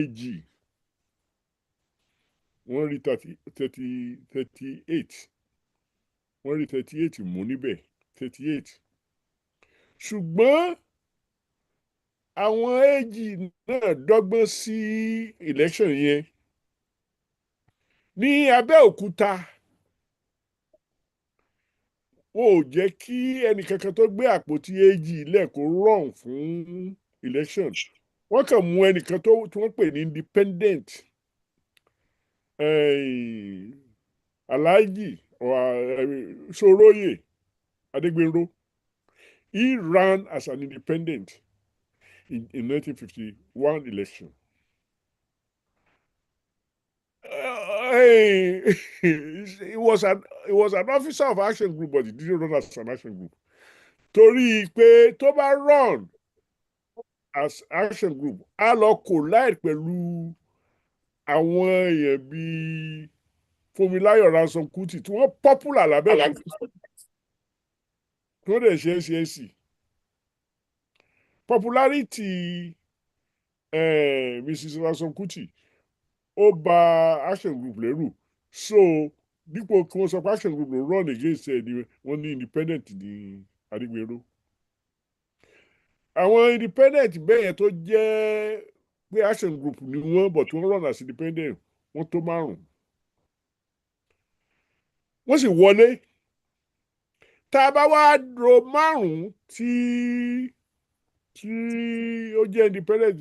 AG wọ́n rí 38 wọ́n rí 38 mú níbẹ̀ 38 ṣùgbọ́n àwọn AG náà dọ́gbọ́n sí election yẹn ní Abẹ́òkúta wọn ò jẹ́ kí ẹnìkankan tó gbé àpótí AG lẹ́kọ̀ọ́ run fún election wọ́n kàn mú ẹnìkan tí wọ́n pè ní independent Alhaji Soroye Adegbenro. He ran as an independent in 1951 election. He was an officer of Action Group, but he didn't run as an Action Group. Torí pé tó bá run as Action Group, a lọ collide pẹ̀lú àwọn èèyàn bíi Fúnmiláyọ̀ Ransom Kuti tí wọ́n popular lábẹ́ tí wọ́n dẹ̀ ṣe NCNC. Popularity Mrs. Ransom Kuti ó bà Action Group lẹ́rù, so dípò kí wọ́n sọ pé Action Group ló run against ẹ̀ ni wọ́n ní independent ní Adégbèrò. Àwọn independent bẹ́ẹ̀ yẹn tó jẹ́ pé Action Group ni wọ́n bọ̀ tí wọ́n run as independent wọ́n tó 5. wọ́n sì wọlé. Tá a bá wá ro 5 tí ó jẹ́ independent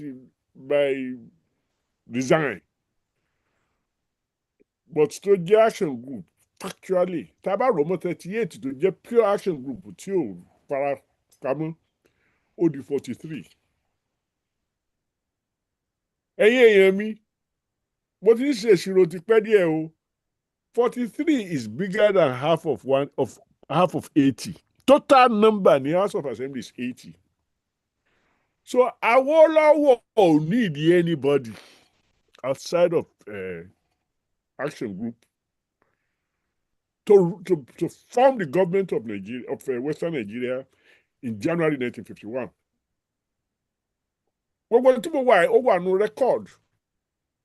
by design but tó jẹ́ Action Group factually tá a bá rò mọ́ 38 tó jẹ́ pure Action Group tí ò fara pamọ́ ó di 43. ẹ̀yin èèyàn mi mo ti ń ṣe ìṣirò ti pẹ́ díẹ̀ o 43 is bigger than half of 80. Total number in the House of Assembly is 80. So Awolowo ò need anybody outside of Action Group to form the government of Nigeria, of Western Nigeria in January 1951. Gbogbo tí mo wà ó wà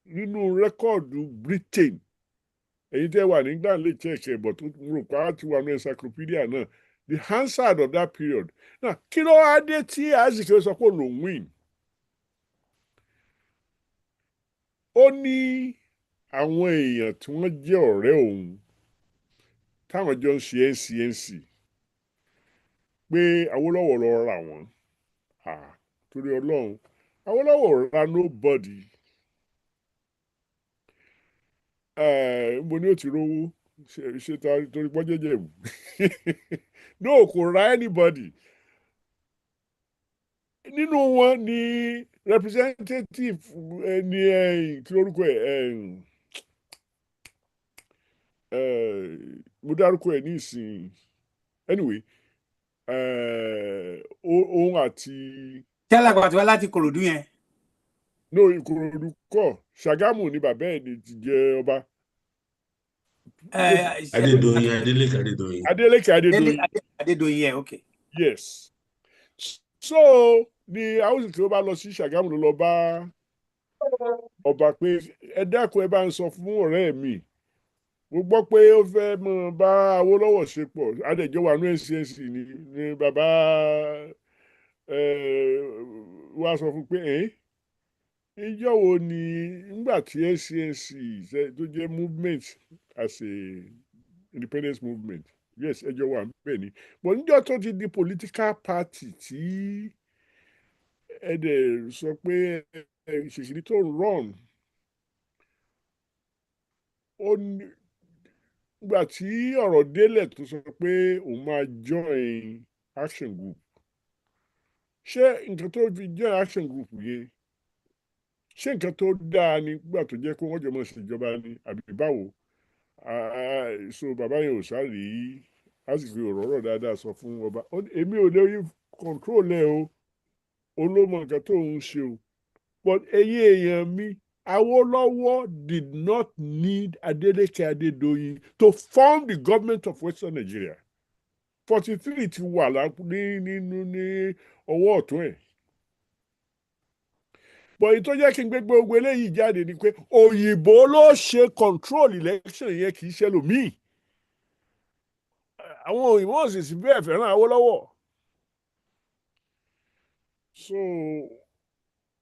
nínú rẹ́kọ̀dù Britain. Èyí tẹ́ wà ní England lè check ẹ̀ but mo rò pé a ti wà ní encyclopedia náà. The Hansard of that period. Now, kí ló wá dé tí Azikiwe sọ pé òun win? Ó ní àwọn èèyàn tí wọ́n jẹ́ ọ̀rẹ́ òun táwọn jọ ń ṣe NCNC pé Awólọ́wọ̀ lọ ra wọn. Torí Ọlọ́run Awólọ́wọ̀ ra nobody. Mo ní ó ti rówó ṣe torí pọ́jẹ́jẹ́ wù. No, kò ra anybody. Nínú wọn ni representative ní kí lórúkọ ẹ̀ mo dárúkọ ẹ̀ ní ìsìn anyway òun àti. Ṣé alágbàtí wá láti Ìkòròdú yẹn? No, Ìkòròdú kọ́ Ṣàgámù ni bàbá ẹ̀ ti jẹ ọba. Adédoyin yẹn, okay. Yes. So ni àwọn tí ó bá lọ sí Ṣàgámù ló lọ bá ọba pé ẹ dákun ẹ bá ń sọ fún ọ̀rẹ́ mi mo gbọ́ pé ó fẹ́ mọ bá Awólọ́wọ̀ ṣe pọ̀ adẹ̀jọ́ wà ní NCNC ni bàbá wa sọ fún pé ìjọ wo ni nígbà tí NCNC tó jẹ́ movement as a independence movement yes ẹjọ́ wà bẹ́ẹ̀ ni but níjọ́ tó ti di political party tí ẹ̀dẹ̀ sọ pé ṣèṣìlì tó ń run ó nígbà tí ọ̀rọ̀ délẹ̀ tó sọ pé òun máa join Action Group ṣé nǹkan tó fi join Action Group yẹn ṣé nǹkan tó dáa ni nígbà tó jẹ́ kó wọ́n jọ mọ̀ ṣèjọba ni àbí báwo so bàbá yẹn ò sáré Azikiwe ọ̀rọ̀ dáadáa sọ fún ọba èmi ò lè control ẹ o olómọ nǹkan tó ń ṣe o but ẹ̀yin èèyàn mi Awolowo did not need Adeleke Adedoyin to form the government of Western Nigeria. 43 ti wà ní ọwọ́ ọ̀tún ẹ̀. but ètò jẹ́ kí n gbé gbogbo eléyìí jáde ni pé òyìnbó ló ṣe control election yẹn kì í ṣe lòmíì àwọn òyìnbó ò sì sí bẹ́ẹ̀ fẹ́ràn Awólọ́wọ̀ so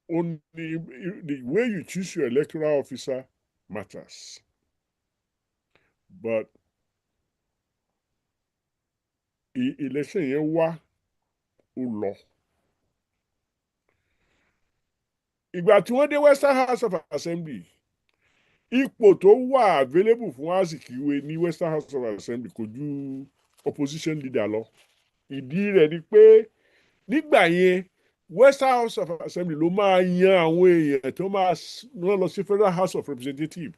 only the way you choose your electoral officer matters but election yẹn wá ó lọ. Ìgbà tí wọ́n dé Western House of Assembly ipò tó wà available fún Azikiwe ní Western House of Assembly kò ju opposition leader lọ. Ìdí rẹ̀ ni pé nígbà yẹn Western House of Assembly ló máa yan àwọn èèyàn tó máa rán lọ sí Federal House of Representatives.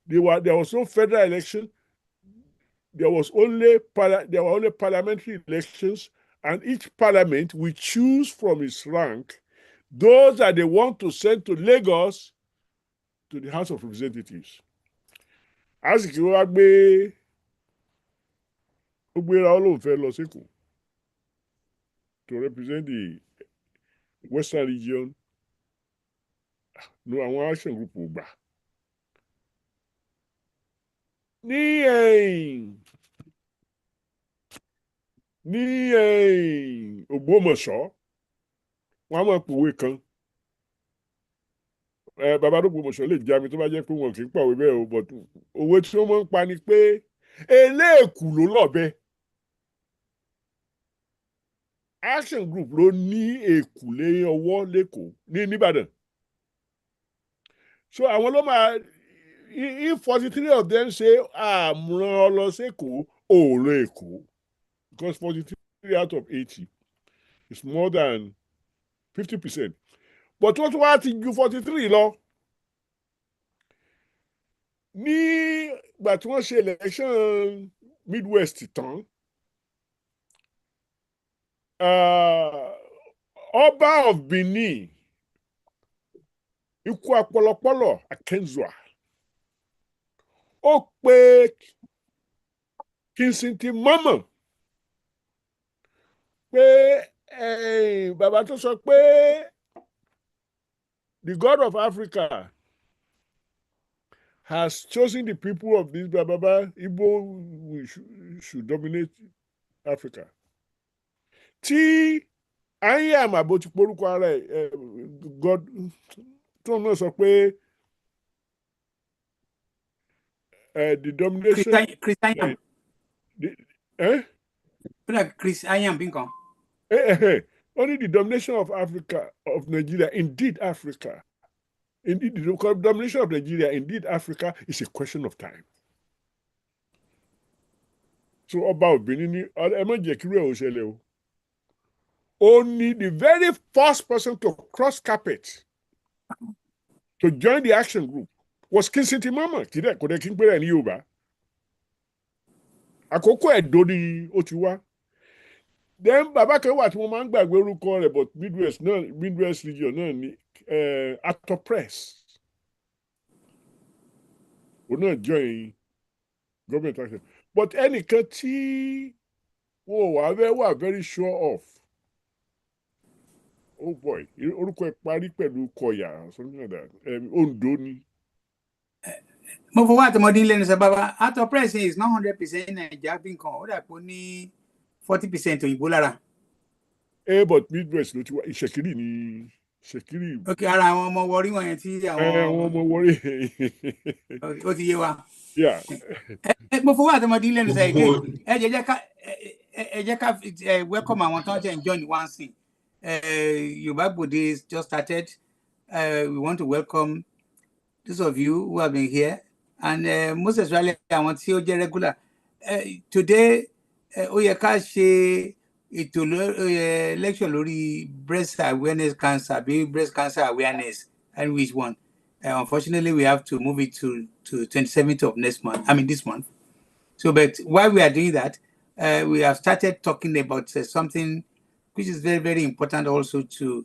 There was no federal election. There were only parliamentary elections, and each parliament will choose from its rank those that they want to send to Lagos to the House of Representatives. Azikiwe wá ó gbéra Ọlọ́run fẹ́ lọ s'Ékòó to represent the Western region. No, àwọn action group ò gbà. Ní Ògbómọ̀ṣọ́ wọ́n á máa pòwe kan bàbá Ògbómọ̀ṣọ́ lè já mi tó bá jẹ́ pé wọn kì í pàwé bẹ́ẹ̀ o but òwe tí wọ́n máa ń pa ni pé eléèkù ló lọ́bẹ. Action group ló ní èkù lé ọwọ́ lẹ́kọ̀ọ́ nìbàdàn so àwọn ló máa if 43 of them say àmúràn lọ s'Ékòó òòrùn Èkó because 43 out of 80 is more than 50%. But wọ́n tún wá ti ju 43 lọ. Nígbà tí wọ́n ṣe election Midwest tán Ọba of Benin ikú apọlọpọlọ Akenzua ó pe Kingsley Mọ́mọ́ pé bàbá tó sọ pé the God of Africa has chosen the people of this Baba Igbo should dominate Africa. Tí Ayam àbò ti porúkọ ara ẹ̀ God tó náà sọ pé the domination. Chris Ayam. Chris Ayam binkan. Only the domination of Africa, of Nigeria, indeed Africa. Indeed, the domination of Nigeria, indeed Africa, is a question of time. So Ọba of Benin ni ẹ má jẹ́ kí irú ẹ̀ ó ṣẹlẹ̀ o. Only the very first person to cross carpet to join the action group was Kingsley Mọ́mọ́ kò dẹ̀ kí n pè rẹ̀ ní Yorùbá. Àkókò Ẹ̀dó ni ó ti wá. Then bàbá kan wà tí wọ́n máa ń gbàgbé orúkọ rẹ̀ but Midwest region náà ni Actor Press. Òun náà join government action. But ẹnìkan tí wọ́n wà very sure of. Oh boy, orúkọ ẹ̀ parí pẹ̀lú Kọ̀yà something like that. Ondo ni. Mo fọwọ́ àtọmọdé lẹ́nu sọ bàbá Actor Press is not 100% Naija binkan ó dà pé ó ní 40% òyìnbó lára. But Midwest ló ti wá Ìṣẹ̀kírì ni Ìṣẹ̀kírì. Ok ara àwọn ọmọ wọrí wọn yẹn tí àwọn ọmọ wọrí. Ó ti yé wa. Yeah. Mo fọwọ́ àtọmọdé lẹ́nu sọ ẹ jẹ́ ká welcome àwọn tó ń jẹ́ join one thing. Yoruba Gbode just started. We want to welcome those of you who have been here and most especially àwọn tí ó jẹ́ regular. Today ó yẹ ká ṣe ètò lecture lórí breast awareness cancer breast cancer awareness and which one unfortunately we have to move it to 27th of this month. So but while we are doing that we have started talking about something which is very, very important also to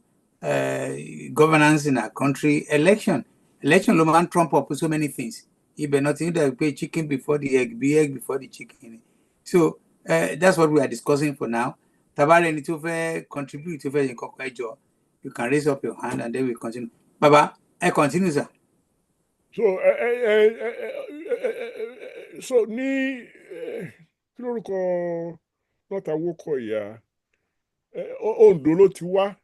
governance in our country. Election ló máa ń trump up with so many things. Ibẹ̀ náà ti ń dà pé chicken before the egg before the chicken. So that's what we are discussing for now. Tabare ni tó fẹ́ contribute tó fẹ́ nǹkan kan ẹjọ́, you can raise up your hand and then we continue. Baba, I continue, sir. So ní kí lórúkọ lọ́ta wókọ̀ ìyá Oǹdó ló ti wá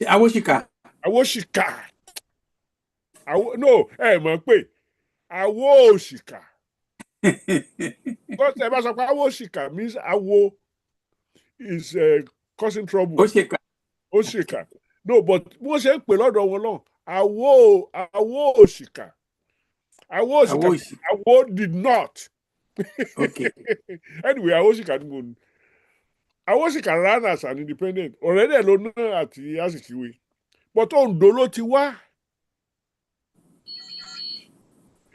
Awoshika. Awóṣìkà no ẹ mọ̀ pé Awóṣìkà because ẹ bá sọ pé Awóṣìkà means awo is causing trouble Oshika. Òṣìkà no but wọ́n ṣe ń pè lọ́dọ̀ wọn náà Awóṣìkà Awoshika. Awo did not. Okay. Anyway, Awóṣìkà ran as an independent. Already ló náà àti Azikiwe. But Oǹdó ló ti wá.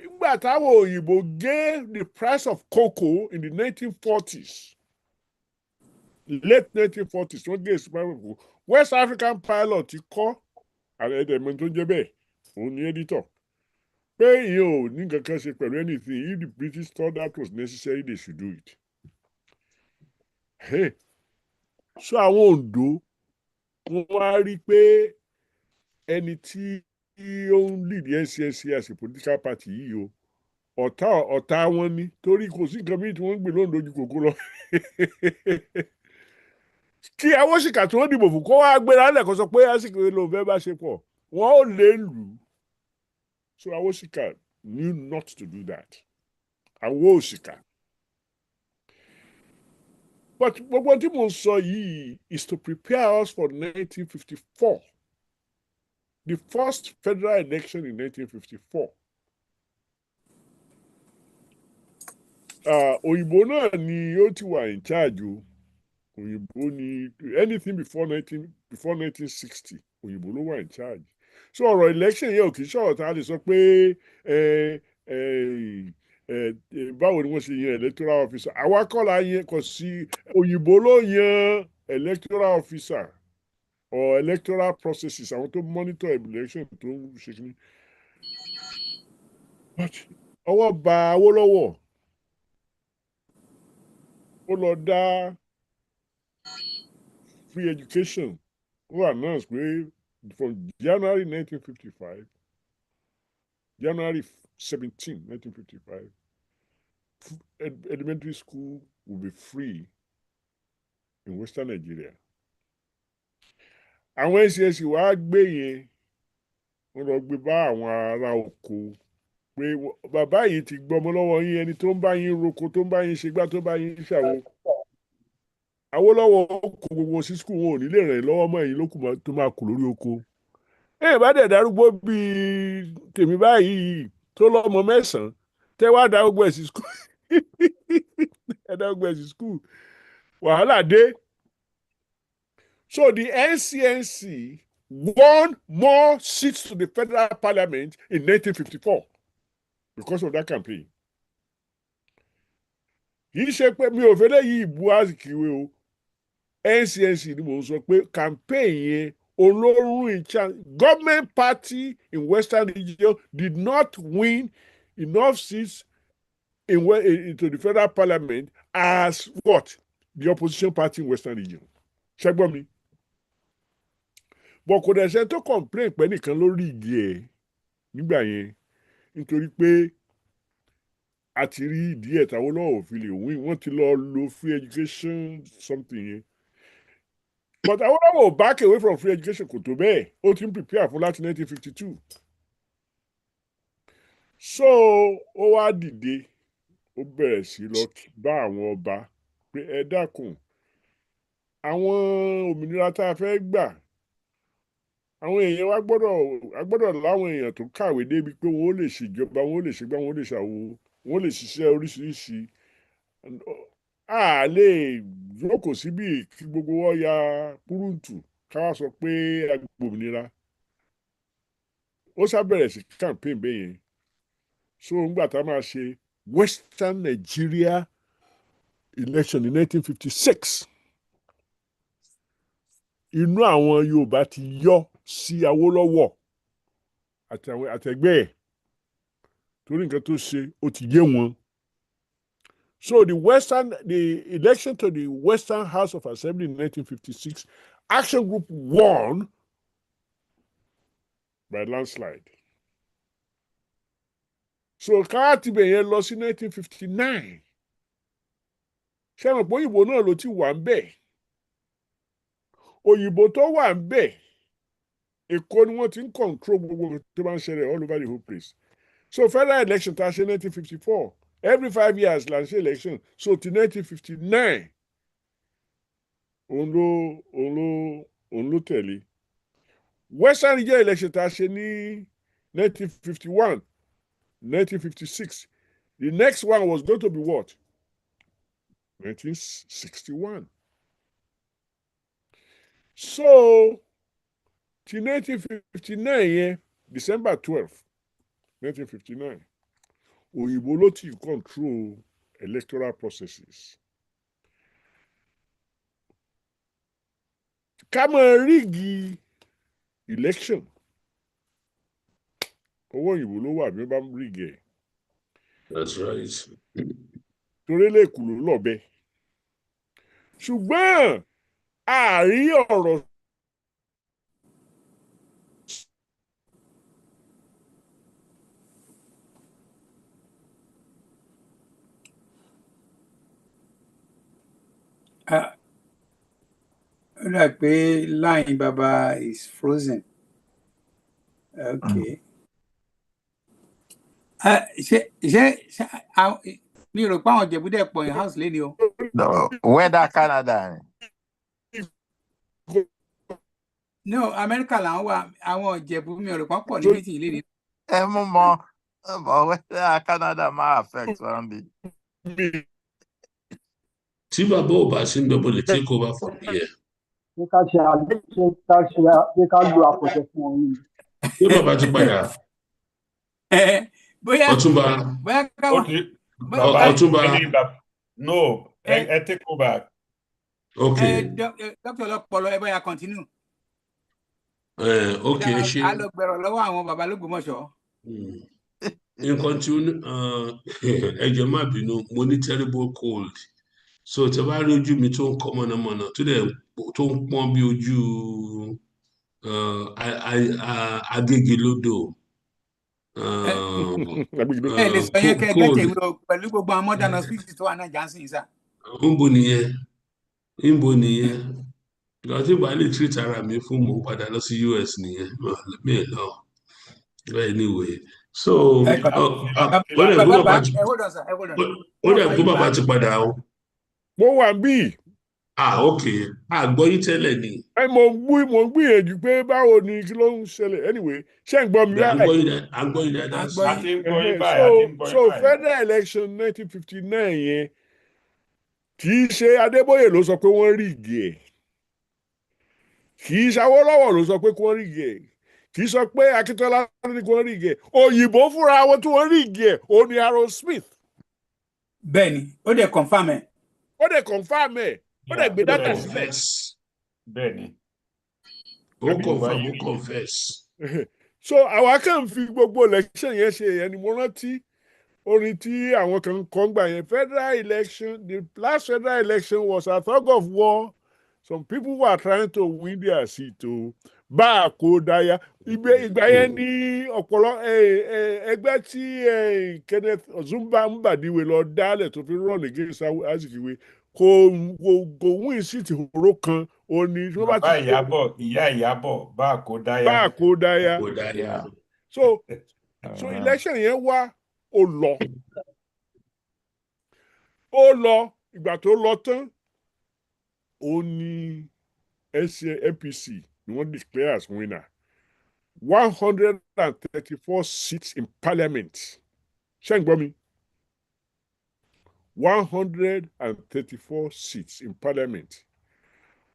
Nígbà táwọn òyìnbó gave the price of cocoa in the 1940s. Late 1940s, wọ́n gé èsì price of cocoa. West African pilot ti kọ́ àrẹ̀dẹ̀mọ̀ tó jẹ́ bẹ́ẹ̀. Òun ni editor. Pé ìyẹn ò ní kankan ṣe pẹ̀lú anything. If the British thought that was necessary, they should do it. Hey. So àwọn Oǹdó wọ́n wá rí pé ẹni tí ó ń lead NCNC as a political party yìí o ọ̀tá wọn ni torí kò sí nǹkan míì tí wọ́n ń gbé lóńdó ju kòkó lọ. Kí Awóṣìkà tí wọ́n dìbò fún kó wá gbéra lẹ́kọ̀ọ́ sọ pé Azikiwe ló fẹ́ bá ṣe pọ̀ wọ́n ò lè lù ú. So Awóṣìkà knew not to do that. Awóṣìkà. But gbogbo tí mo sọ yìí is to prepare us for 1954. The first federal election in 1954. Òyìnbó náà ni ó ti wà in charge o. Òyìnbó ni anything before 1960 òyìnbó ló wà in charge. So ọ̀rọ̀ election yẹn ò kì í ṣọ̀rọ̀ tá a lè sọ pé báwo ni wọ́n ṣe yan electoral officer. Àwa kọ́ la yẹn kò sí òyìnbó ló yan electoral officer or electoral processes àwọn tó monitor election tó ń ṣe kí ni. But ọwọ́ bà Awólọ́wọ̀ ó lọ dá free education ó announce pé from January 1955 January 17 1955 elementary school will be free in Western Nigeria. Àwọn NCNC wá gbé yẹn wọ́n lọ gbé bá àwọn ará oko pé bàbá yìí ti gbọmọ lọ́wọ́ yín ẹni tó ń bá yín roko tó ń bá yín ṣègbà tó bá yín ṣàwo. Awólọ́wọ̀ kó gbogbo sí skul wọn ò ní lè ràn lọ́wọ́ mọ́ ẹ̀yin lókùn tó máa kù lórí oko. Bá dẹ̀ darúgbó bíi tèmi báyìí tó lọ́mọ 9 tẹ́ wá dá gbogbo ẹ̀ sí skul ẹ dá gbogbo ẹ̀ sí skul wàhálà dé. So the NCNC won more seats to the federal parliament in 1954 because of that campaign. Kì í ṣe pé mi ò fẹ́ lẹ́yìn ìbú Azikiwe o. NCNC ni mo sọ pé campaign yẹn olórun in charge government party in Western region did not win enough seats into the federal parliament as what the opposition party in Western region. Ṣẹ́gbọ́n mi. But kò dẹ̀ ṣe tó complain pé nìkan lórí igi ẹ̀ nígbà yẹn nítorí pé a ti rí ìdí ẹ̀ táwọn náà ò fi lè win wọ́n ti lọ lo free education something yẹn. But àwọn náà ò back away from free education kò tó bẹ́ẹ̀ ó ti ń prepare fún láti 1952. So ó wá dìde ó bẹ̀rẹ̀ sí lọ bá àwọn ọba pé ẹ dákun àwọn òmìnira tá a fẹ́ gbà àwọn èèyàn wa gbọ́dọ̀ láwọn èèyàn tó kàwé débi pé wọ́n ó lè ṣèjọba wọ́n ó lè ṣègbà wọ́n ó lè ṣàwo wọ́n ó lè ṣiṣẹ́ oríṣiríṣi a lè jókòó síbi kí gbogbo wọn ya púrúǹtù ká wá sọ pé agbòmìnira ó ṣàbẹ̀rẹ̀ sí campaign bẹ́ẹ̀ yẹn so ńgbà tá a máa ṣe Western Nigeria election in 1956 inú àwọn Yorùbá ti yọ sí Awólọ́wọ̀ àtẹgbẹ́ ẹ̀ torí nǹkan tó ṣe ó ti yé wọn. So the election to the Western House of Assembly in 1956, Action Group won by landslide. So káàtì bẹ̀ yẹn lọ sí 1959 ṣé àwọn òyìnbó náà ló ti wà ń bẹ̀ òyìnbó tó wà ń bẹ̀ Èkó ni wọ́n ti ń control gbogbo tó bá ń ṣẹlẹ̀ all over the whole place. So federal election tá a ṣe 1954 every 5 years la ń ṣe election so ti 1959 òun ló tẹ̀lé. Western region election tá a ṣe ní 1951 1956 the next one was going to be what 1961. So ti 1959 yẹn December 12 1959 òyìnbó ló ti control electoral processes. Ká máa rígi election owó òyìnbó ló wà bí wọ́n bá ń rígi ẹ̀. That's right. Torí lèkù ló lọ́bẹ. Ṣùgbọ́n àárí ọ̀rọ̀ like pé line baba is frozen. Okay. Mi rò pé àwọn Ìjẹ̀bú dẹ̀ pọ̀ in house lẹ́ni o. No, weather Canada. No, America làwọn wà àwọn Ìjẹ̀bú mi rò pé wọ́n pọ̀ ní meeting lẹ́ni. Ẹ mú mọ́ weather Canada máa affect wọn bí. Tí bàbá ò bá sí ń bẹ, mo lè take over from here. Ṣé ká lo àpòtẹ fún ọ yìí? Ṣé bàbá ti padà? Bóyá Ọ̀túnba. Ọ̀túnba. No, I take over. Okay. Dr. Ọlọ́pọ̀lọ́ ẹ bóyá continue. Okay, ṣe. A lọ gbẹ̀rọ̀ lọ́wọ́ àwọn bàbá l'Ógbómọ̀ṣọ́. Nǹkan tí ẹ jọ̀ọ́ má bínú, mo ní terrible cold. So tẹ bá rí ojú mi tó ń kọ́ mọ̀nàmọ́ná tó ń pọ́n bí ojú Agége lódò. Ẹ lè sọ yẹn kẹ́ gbẹ́kẹ̀ ìwé pẹ̀lú gbogbo àwọn modern hospital tó wà náà jáǹsì sá. Níbo nìyẹn? Ìgbà tí ìgbà lè treat ara mi fún mò ń padà lọ sí US nìyẹn. Mi ò lọ. Anyway, so ó dẹ̀ kó bàbá ti padà o. Mo wà bí. Okay. Gbọ́ yín tẹ́lẹ̀ ni. Mo ń gbìyànjú pé báwo ni kí ló ń ṣẹlẹ̀ anyway ṣé ń gbọ́ mi báyìí. À ń gbọ́ yín dáadáa. So federal election 1959 yẹn kì í ṣe Adébóyè ló sọ pé wọ́n rígi ẹ̀ kì í ṣe Awólọ́wọ̀ ló sọ pé kí wọ́n rígi ẹ̀ kì í sọ pé Akíntọ́lá ní kí wọ́n rígi ẹ̀ òyìnbó fúnra wọn tí wọ́n rígi ẹ̀ ó ní Harold Smith. Bẹ́ẹ̀ni ó dẹ̀ confirm ẹ̀. Ó dẹ̀ gbé dátà sílẹ̀. Bẹ́ẹ̀ni. Ó confess. So àwa kàn fi gbogbo election yẹn ṣe ẹni mo rántí orin tí àwọn kan kọ́ ń gbà yẹn federal election the last federal election was a tug of war some people were trying to win their seat o bá a kó dáyà ìgbà yẹn ní ọ̀pọ̀lọ́ ẹgbẹ́ tí Kenneth Ozumba Mbadiwe lọ dálẹ̀ tó fi run against Azikiwe kò win seat horo kan ó ní. Ìyá Ìyábọ̀ bá a kó dáyà. So election yẹn wá ó lọ ìgbà tó lọ tán ó ní APC ni wọ́n declare as winner 134 seats in parliament ṣé ń gbọ́ mi 134 seats in parliament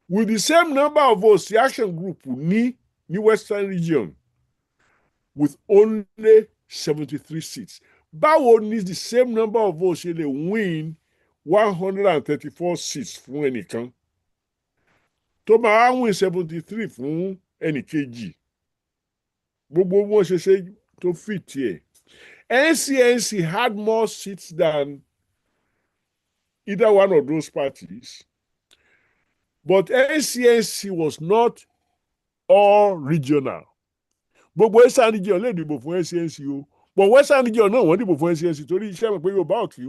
with the same number of votes the action group ní western region with only 73 seats. Báwo ni the same number of votes ṣe lè win 134 seats fún ẹnìkan tó máa win 73 fún ẹnìkejì gbogbo wọn ṣe tó fit ẹ̀. NCNC had more seats than either one of those parties but NCNC was not all regional gbogbo western region lè dìbò fún SCNC o but western region náà wọ́n dìbò fún SCNC torí iṣẹ́ mọ̀ pé Yorùbá ò kì í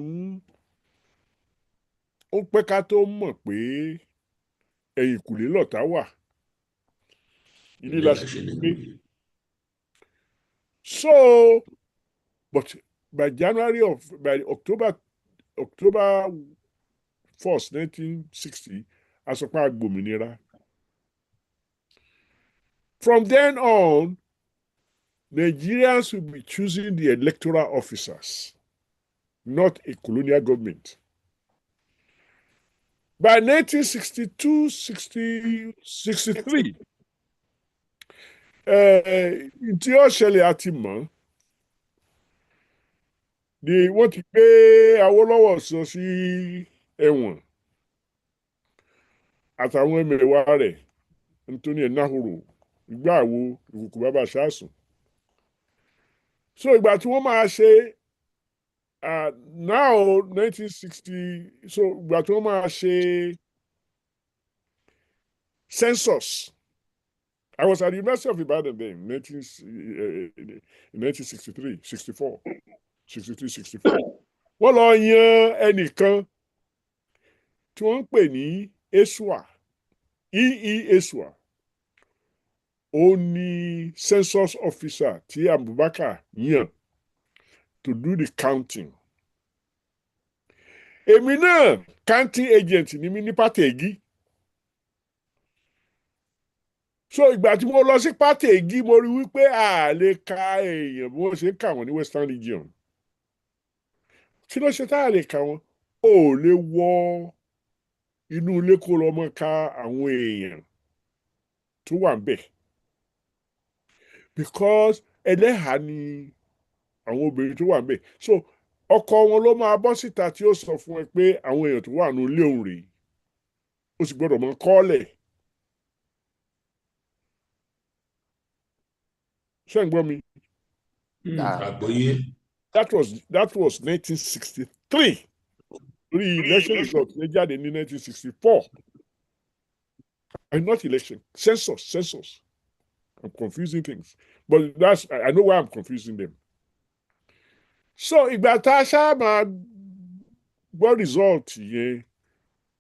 ó pẹ́ ká tó mọ̀ pé ẹ̀yìn kùlé lọ̀tá wà ilé la sì gbé so but by October 1st 1960 asọpá gbòmìnira from then on Nigerians will be choosing the electoral officers, not a colonial government. By 1962, 63, tí ó ṣẹlẹ̀ àti mọ̀ ni wọ́n ti gbé Awólọ́wọ̀ sọ sí ẹ̀wọ̀n àtàwọn ẹmẹ̀wà rẹ̀ Anthony Enahoro ìgbàwo ìkùkù bàbá ṣáàsùn. So ìgbà tí wọ́n máa ṣe now 1960 so ìgbà tí wọ́n máa ṣe census I was at the University of Ibadan then 1963 64 63 64 wọ́n lọ yan ẹnìkan tí wọ́n ń pè ní Esua Esua ó ní census officer tí Abubakar yàn to do the counting. Èmi náà counting agent ni mi ní Pàtẹ́gì. So ìgbà tí mo lọ sí Pàtẹ́gì mo rí wípé a lè ka èèyàn bí wọ́n ṣe ń kà wọ́n ní Western Region. Kí ló ṣe tá a lè kà wọ́n? O ò lè wọ inú ilé kó lọ mọ́ ka àwọn èèyàn tó wà ń bẹ̀. Because ẹlẹ́hàá ni àwọn obìnrin tó wà ń bẹ̀. So ọkọ wọn ló máa bọ́ síta tí ó sọ fún ẹ pé àwọn èèyàn tó wà nínú ilé òun rèé. Ó sì gbọ́dọ̀ mọ kọ́ọ̀lẹ̀. Ṣé ń gbọ́ mi? Àgbọ́yé. That was 1963. The election results they jáde ní 1964. And not election, census. I'm confusing things. But I know why I'm confusing them. So ìgbà tá a ṣáà máa gbọ́ result yẹn,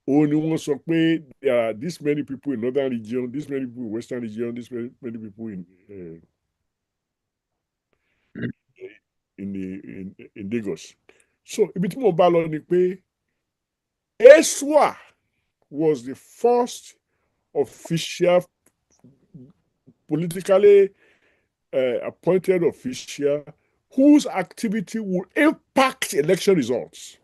òun ni wọ́n sọ pé there are this many people in northern region, this many people in western region, this many people in Lagos. So ibi tí mo bá lọ ni pé Esua was the first official politically appointed official whose activity would impact election results.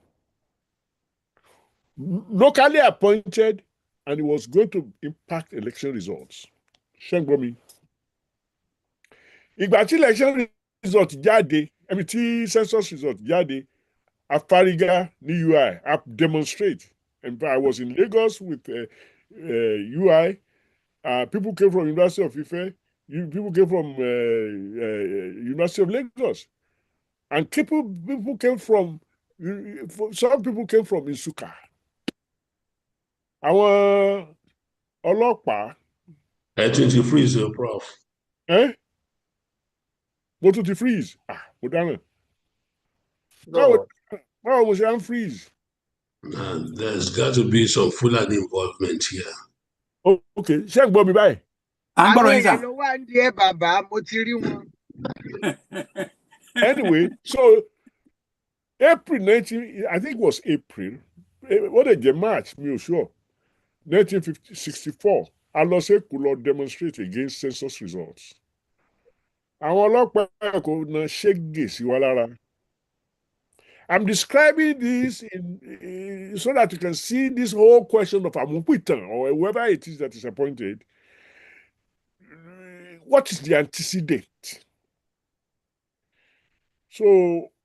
Locally appointed, and it was going to impact election results. Ṣẹ́ngbọ́mi. Ìgbà tí election result jáde, tí census result jáde, afárígá ní UI, I demonstrate. And I was in Lagos with UI. People came from University of Ife. People came from University of Lagos. And people came from, some people came from Nsukka. Àwọn ọlọ́pàá. Ẹ tún ti freeze o, Prof. Mo tún ti freeze. Mo dáná. Báwo mo ṣe ń freeze? There's got to be some Fulani involvement here. Oh, okay. Ṣé ń gbọ́ mi báyìí? Àwọn èèyàn ló wá ń di ẹ bàbá, mo ti rí wọn. Anyway, so April 19, I think it was April. What did you March? Me sure. 1964. I lọ sí Èkó lọ demonstrate against census results. Àwọn ọlọ́pàá kò na ṣégè sí wa lára. I'm describing this so that you can see this whole question of Amupitan or whoever it is that is appointed. What is the antecedent? So,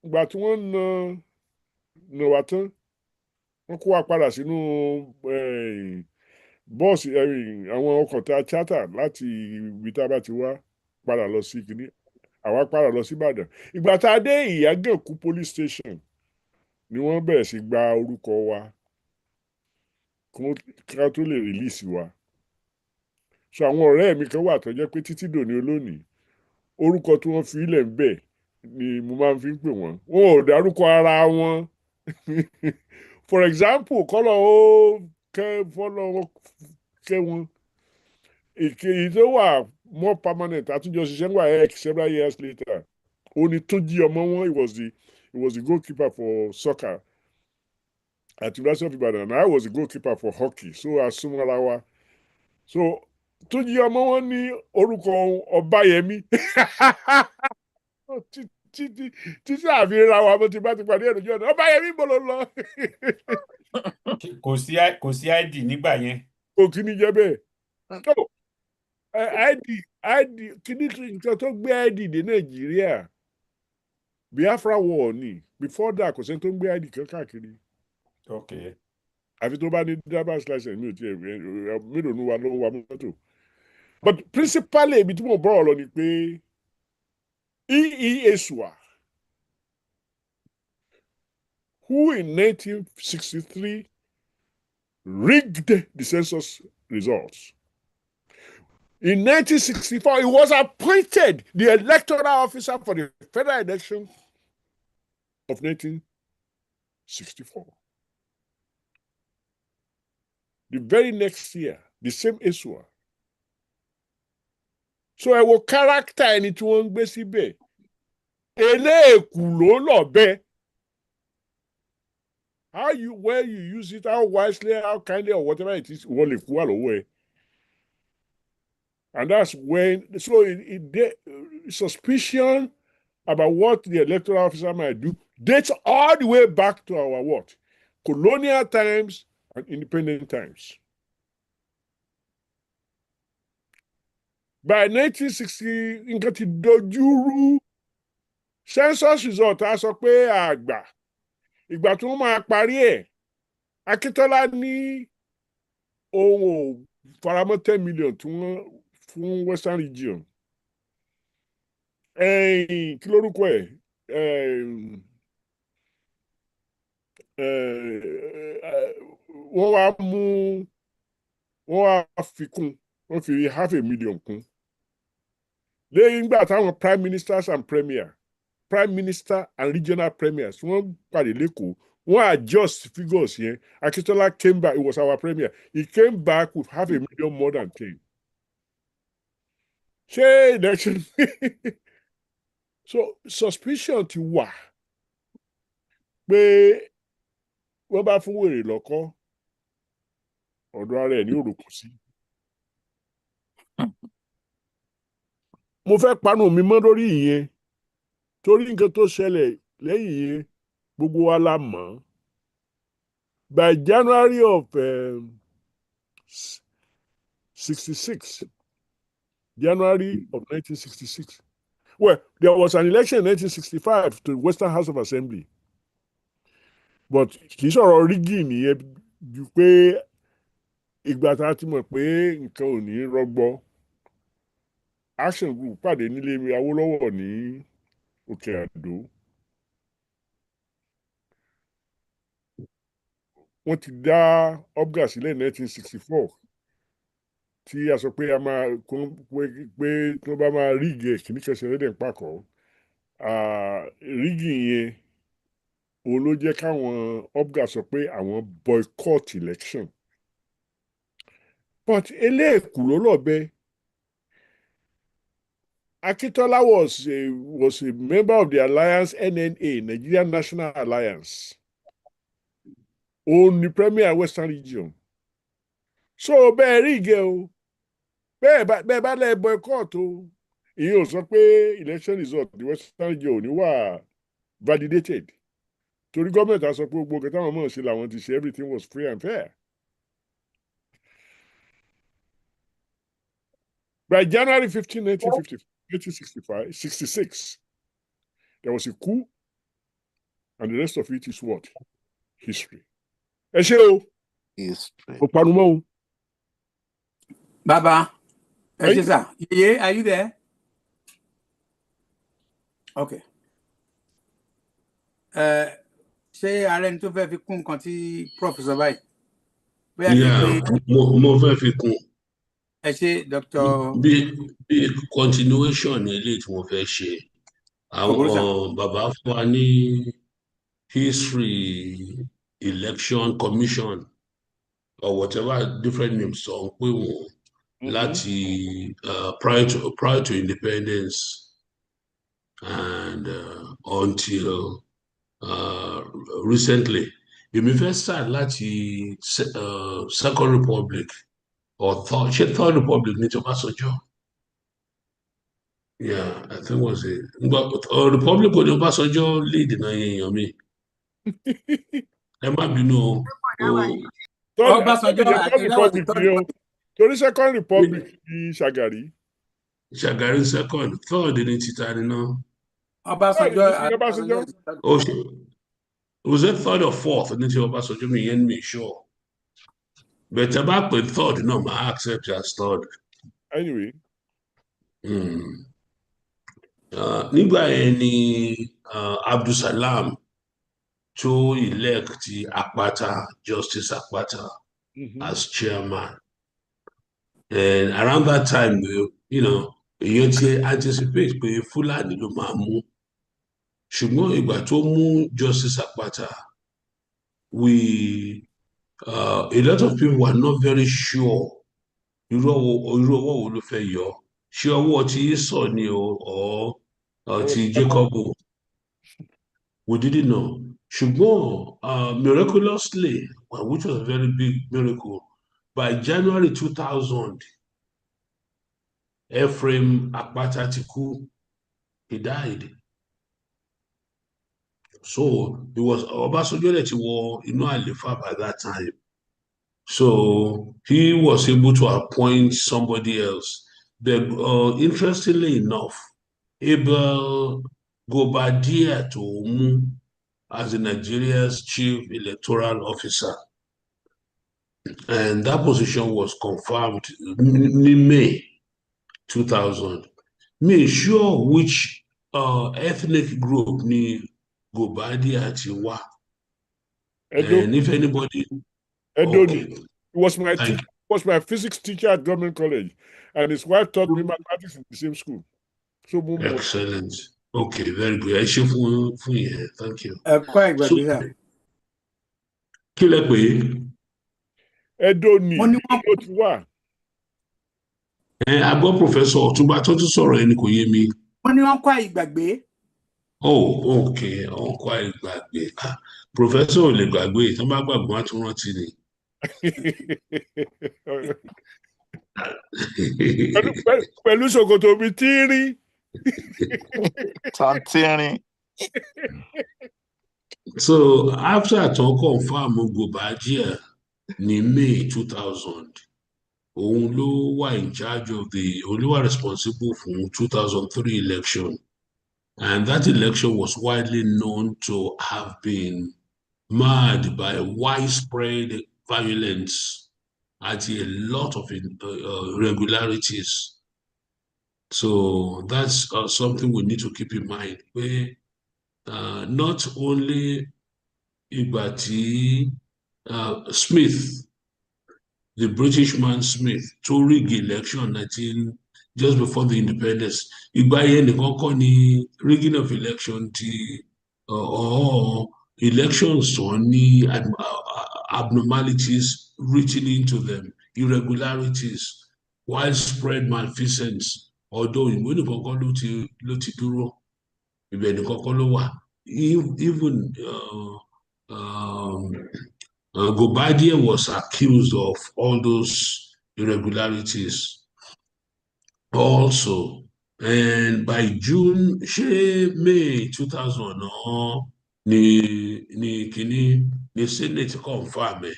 ìgbà tí wọ́n na wá tán, wọ́n kó wa padà sínú bọ́ọ̀sì àwọn ọkọ̀ tá a charter láti ibi tá a bá ti wá padà lọ sí kìíní. Àwa padà lọ sí Ìbàdàn. Ìgbà tá a dé Ìyágànkú police station ni wọ́n bẹ̀rẹ̀ sí gba orúkọ wa ká tó lè release wa. So àwọn ọ̀rẹ́ mi kan wà tó jẹ́ pé títí dòní olónìí orúkọ tí wọ́n fi ilẹ̀ ń bẹ̀ ni mo máa fi ń pè wọ́n. Wọn ò dárúkọ ara wọn. For example, kọ́lọ̀ ó fọ́lọ́ kẹ́ wọn. Èyí tó wà more permanent àtúnjọ ṣiṣẹ́ wà several years later. Ó ní Túnjí ọmọ wọn, he was the goalkeeper for soccer at University of Ibadan, and I was the goalkeeper for hockey. So asúnmọ́ra wa. So Túnjí ọmọ wọn ní orúkọ Ọbáyẹmí. Títí àfi ra wa bó ti bá ti pàdé ẹ̀rọ jọ̀ọ́ Ọbáyẹmí bó ló lọ. Kò sí ID nígbà yẹn. Kò kí ni jẹ́ bẹ́ẹ̀. ID kí ni nǹkan tó gbé ID dé Nàìjíríà? Biafra war ni. Before that kò sẹ́ni tó ń gbé ID kan káàkiri. Okay. Àfi tó bá ní driver's license mi ò tiẹ̀ mélòó ní wa ló ń wa mọ́tò. But principally ibi tí mo bọ̀rọ̀ lọ ni pé Esua, who in 1963 rigged the census results. In 1964, he was appointed the electoral officer for the federal election of 1964. The very next year, the same Esua. So ẹ wo character ẹni tí wọ́n ń gbé síbẹ̀. Eléèkú ló lọ́bẹ. Where you use it, how wisely, how kindly, or whatever it is, wọ́n lè kú wà lọ́wọ́ ẹ. And that's when, so suspicion about what the electoral officer might do dates all the way back to our what? Colonial times and independent times. By 1960, nǹkan ti dojúrú. Census result a sọ pé àgbà. Ìgbà tí wọ́n máa parí ẹ̀, Akíntọ́lá ní ohun ò faramọ́ 10 million tí wọ́n fún Western Region. Kí lórúkọ ẹ̀? Wọ́n wá fi kún, wọ́n fi 500,000 kún. Lẹ́yìn ìgbà táwọn prime ministers and prime minister and regional premiers wọ́n pàdé lẹ́kọ̀ọ́, wọ́n adjust figures yẹn. Akíntọ́lá came back, he was our premier. He came back with 500,000 more than 10. Ṣé election? So suspicion ti wà pé wọ́n bá fún wèrè lọ́kọ́, ọ̀dọ̀ ara ẹ̀ ní òrùkù sí. Mo fẹ́ panu mi mọ́ lórí ìyẹn torí nǹkan tó ṣẹlẹ̀ lẹ́yìn yẹn gbogbo wa la mọ̀. By January of 66, January of 1966, well, there was an election in 1965 to the Western House of Assembly. But kì í sọ̀rọ̀ rígì nìyẹn ju pé ìgbà tá a ti mọ̀ pé nǹkan ò ní rọgbọ. Action Group pàdé nílé Awólọ́wọ̀ ní Òkè Àdó. Wọ́n ti dá OPGA sílẹ̀ ní 1964 tí a sọ pé a máa pé tí wọ́n bá máa rígì ẹ̀ kìíní kẹsàn-án lẹ́dẹ̀ ń pàkọ́. Rígì yẹn òun ló jẹ́ káwọn OPGA sọ pé àwọn boycott election. But eléèkú ló lọ́bẹ. Akintola was a member of the alliance NNA, Nigerian National Alliance. Òun ni premier Western Region. So bẹ́ẹ̀ rí ìgẹ̀ o. Bẹ́ẹ̀ bá lẹ́ boycott o. Ìyẹn ò sọ pé election result the Western Region ò ní wà validated. Torí gọ́ọ̀mẹ̀ntì á sọ pé gbogbo kẹta àwọn ọmọ ṣe làwọn ti ṣe everything was free and fair. By January 15, 1966, there was a coup, and the rest of it is what? History. Ẹ ṣé o. History. Kò panu mọ́ o. Baba, ẹ ṣé sà. Yeye, are you there? Okay. Ṣé ààrẹ ní tó fẹ́ fi kún nǹkan tí Prof sọ báyìí? Mo fẹ́ fi kún. Dr. Bí continuation eléyìí tí wọ́n fẹ́ ṣe, àwọn bàbá fún wa ní history election commission or whatever different names sọ pé wọ́n láti prior to independence and until recently. Èmi fẹ́ start láti Second Republic or Third Republic ní tí Ọbásanjọ́. Yeah, I think was it. But Republic when Ọbásanjọ́ lead náà yẹn mi. Ẹ má bínú o. Torí Second Republic ní Shagari. Shagari second, third ní títà ni náà. Ọbásanjọ́. Oh, was it third or fourth ní tí Ọbásanjọ́ mi yẹn mi sure. But ẹ bá pè third náà máa accept as third. Anyway. Nígbà yẹn ni Abdulsalam tó elect Akpata, Justice Akpata, as chairman. And around that time, èèyàn ti anticipate pé Fúlàní ló máa mú. Ṣùgbọ́n ìgbà tó mú Justice Akpata, a lot of people were not very sure irú ọwọ́ wo ló fẹ́ yọ. Ṣé ọwọ́ tí sọ ni or ti Jacob? We didn't know. Ṣùgbọ́n miraculously, which was a very big miracle, by January 2000, Ephraim Akpata ti kú, he died. So it was Ọbásanjọ́ that he wọ inú àléfà by that time. So he was able to appoint somebody else. But interestingly enough, Abel Gobadia Tomu as the Nigeria's chief electoral officer. And that position was confirmed in May 2000. Me sure which ethnic group ni Gobadia Tiwa. And if anybody... Okay. He was my physics teacher at government college, and his wife taught me mathematics in the same school. So excellent. Okay, very good. I should thank you. Quite good. Kí lẹ pè? Edo ni ti wà. Àgbọ̀ professor Ọ̀túnba tó tún sọ̀rọ̀ ẹni kò yé mi. Wọ́n ní wọ́n kọ́ ìgbàgbé. Oh, okay, wọ́n kọ́ ìgbàgbé. Professor ò lè gbàgbé, tí wọ́n bá gbàgbé wọn á tún rántí ni. Pẹ̀lú ṣòkòtò mi tíírín. Santirin. So after àtọ́ confam Gobadia ní May 2000, òun ló wà in charge of òun ló wà responsible for 2003 election. And that election was widely known to have been marred by widespread violence and a lot of irregularities. So that's something we need to keep in mind. Not only Ibati Smith, the British man Smith, to rig election just before the independence. Ìgbà yẹn nìkan kọ́ ni rigging of election or elections or ní abnormalities reaching into them, irregularities, widespread malfeasance. Although ìwé nìkan kọ́ ló ti dúró, ibẹ̀ nìkan kọ́ ló wà. Even Gobadia was accused of all those irregularities also. And by June, May 2000, the Senate confirmed.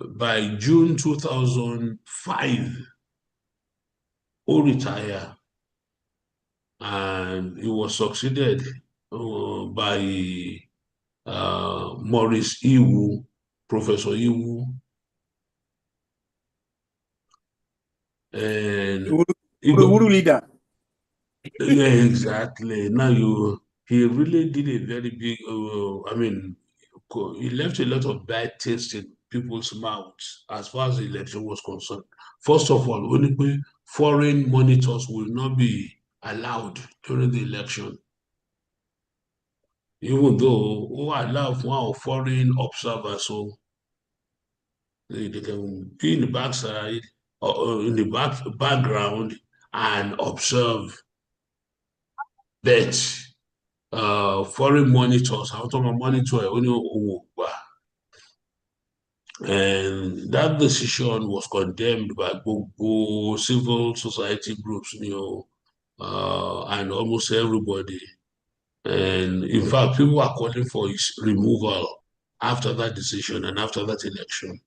By June 2005, he retired, and he was succeeded by Maurice Iwu, Professor Iwu, and Uru leader. Yeah, exactly. Now he really did a very big. He left a lot of bad taste people's mouths as far as the election was concerned. First of all, only foreign monitors will not be allowed during the election. Even though who allow for foreign observers, so they can be in the backside or in the background and observe. But foreign monitors, how to monitor and that decision was condemned by both civil society groups, and almost everybody. And in fact, people are calling for his removal after that decision and after that election.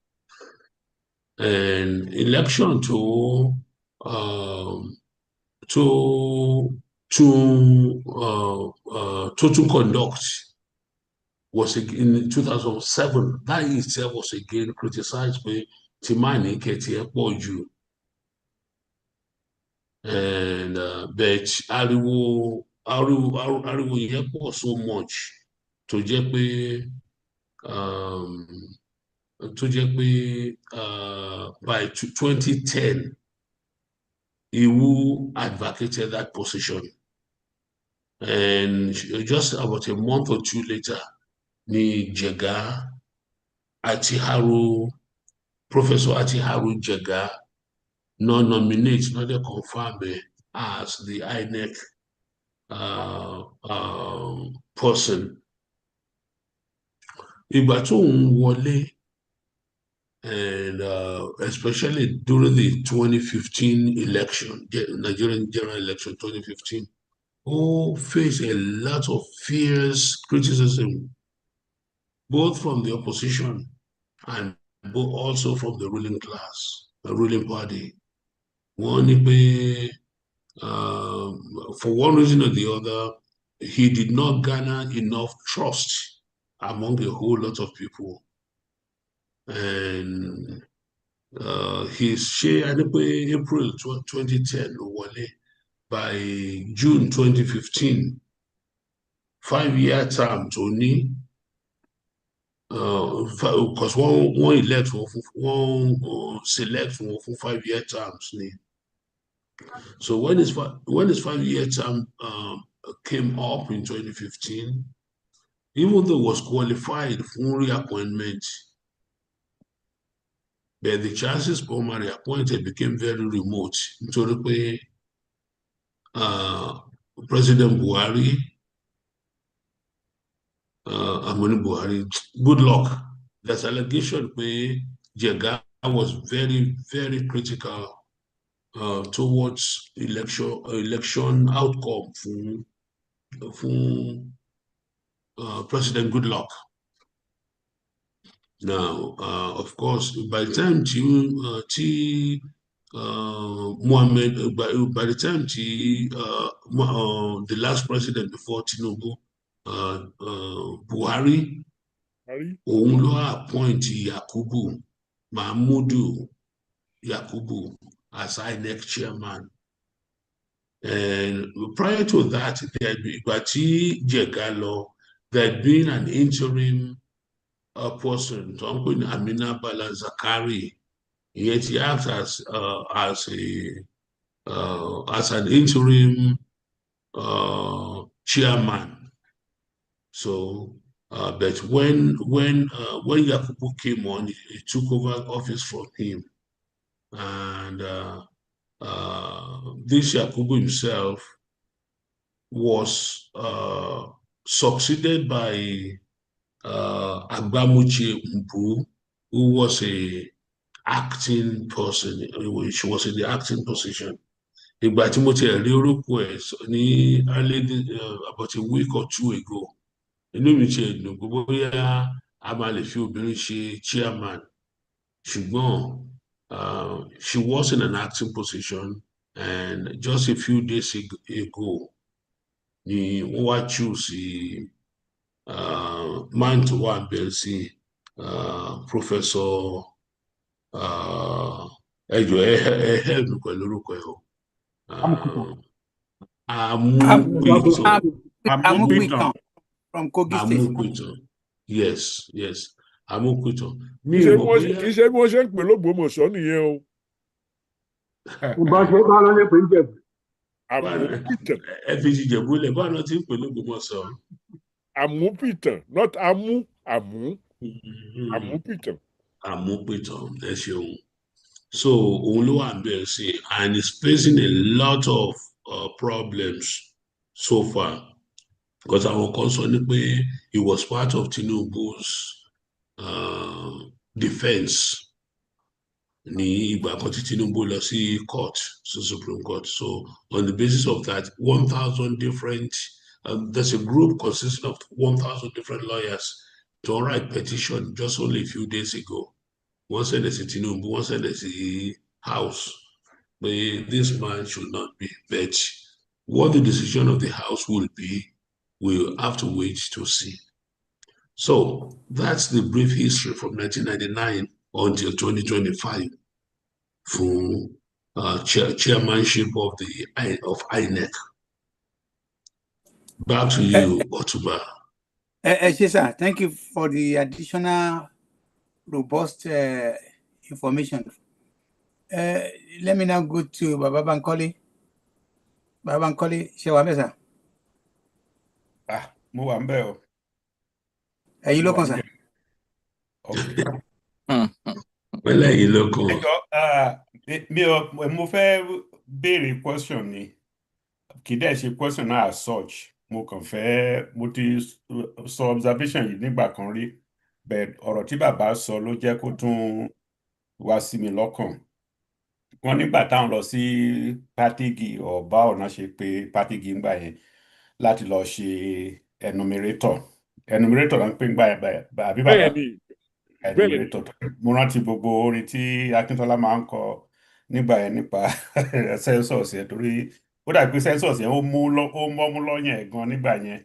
And election to conduct was in 2007. That itself was again criticized by Timani Ketiepoju. And but Ariwo so much to by 2010, Iwu advocated that position. And just about a month or two later, ni Jega Atiharu, Professor Atiharu Jega, non-nominate, not a confirmed as the INEC person. Ìgbà tó ń wọlé, and especially during the 2015 election, Nigerian general election 2015, who faced a lot of fierce criticism, both from the opposition and also from the ruling class, the ruling party. For one reason or the other, he did not garner enough trust among a whole lot of people. And his share April 2010, by June 2015, 5-year term, Tony, because one elect one select for 5-year terms. So when his 5-year term came up in 2015, even though was qualified for reappointment, but the chances for my reappointed became very remote. President Buhari, good luck. There's allegation where Jega was very, very critical towards election outcome from President Goodluck. Now, of course, by the time by the time the last president before Tinubu, Buhari, òun ló appoint Mahmudu Yakubu as INEC chairman. And prior to that, there had been an interim person, Amina Bala Zakari, yet he acts as an interim chairman. So, but when Yakubu came on, he took over office from him, and this Yakubu himself was succeeded by Agbamuche Mbu, who was a acting person. She was in the acting position. Ìgbà tí mo ti rí orúkọ ẹ̀ ní about a week or two ago, inú mi ti dùn bóyá a máa lè fi obìnrin ṣe chairman. Ṣùgbọ́n she was in an acting position, and just a few days ago, ni wọ́n wá choose man to one Belsi, Professor help me pẹ̀lú orúkọ ẹ̀ o. Amupitan from Kogi State. Yes. Amúpìtàn. Mi kì í ṣe ò bí mọ̀ bóyá wọ́n ṣe ń pè l'Ógbómọ̀ṣọ́ nìyẹn o. ìbọn ṣe bá lọ lè pè ń jẹ̀bù. Àmúpìtàn. ẹ fi ti Ìjẹ̀bú lẹ̀ báwọn náà ti ń pè l'Ógbómọ̀ṣọ́. Àmúpìtàn not àmúpìtàn. Amúpìtàn, ẹ ṣeun. So òun ló wà bẹ́ẹ̀ sí, and it's facing a lot of problems so far, because àwọn kan sọ ní pé it was part of Tinubu's defence ní ìgbà kan tí Tinubu lọ sí court, so Supreme Court. So on the basis of that, 1,000 different there's a group consisting of 1,000 different lawyers to write petition just only a few days ago. One said it's Tinubu, one said it's the House. But this man should not be. But what the decision of the House will be, we'll have to wait to see. So that's the brief history from 1999 until 2025 for chairmanship of INEC. Back to you, Otuba. Sir, thank you for the additional robust information. Let me now go to Baba Bankole. Baba Bankole, ṣé wà ńbẹ̀, sir? Mo wà ńbẹ̀ o. Ẹ̀yin ló kàn, sir. Okay. Well, ẹ̀yin ló kàn. Mo fẹ́ béèrè question ni. Kì í dẹ̀ ṣe question náà as such. Mo ti sọ observation yìí nígbà kan rí, but ọ̀rọ̀ tí bàbá sọ ló jẹ́ kó tún wá sí mi lọ́kàn. Wọ́n nígbà táwọn lọ sí Patigi ọba ọ̀nà ṣe pé Patigi ńgbà yẹn láti lọ ṣe enumerator náà ń pè ńgbà yẹn àbí bàbá enumerator. Mo rántí gbogbo orin tí Akíntọ́lá máa ń kọ nígbà yẹn nípa census yẹn, torí ó dàbí pé census yẹn ó mọ́mú lọ́yàn ẹ̀ gan nígbà yẹn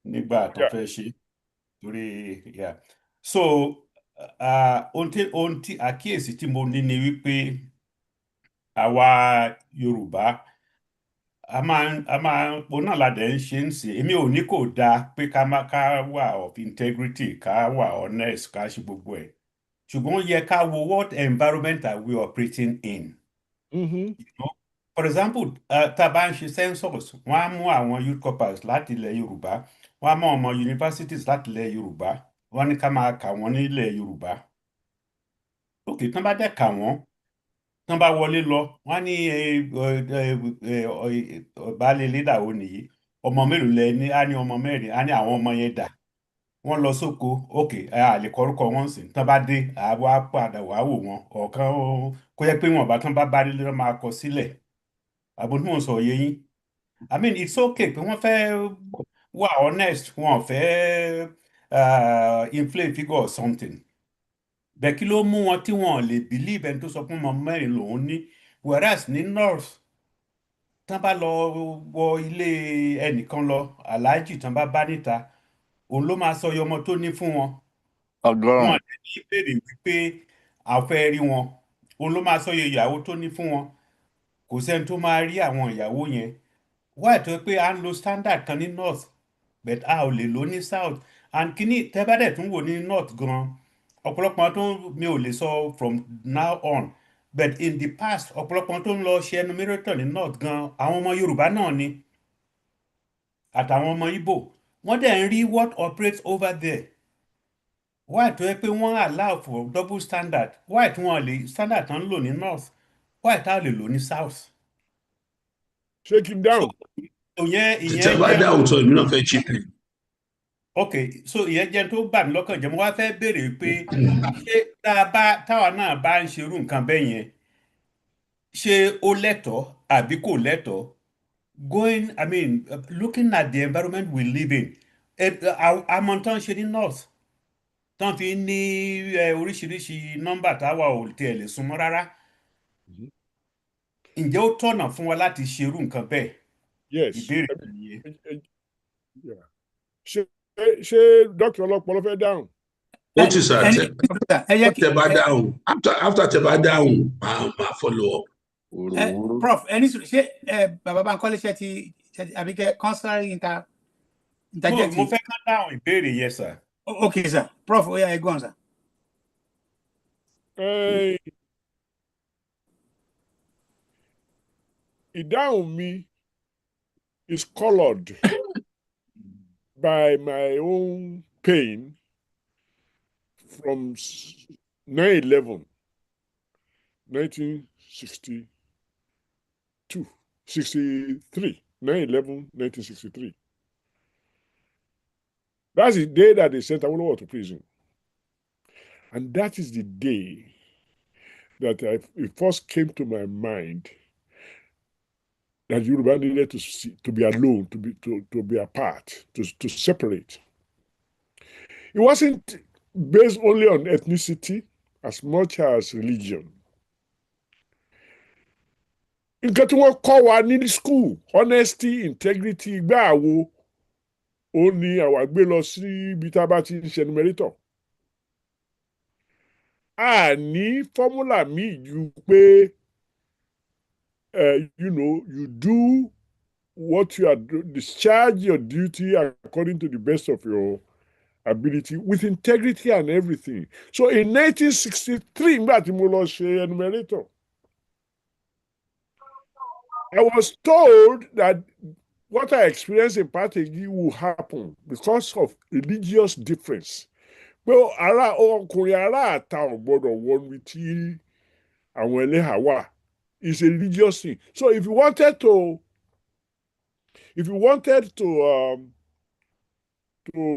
nígbà tó fẹ́ ṣe torí yeah. So ohun tí àkíyèsí tí mo ní ni wípé àwa Yorùbá a máa òun náà la dẹ̀ ń ṣe ń sè. Èmi ò ní kò dáa pé ká wà of integrity, ká wà honest, ká ṣe gbogbo ẹ̀, ṣùgbọ́n ó yẹ ká wo what environment are we operating in. You know? For example, tá a bá ń ṣe census, wọ́n á mú àwọn youth corpers láti ilẹ̀ Yorùbá, wọ́n á mú ọmọ universities láti ilẹ̀ Yorùbá, wọ́n ní ká máa kà wọ́n nílẹ̀ Yorùbá. Okay, tán bá dẹ̀ kà wọ́n, tán bá wọlé lọ, wọ́n ní baálé lédà ó nìyí, ọmọ mélòó lẹ ní? Á ní ọmọ mẹ́rin, á ní àwọn ọmọ yẹn dà. Wọ́n lọ sóko, okay, a lè kọrúkọ wọn sìn. Tán bá dé, àwa padà wá wò wọn. Ọ̀kan kó yẹ pé wọn bá tán bá délé wọn máa kọ sílẹ̀. Àbò tí mò ń sọ yé yín. I mean, it's okay pé wọ́n fẹ́ wà honest, wọn fẹ́ inflate figure or something. Bẹ́ẹ̀ kí ló mú wọn tí wọn lè believe ẹni tó sọ fún ọmọ mẹ́rin lòun ní, whereas ní north tán bá lọ wọ ilé ẹnìkan lọ, aláàjì tán bá níta, òun ló máa sọ iye ọmọ tó ní fún wọn. Wọn lè ní ìbéèrè wípé a fẹ́ rí wọn, òun ló máa sọ iye ìyàwó tó ní fún wọn. Kò sẹ́ni tó máa rí àwọn ìyàwó yẹn. Why tó pé à ń lo standard kan ní north but a ò lè lò ní south, and kíní tẹ́ bá dẹ̀ tún wò ní north gan, ọ̀pọ̀lọpọ̀ tó mi ò lè sọ from now on, but in the past ọ̀pọ̀lọpọ̀ tó ń lọ ṣe enumerator ní north gan, àwọn ọmọ Yorùbá náà ni àtàwọn ọmọ Ìgbò. Wọ́n dẹ̀ ń rí what operates over there. Why tó yẹ pé wọ́n allow for double standard? Why tí wọ́n lè standard tán lò ní north, why tá lè lò ní south? Shake him down. So Títẹ̀ bá dáhùn tó èmi náà fẹ́ chip in. Okay, so ìyẹn jẹ́ tó bà mí lọ́kàn jẹ́. Mo wá fẹ́ béèrè pé ṣé táwa náà bá ń ṣerú nǹkan bẹ́ẹ̀ yẹn, ṣé ó lẹ́tọ̀ọ́ àbí kò lẹ́tọ̀ọ́? Looking at the environment we live in, àmọ́ tán ṣe ní north tán fi ní oríṣiríṣi nọ́mbà táwa ò tiẹ̀ lè súnmọ́ rárá. Ǹjẹ́ ó tọ̀nà fún wa láti ṣerú nǹkan bẹ́ẹ̀? Yes. Ìbéèrè nìyẹn. Ṣé dókítà ọlọ́pọlọ fẹ́ dáhùn? Ó ti sà tẹ bá dáhùn. After tẹ bá dáhùn, máa follow up. Prof, ẹni sùn ṣé bàbá Bankole ṣe ti àbíkẹ́ consular interject? Mo fẹ́ ká dáhùn ìbéèrè yẹn sà. Okay, sir. Prof, ó yá ẹ go on, sir. Eh, ìdáhùn mi is colored by my own pain from 9/11, 1962, 63, 9/11, 1963. That's the day that they sent Awolowo to prison. And that is the day that it first came to my mind that Yoruba needed to be alone, to be apart, to separate. It wasn't based only on ethnicity as much as religion. Nǹkan tí wọ́n kọ́ wa ní school, honesty, integrity, ìgbà àwo, ó ní àwa gbé lọ sí ibi tá a bá ti ń ṣe numerator. A ní fọ́múlà míì ju pé you do what you are doing, discharge your duty according to the best of your ability with integrity and everything. So in 1963, nígbà tí mo lọ ṣe enumerator, I was told that what I experienced in Pategi will happen because of religious difference. Pé ọkùnrin ará àta ò gbọ́dọ̀ wọnú tí àwọn ẹlẹ́hà wà. It's a religious thing. So if you wanted to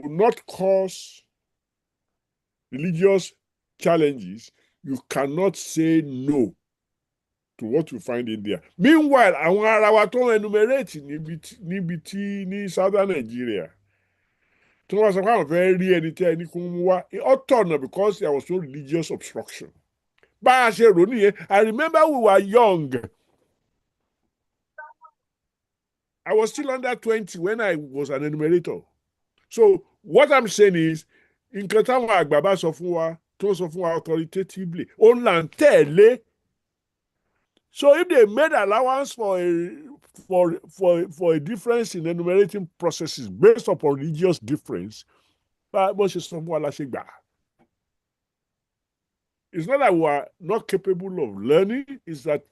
not cause religious challenges, you cannot say no to what you find in there. Meanwhile, àwọn ará wa tó ń enumerate níbi tí ní southern Nigeria, tí wọ́n sọ pé àwọn fẹ́ rí ẹni tí ẹni kún mú wá, ó tọ̀nà because there was no religious obstruction. Bá a ṣe rò nìyẹn, I remember we were young. I was still under 20 when I was an enumerator. So what I'm saying is, nǹkan táwọn àgbà bá sọ fún wa, tó sọ fún wa authoritatively, ó ń là ń tẹ̀lé. So if they made allowance for a difference in enumerating processes based upon religious difference, bó ṣe sọ fún wa la ṣe gbà. It's not that we are not capable of learning, it's that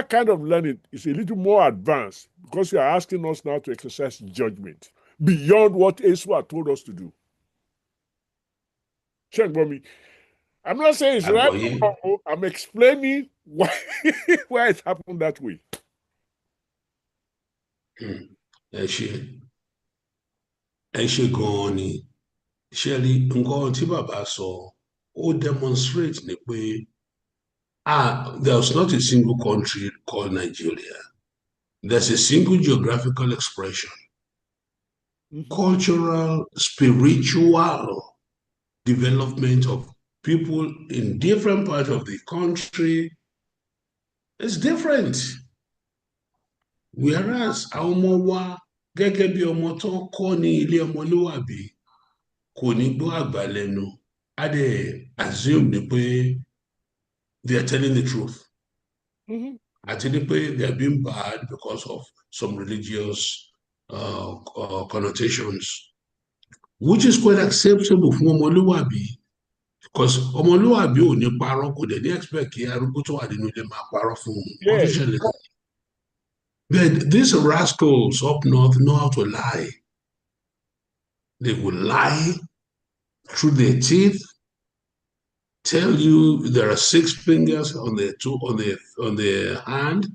kind of learning is a little more advanced because you are asking us now to exercise judgment beyond what Esau told us to do. Check for me. I'm not saying it's right or wrong. I'm explaining why it happened that way. Ẹ ṣe gan-an ni. Ṣé rí nǹkan tí bàbá sọ, ó demonstrate ni pé there's not a single country called Nigeria. There's a single geographical expression. Cultural, spiritual development of people in different parts of the country is different. Whereas àwọn ọmọ wa gẹ́gẹ́ bí ọmọ tó kọ́ ní ilé ọmọlúwàbí kò ní gbọ́ àgbà lẹ́nu, á dẹ̀ assume ni pé they are telling the truth. Àti ní pé they are being bad because of some religious connotations, which is quite acceptable fún ọmọlúwàbí, because ọmọlúwàbí ò ní parọ́, kò dẹ̀ ní expect kí arúgbó tó wà nínú ilé máa parọ́ fún un. But these rascals up north know how to lie. They will lie through their teeth, tell you there are 6 fingers on their hand.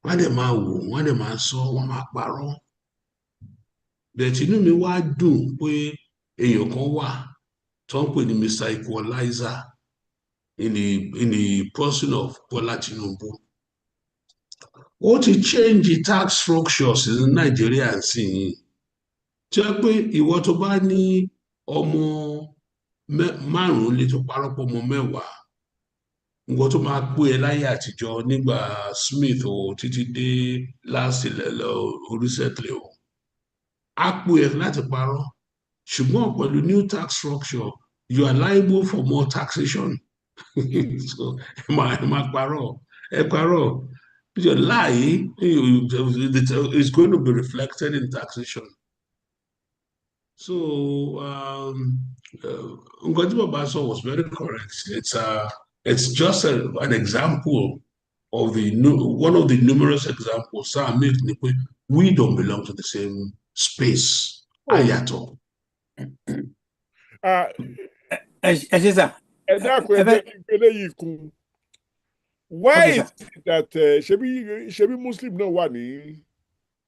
Wọ́n dẹ̀ máa wò, wọ́n dẹ̀ máa sọ, wọ́n máa parọ́. But inú mi wá dùn pé èèyàn kan wà tó ń pè ní Mr. Equalizer in the person of Bola Tinubu. Ó ti change the tax structures in Nigeria sí yìí. Tí wọ́n pé ìwọ tó bá ní ọmọ márùn-ún lè tó parọ́ pọ̀ ọmọ mẹ́wàá, nǹkan tó máa pé ẹ láyé àtijọ́ nígbà Smith o títí dé last oríṣẹ́tìlẹ̀ o, á pé ẹ láti parọ́. Ṣùgbọ́n pẹ̀lú new tax structure, you are liable for more taxation. So ẹ máa parọ́, ẹ parọ́. Your lie is going to be reflected in taxation. So Nǹkan tí bàbá sọ was very correct. It's just an example of one of the numerous examples. Sir, make ni pé we don't belong to the same space. Oh. Ayato. Ah, ẹ ṣe sà. ẹ dákun ẹ jẹ́ kí n gbélé yìí kún. Why Okay, is sir. it that ṣebí Muslim náà wà ní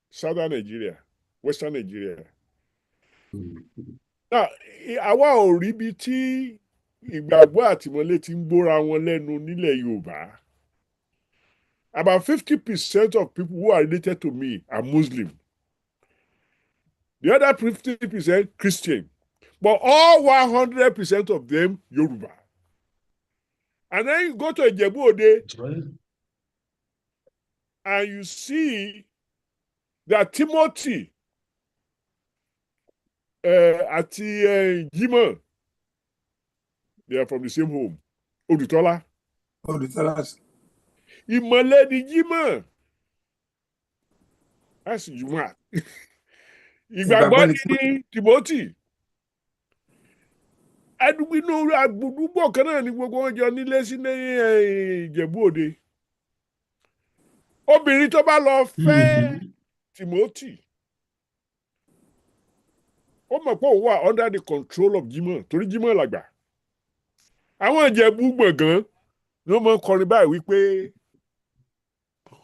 Southern Nigeria, Western Nigeria? Now, àwa ò rí ibi tí ìgbàgbọ́ àtìmọ́lé ti ń gbóra wọn lẹ́nu nílẹ̀ Yorùbá. About 50% of people who are related to me are Muslim. The other 50% Christian. But all 100% of them Yoruba. And then you go to Ijebu-Ode and you see that Timothy àti Jimoh, they are from the same home. Odutola. Ìmọ̀lẹ̀ ni Jimoh. That's Jimoh. Ìgbàgbọ́ ni Timothy. Inú àdúgbò kan náà ni gbogbo wọn jọ nílé sí ní Ìjẹ̀bú-Òde. Obìnrin tó bá lọ fẹ́ Timothy, ó mọ̀ pé òun wà under the control of Jimoh torí Jimoh làgbà. Àwọn Ìjẹ̀bú gbọ̀ngàn ló mọ̀ kọrin báyìí wípé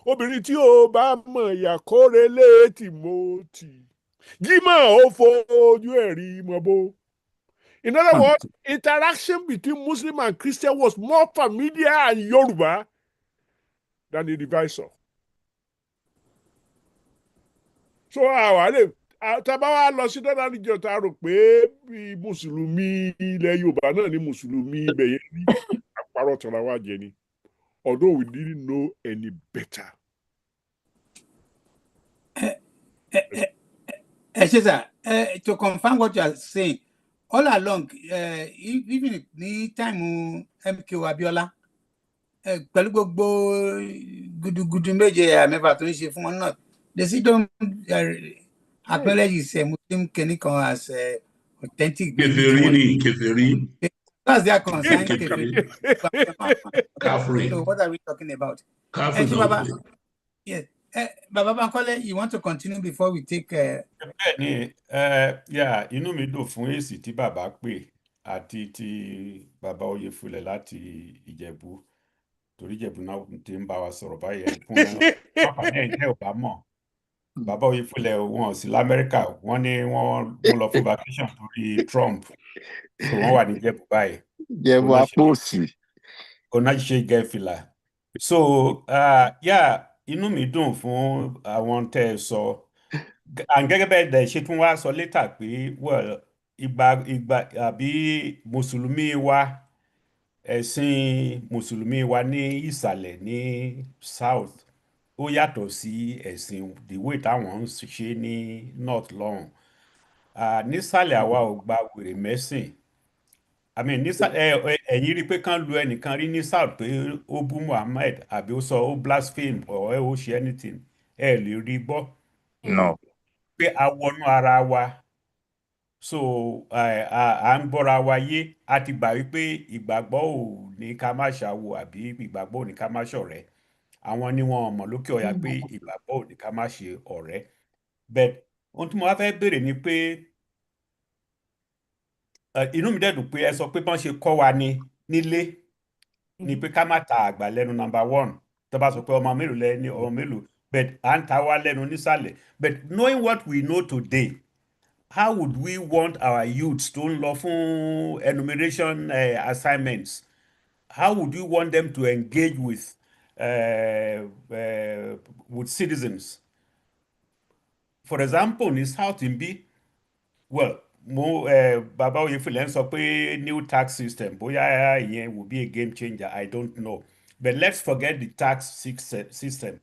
obìnrin tí ó bá mọ̀ ìyà kórè lé Timothy, Jimoh ó fojú ẹ̀rí mọ́ bó. In other words, interaction between Muslim and Christian was more familiar and Yoruba than the divisor. So tàbá wa lọ sí dọ́là níjọ tá a rò pé bí Mùsùlùmí ilẹ̀ Yorùbá náà ni Mùsùlùmí ibẹ̀ yẹn ní àparọ̀ tọ́ra wa jẹ ni. Although we didn't know any better. Sir, to confirm what you are saying, all along, even ní time MK Abiola, pẹ̀lú gbogbo gudugudu méje àmẹ́fà tó ń ṣe fún wọn náà, they still don't acknowledge his Muslim clinical as authentic. Kèfèrí. That's their concern. Kafri. So what are we talking about? Kafri. Baba, yes. Baba Bankole, you want to continue before we take? Inú mi dùn fún èsì tí bàbá pè àti ti bàbá Oyèfúlẹ̀ láti Ìjẹ̀bú torí Ìjẹ̀bú náà ti ń bá wa sọ̀rọ̀ báyìí fún àǹfààní ẹ̀yin tẹ́ ò bá mọ̀. Bàbá Oyèfúlẹ̀ wọn sí l'Amẹ́ríkà, wọ́n ní wọ́n lọ fún vacation torí Trump, so wọ́n wà ní Ìjẹ̀bú báyìí. Ìjẹ̀bú apòsì. Ọ̀nà ṣe gẹ̀fìlà. So inú mi dùn fún àwọn tẹ́ ẹ sọ. Gẹ́gẹ́ bẹ́ẹ̀ dẹ̀ ṣe tún wá sọ létà pé ìgbà àbí Mùsùlùmí wa, ẹ̀sìn Mùsùlùmí wa ní ìsàlẹ̀ ní South ó yàtọ̀ sí ẹ̀sìn the way táwọn ń ṣe ní North lọ́hùn. Nísàlẹ̀ àwa ò gba wèrè mẹ́sìn. Ẹ̀yin rí i pé kán lu ẹnìkan rí ní South pé ó bú Muhammad àbí ó sọ ó blaspheme or ó ṣe anything, ẹ lè rí gbọ́. No. Pé a wọnú ara wa, so à ń bọ́ra wa yé, a ti gbà wípé ìgbàgbọ́ ò ní ká má ṣàwò àbí ìgbàgbọ́ ò ní ká má ṣọ̀rẹ́. Àwọn ni wọn mọ̀ lókè ọ̀yà pé ìgbàgbọ́ ò ní ká má ṣe ọ̀rẹ́. But ohun tí mo wá fẹ́ béèrè ni pé inú mi dẹ̀ dùn pé ẹ sọ pé bọ́n ṣe kọ́ wa nílé ni pé ká má ta àgbà lẹ́nu number one. Tó bá sọ pé ọmọ mélòó lẹ́ni ọmọ mélòó, but à ń ta wá lẹ́nu nísàlẹ̀. But knowing what we know today, how would we want our youths tó ń lọ fún enumeration assignments? How would you want them to engage with citizens? For example, ní South Imbi, well, Baba Oyèfúlẹ̀ ń sọ pé new tax system, bóyá ìyẹn will be a game changer, I don't know. But let's forget the tax system.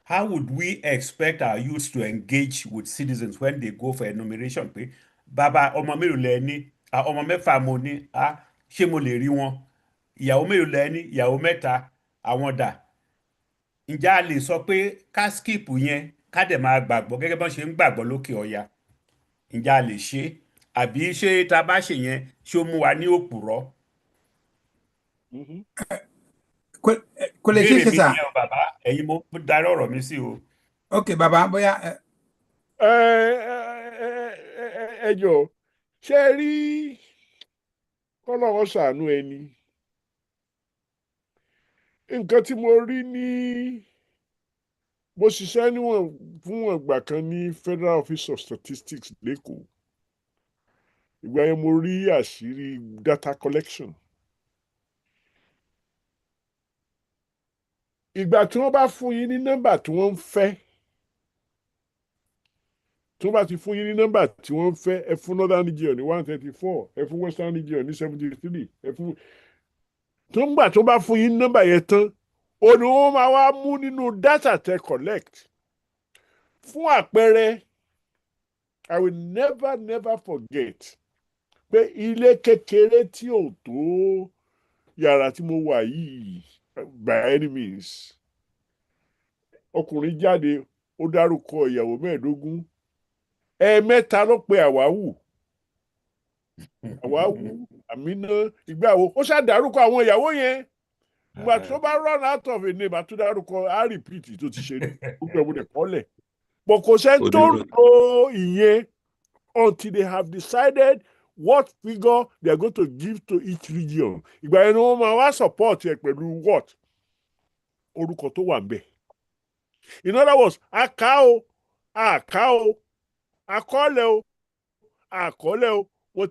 How would we expect our youths to engage with citizens when they go for enumeration? Pé bàbá ọmọ mélòó lẹ ní, ọmọ mẹ́fà mo ní, ṣé mo lè rí wọn? Ìyàwó mélòó lẹ ní, ìyàwó mẹ́ta, àwọn dà. Ǹjẹ́ a lè sọ pé ká skip yẹn ká dẹ̀ máa gbàgbọ́ gẹ́gẹ́ bọ́n ṣe ń gbàgbọ́ lókè ọya? Ǹjẹ́ a lè ṣe? àbí ṣé tá a bá ṣe yẹn ṣé ó mú wa ní òpùrọ́. Kò lè ṣeé Ìbéèrè ṣe mi sà. nìyẹn o bàbá, ẹ̀yin mo darí ọ̀rọ̀ mi sí o. Ok bàbá bóyá ẹ jọ̀ọ́ ṣé ẹ rí kọ́lọ́wọ́ ṣàánú ẹni nǹkan tí mo rí ní mo ṣiṣẹ́ fún ìgbà kan ní Federal Office of Statistics lẹ́kọ̀ọ́ ìgbà yẹn mo rí àṣírí data collection ìgbà tí wọ́n bá fún yín ní nọ́mbà tí wọ́n ń fẹ́ tí wọ́n bá ti fún yín ní nọ́mbà tí wọ́n ń fẹ́ ẹ fún Northern Region ní 134 ẹ fún Western Region ní 73 ẹ fún tó ń gbà tó bá fún yín ní nọ́mbà yẹn tán ó ní wọ́n máa wá mú nínú data tẹ collect fún àpẹẹrẹ I will never forget pé ilé kékeré tí ò tó yàrá tí mo wà yìí by any means ọkùnrin jáde ó dárúkọ ìyàwó 15 ẹ̀ẹ̀mẹ́ta ló pe àwáwù àmínà ìgbàwo ó ṣàdárúkọ àwọn ìyàwó yẹn ìgbà tó bá run out of a name àtúndárúkọ á repeat tó ti ṣe gbogbo ẹ̀wọ̀n ẹ̀kọ́lẹ̀ but kò sẹ́ni tó ń lo ìyẹn until they have decided what figure they are going to give to each region ìgbà yẹn ni wọ́n máa wá support ẹ pẹ̀lú what orúkọ tó wà ń bẹ̀ in other words àká o àkọọ́lẹ̀ o wọ́n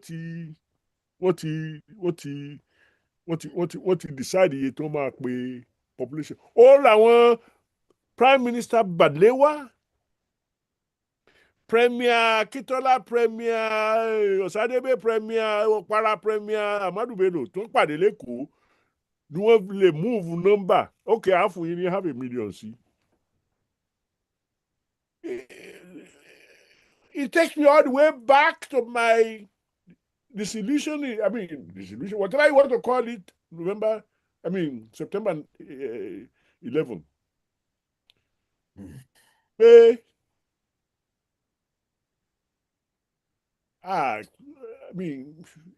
ti decide iye tó máa pe population ó làwọn Prime Minister Balewa Premier Akitola Premier Osadebe Premier Okpara Premier Amadu Bello tó ń pàdé lẹ́kọ̀ọ́ ni wọ́n lè move number okay àáfù yín ní half a million sí. It takes me all the way back to my disillusion, whatever you want to call it, September 11.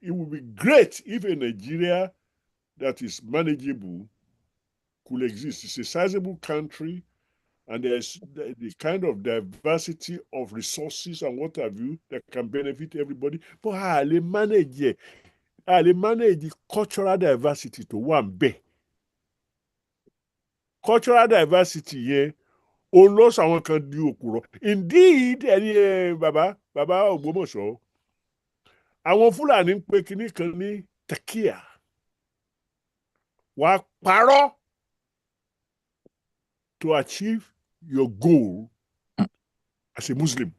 It would be great if a Nigeria that is manageable could exist. It's a sizable country, and there's the kind of diversity of resources and what have you that can benefit everybody. But how they manage it? How they manage the cultural diversity to one bit? Cultural diversity, yeah. Almost àwọn kan di òkúrọ̀. Indeed, bàbá Ògbómọ̀ṣọ́, àwọn Fúlàní ń pe kinní kan ní takia. Wàá parọ́ to achieve your goal as a Muslim.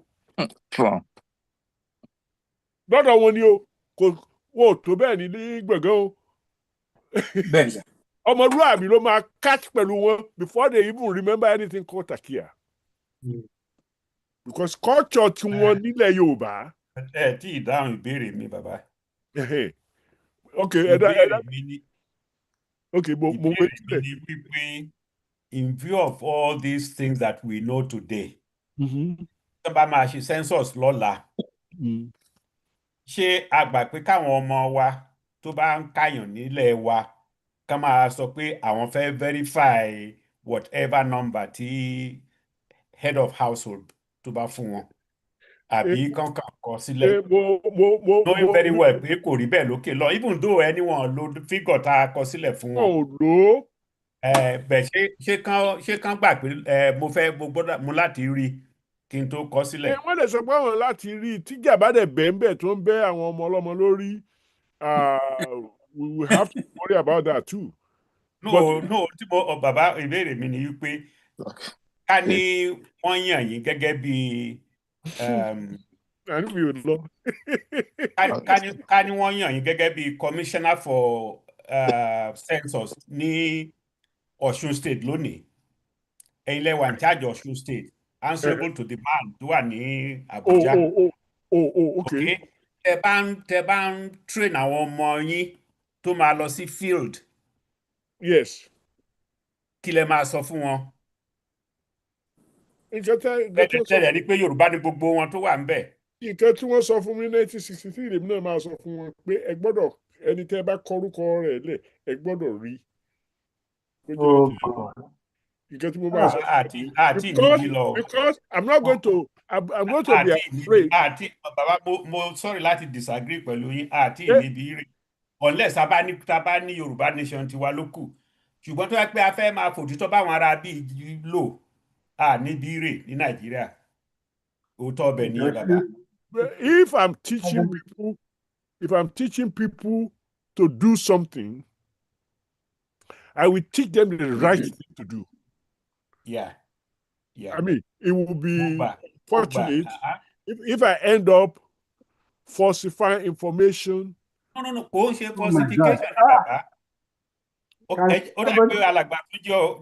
Lọ́dọ̀ wọn ni o, wọ́n ò tó bẹ́ẹ̀ ní gbọ̀ngàn o. bẹ́ẹ̀ sà. Ọmọlúwàbí ló máa catch pẹ̀lú wọn before they even remember anything called takia. Because culture tí wọ́n nílẹ̀ Yorùbá. Tí ìdáhùn ìbéèrè mi bàbá. Okay, ìbéèrè mi ni wípé in view of all these things that we know today, tó bá máa ṣe census lọ́la, ṣé a gbà pé káwọn ọmọ wa tó bá ń káyàn nílẹ̀ wa ká máa sọ pé àwọn fẹ́ verify whatever number tí head of household tó bá fún wọn àbí kankan kọ sílẹ̀, knowing very well pé kò rí bẹ́ẹ̀ lókè lọ, even though anyone lo figure tá a kọ sílẹ̀ fún wọn. Bẹ̀ ṣé kán gbà pé mo láti rí kí n tó kọ sílẹ̀. Wọ́n lè sọ pé àwọn láti rí tíjà bá dẹ̀ bẹ́ẹ̀ tó ń bẹ́ àwọn ọmọ ọlọ́mọ lórí we will have to worry about that too. No, tí bàbá ìbéèrè mi ni wípé ká ní wọ́n yàn yín gẹ́gẹ́ bí ká ní wọ́n yàn yín gẹ́gẹ́ bí commissioner for census ní Ọ̀ṣun state lónìí, ẹ̀yin lẹ wà in charge Ọ̀ṣun state, answerable to the man tó wà ní Abuja. Okay. Tẹ bá ń train àwọn ọmọ yín tó máa lọ sí field. Yes. Kí lẹ máa sọ fún wọn? Tẹ́lẹ̀ ni pé Yorùbá ni gbogbo wọn tó wà ń bẹ̀. nǹkan tí wọ́n sọ fún mi ní 1963 lèmi náà máa sọ fún wọn pé ẹ gbọ́dọ̀ ẹni tẹ́ bá kọrúkọ rẹ̀ lẹ̀ ẹ gbọ́dọ̀ rí ó jẹ́ Oh jẹ́ God. nǹkan tí mo máa sọ àti níbi lọ because I'm not going to I'm going to be afraid. àti bàbá mo sorry láti disagree pẹ̀lú yín àti Eh. níbi rè unless tá bá ní Yorùbá nation tiwa ló kù ṣùgbọ́n tó yẹ pé a fẹ́ máa fòtítọ́ báwọn ará bíi lò níbi rè ní Nàìjíríà òótọ́ ọbẹ̀ nìyẹn bàbá. If I'm teaching people to do something, I will teach them the right thing to do. Yeah. I mean, it will be fortunate Uh-huh. if I end up falsifying information. No, kò ń ṣe Oh my God. falsification ni bàbá. Ó dà pé alàgbà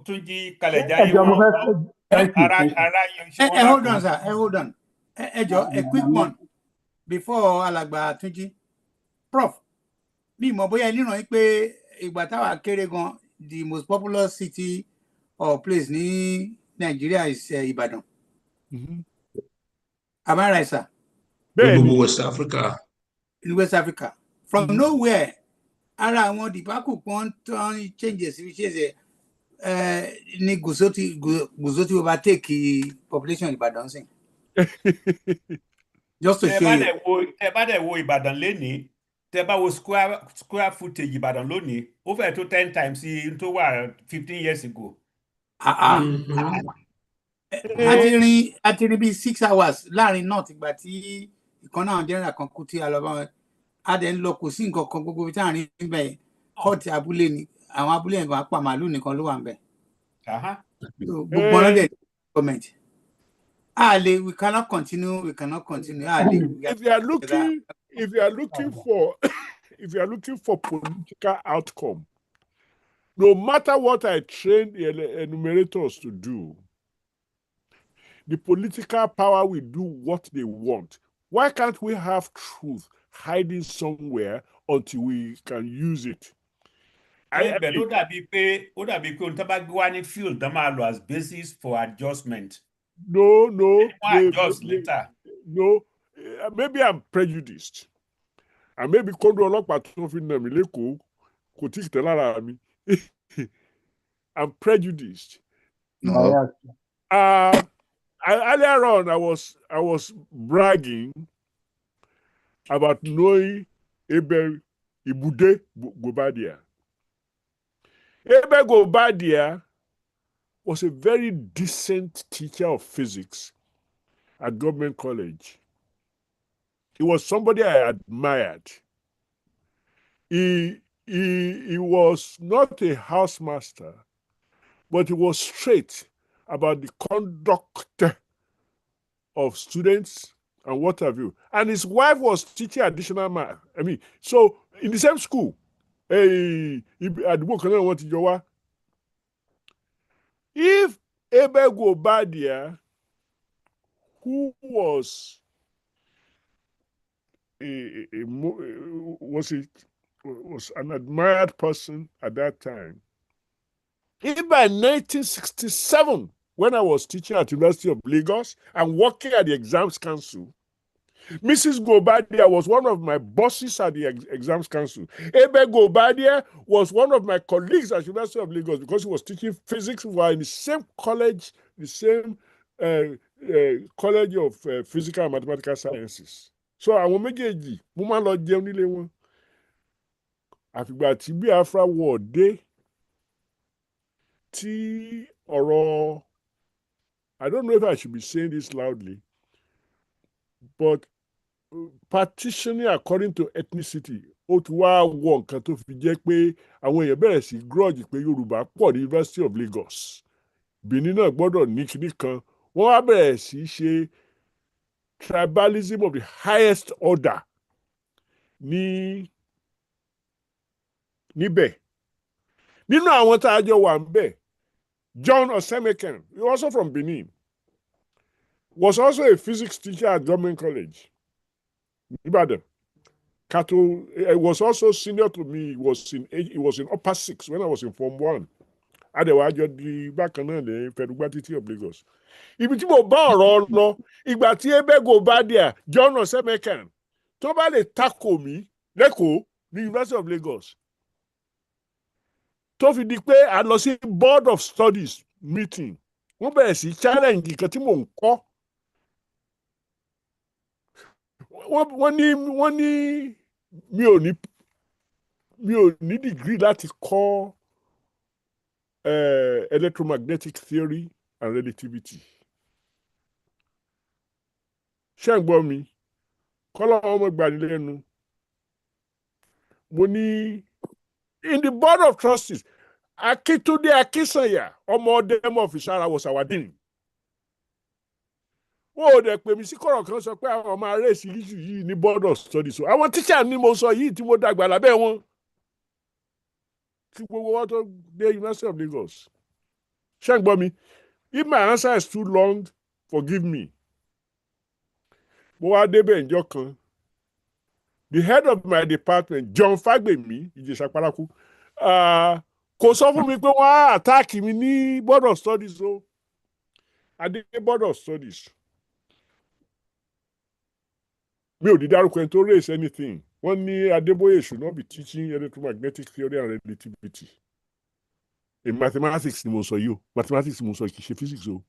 tún jí kalẹ̀ jáde Ẹjọ́ mo fẹ́ thank you. ara yẹn ṣe wọ́n Hold on, sir. Hold on. A quick one before alàgbà Túnjí. Prof, mi mọ̀ bóyá níran yín pé ìgbà táwa kéré gan, the most popular city or place ní Nigeria is Ibadan. Am I right, sir? Gbogbo West Africa. In West Africa. From nowhere, ara àwọn dìbákù kan tán changes ṣe ní Gùzó tí overtake population Ìbàdàn sí. Just to show you. Tẹ́ bá dẹ̀ wo Ìbàdàn lénìí, tẹ́ bá wo square footage Ìbàdàn lónìí, ó fẹ́ tó 10 times tó wà 15 years ago. A ti rin bí 6 hours láàrin náà tìgbà tí ìkan náà general kan kú tí a lọ bá wọn. A dẹ̀ ń lọ kò sí nǹkan kan gbogbo tí àárín níbẹ̀ hot abúlé ni àwọn abúlé yẹn kan pa màálù nìkan ló wà ń bẹ̀. Gbogbo ọ̀nà dẹ̀ comment. We cannot continue. If you are looking for political outcome, no matter what I train the enumerators to do, the political power will do what they want. Why can't we have truth hiding somewhere until we can use it? Ó dàbí pé ohun tó bá gbé wá ní field tó máa lò as basis for adjustment. No. Adjust later. No, maybe I'm prejudiced. And maybe kóńdó ọlọ́pàá tó fi nà mí lẹ́kọ̀ọ́ kò tí ì tẹ́ lára mi. I'm prejudiced. No. Earlier on, I was bragging about knowing Ebe Ibude Gobadia. Ebe Gobadia was a very decent teacher of physics at government college. He was somebody I admired. He was not a housemaster, but he was straight about the conduct of students and what have you. And his wife was teaching additional math. I mean, so in the same school, if Ebe Gobadia, who was was an admired person at that time, even by 1967, when I was teaching at University of Lagos and working at the Exams Council, Mrs. Gobadia was one of my bosses at the Exams Council. Ebe Gobadia was one of my colleagues at University of Lagos because he was teaching physics. We were in the same college, the same College of Physical and Mathematical Sciences. So àwọn méjèèjì mo máa lọ jẹun nílé wọn. Àfìgbà tí Biafra war dé, tí ọ̀rọ̀, I don't know if I should be saying this loudly, but partitioning according to ethnicity, ó ti wá wọ nǹkan tó fi jẹ́ pé àwọn èèyàn bẹ̀rẹ̀ sí grudge pé Yorùbá pọ̀ ní University of Lagos. Benin náà gbọ́dọ̀ ní kinní kan. Wọ́n wá bẹ̀rẹ̀ sí ṣe tribalism of the highest order níbẹ̀. Nínú àwọn tá a jọ wà níbẹ̀, John Osemeken, also from Benin, was also a physics teacher at government college. Ibadan. Kato was also senior to me. He was in upper 6 when I was in Form 1. adẹ̀wájọ di bákan náà ní Fẹ̀rùgbá títí of Lagos. Ibi tí mo bá ọ̀rọ̀ lọ ìgbà tí Ebego Badia John Osemekan tó bá lè takò mí lẹ́kọ̀ọ́ ní University of Lagos tó fi di pé a lọ sí Board of Studies meeting wọ́n bẹ̀rẹ̀ sí challenge nǹkan tí mò ń kọ́. wọ́n ní mi ò ní degree láti kọ́ electromagnetic theory and relativity. Ṣé ń gbọ́ mi? Kọ́lọ́ ọmọ gbanilẹ́nu. Mo ní in the Board of Trustees Akintunde Akinsanya ọmọ Demo Ofisara was our dean. Wọ́n ò dẹ̀ pè mí sí kọ̀rọ̀ kan sọ pé àwọn ọmọ ará èsì yìí ní Board of Studies. Àwọn tíṣà ni mo sọ yìí tí mo dàgbà lábẹ́ wọn. Tí gbogbo wọn tó dé University of Lagos. Ṣé ń gbọ́ mi? If my answer is too long, forgive me. Mo wá débẹ̀ ǹjọ́ kan. The head of my department, John Fagbemi, Ìjẹ̀ṣà Paraku, kò sọ fún mi pé wọ́n á attack mi ní Board of Studies o. Adé Board of Studies. Mi ò di dárúkọ ẹni tó raise anything. Wọ́n ní Adébóyè should not be teaching electromagnetic theory and relativity. In mathematics ni mo sọ yìí o. Mathematics ni mo sọ kì í ṣe physics o.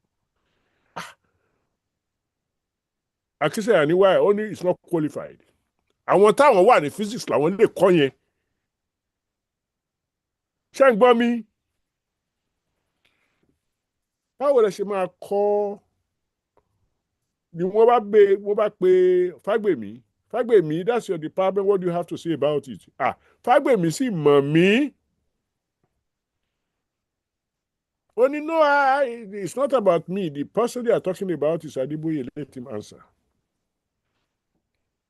Akinsanya ní why ó ní is not qualified. Àwọn táwọn wà ní physics làwọn lè kọ́ yẹn. Ṣé ń gbọ́ mi? Báwo lẹ ṣe máa kọ́ ni wọ́n bá pe Fagbemi, that's your department, what do you have to say about it? Fagbemi sì mọ̀ mí. Ó ní no, it's not about me. The person they are talking about is Adébóyè. Let him answer.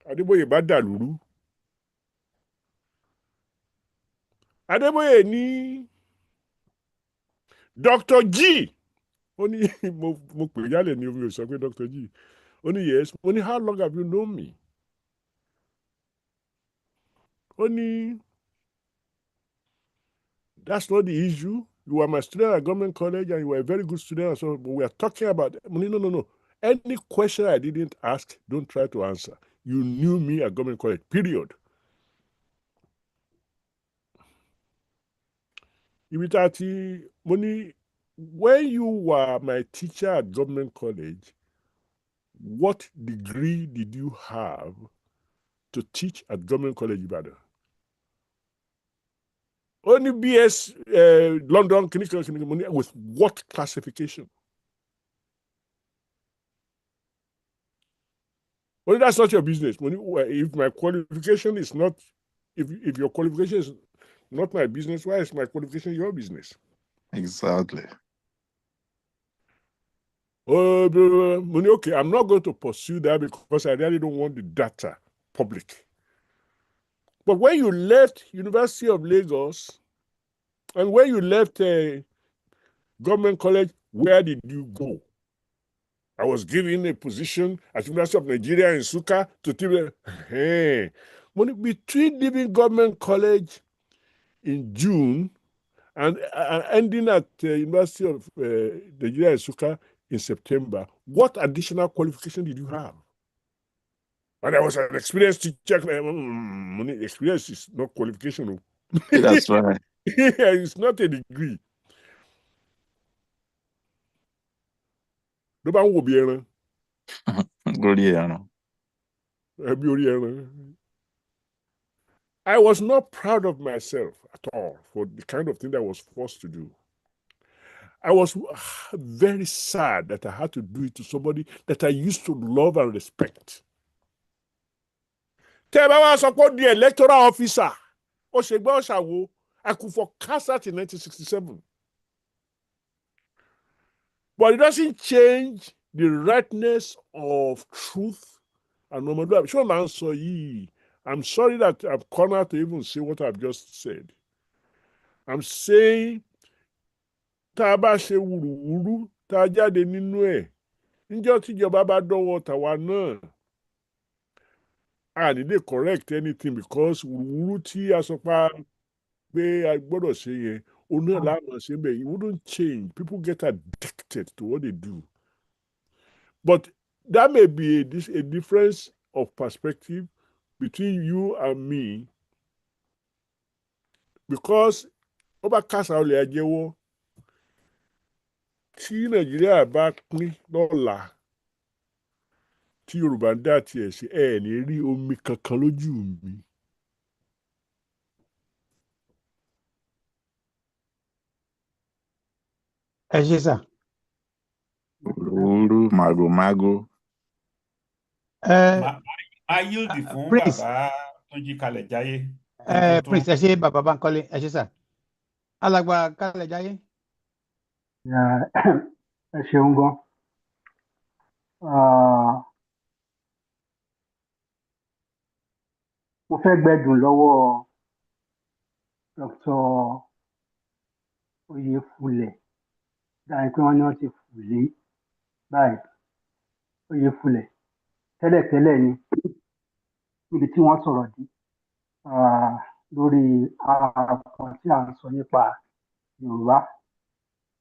Adébóyè bá dàlúrú. Adébóyè ní Dr. G. Ó ní mo pè jálẹ̀ ní omi ò sọ pé Dr. G. Ó ní yes. Ó ní how long have you known me? Ó ní that's not the issue. You were my student at government college and you were a very good student. So we are talking about no. Any question I didn't ask, don't try to answer. You knew me at government college, period. When you were my teacher at government college, what degree did you have to teach at government college Ibadan? Only BS London with what classification? Only that's not your business. If my qualification is not, if your qualification is not my business, why is my qualification your business? Exactly. Okay, I'm not going to pursue that because I really don't want the data public. But when you left University of Lagos and when you left government college, where did you go? I was given a position at University of Nigeria in Nsukka to teach. Between leaving government college in June and ending at University of Nigeria in Nsukka in September, what additional qualification did you have? And I was an experienced teacher. Experience is not qualification. That's right. It's not a degree. I was not proud of myself at all for the kind of thing that I was forced to do. I was very sad that I had to do it to somebody that I used to love and respect. The electoral officer, I could forecast that in 1967. But it doesn't change the rightness of truth and normality. I'm sorry that I've cornered to even say what I've just said. I'm saying, Taba ṣe wùrùwùrù tá a jáde nínú ẹ̀. Níjọ́ tíjọba bá dọ́wọ́ tàwa náà. I need to correct anything because wùrùwùrù tí a sọ pé a gbọ́dọ̀ ṣe yẹn It wouldn't change. People get addicted to what they do. But that may be a difference of perspective between you and me, because over kásá olè ajẹ́wọ́ tí Nàìjíríà bá pín lọ́la tí Yorùbá ń dá tiẹ̀ ṣe ní rí omi kankan lójú mi. ẹ ṣé sà. Olórí màgòmágó. I yield fún Prince. bàbá Túnjí Kalẹ̀ Jayé. Prince, ẹ ṣé bàbá Bankole, ẹ ṣé sà. Alàgbà Kalẹ̀ Jayé. ẹ ṣeun gan. Mo fẹ́ gbẹ́dùn lọ́wọ́ Dr. Oyèfúlẹ̀ dáhùn pé wọ́n ní wọ́n ti fùlé báyìí. Oyèfúlẹ̀ tẹ́lẹ̀tẹ́lẹ̀ ni níbi tí wọ́n sọ̀rọ̀ dé lórí kan tí à ń sọ nípa Yorùbá.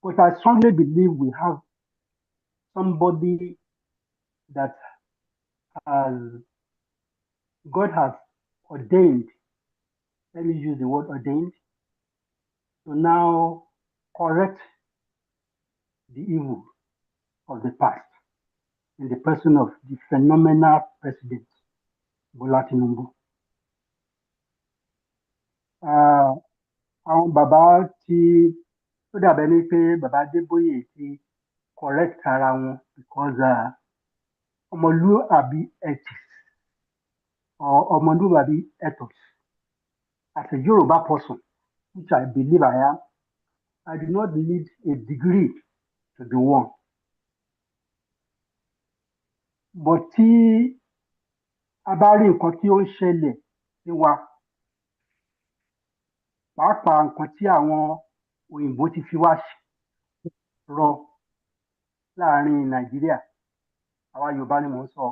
But I strongly believe we have somebody that God has ordained, let me use the word ordained, to now correct the evil of the past in the person of the phenomenal president, Bola Tinubu. Àwọn bàbá tí ó dàbẹ̀ ní pé bàbá Adébóyè ti correct ara wọn because ọmọlúàbí ethics or ọmọlúàbí ethos. As a Yoruba person, which I believe I am, I do not need a degree to be one. But tí a bá rí nǹkan tí ó ń ṣẹlẹ̀ sí wa, pàápàá nǹkan tí àwọn òyìnbó ti fi wá rọ láàrin Nàìjíríà, àwa Yorùbá ni mò ń sọ,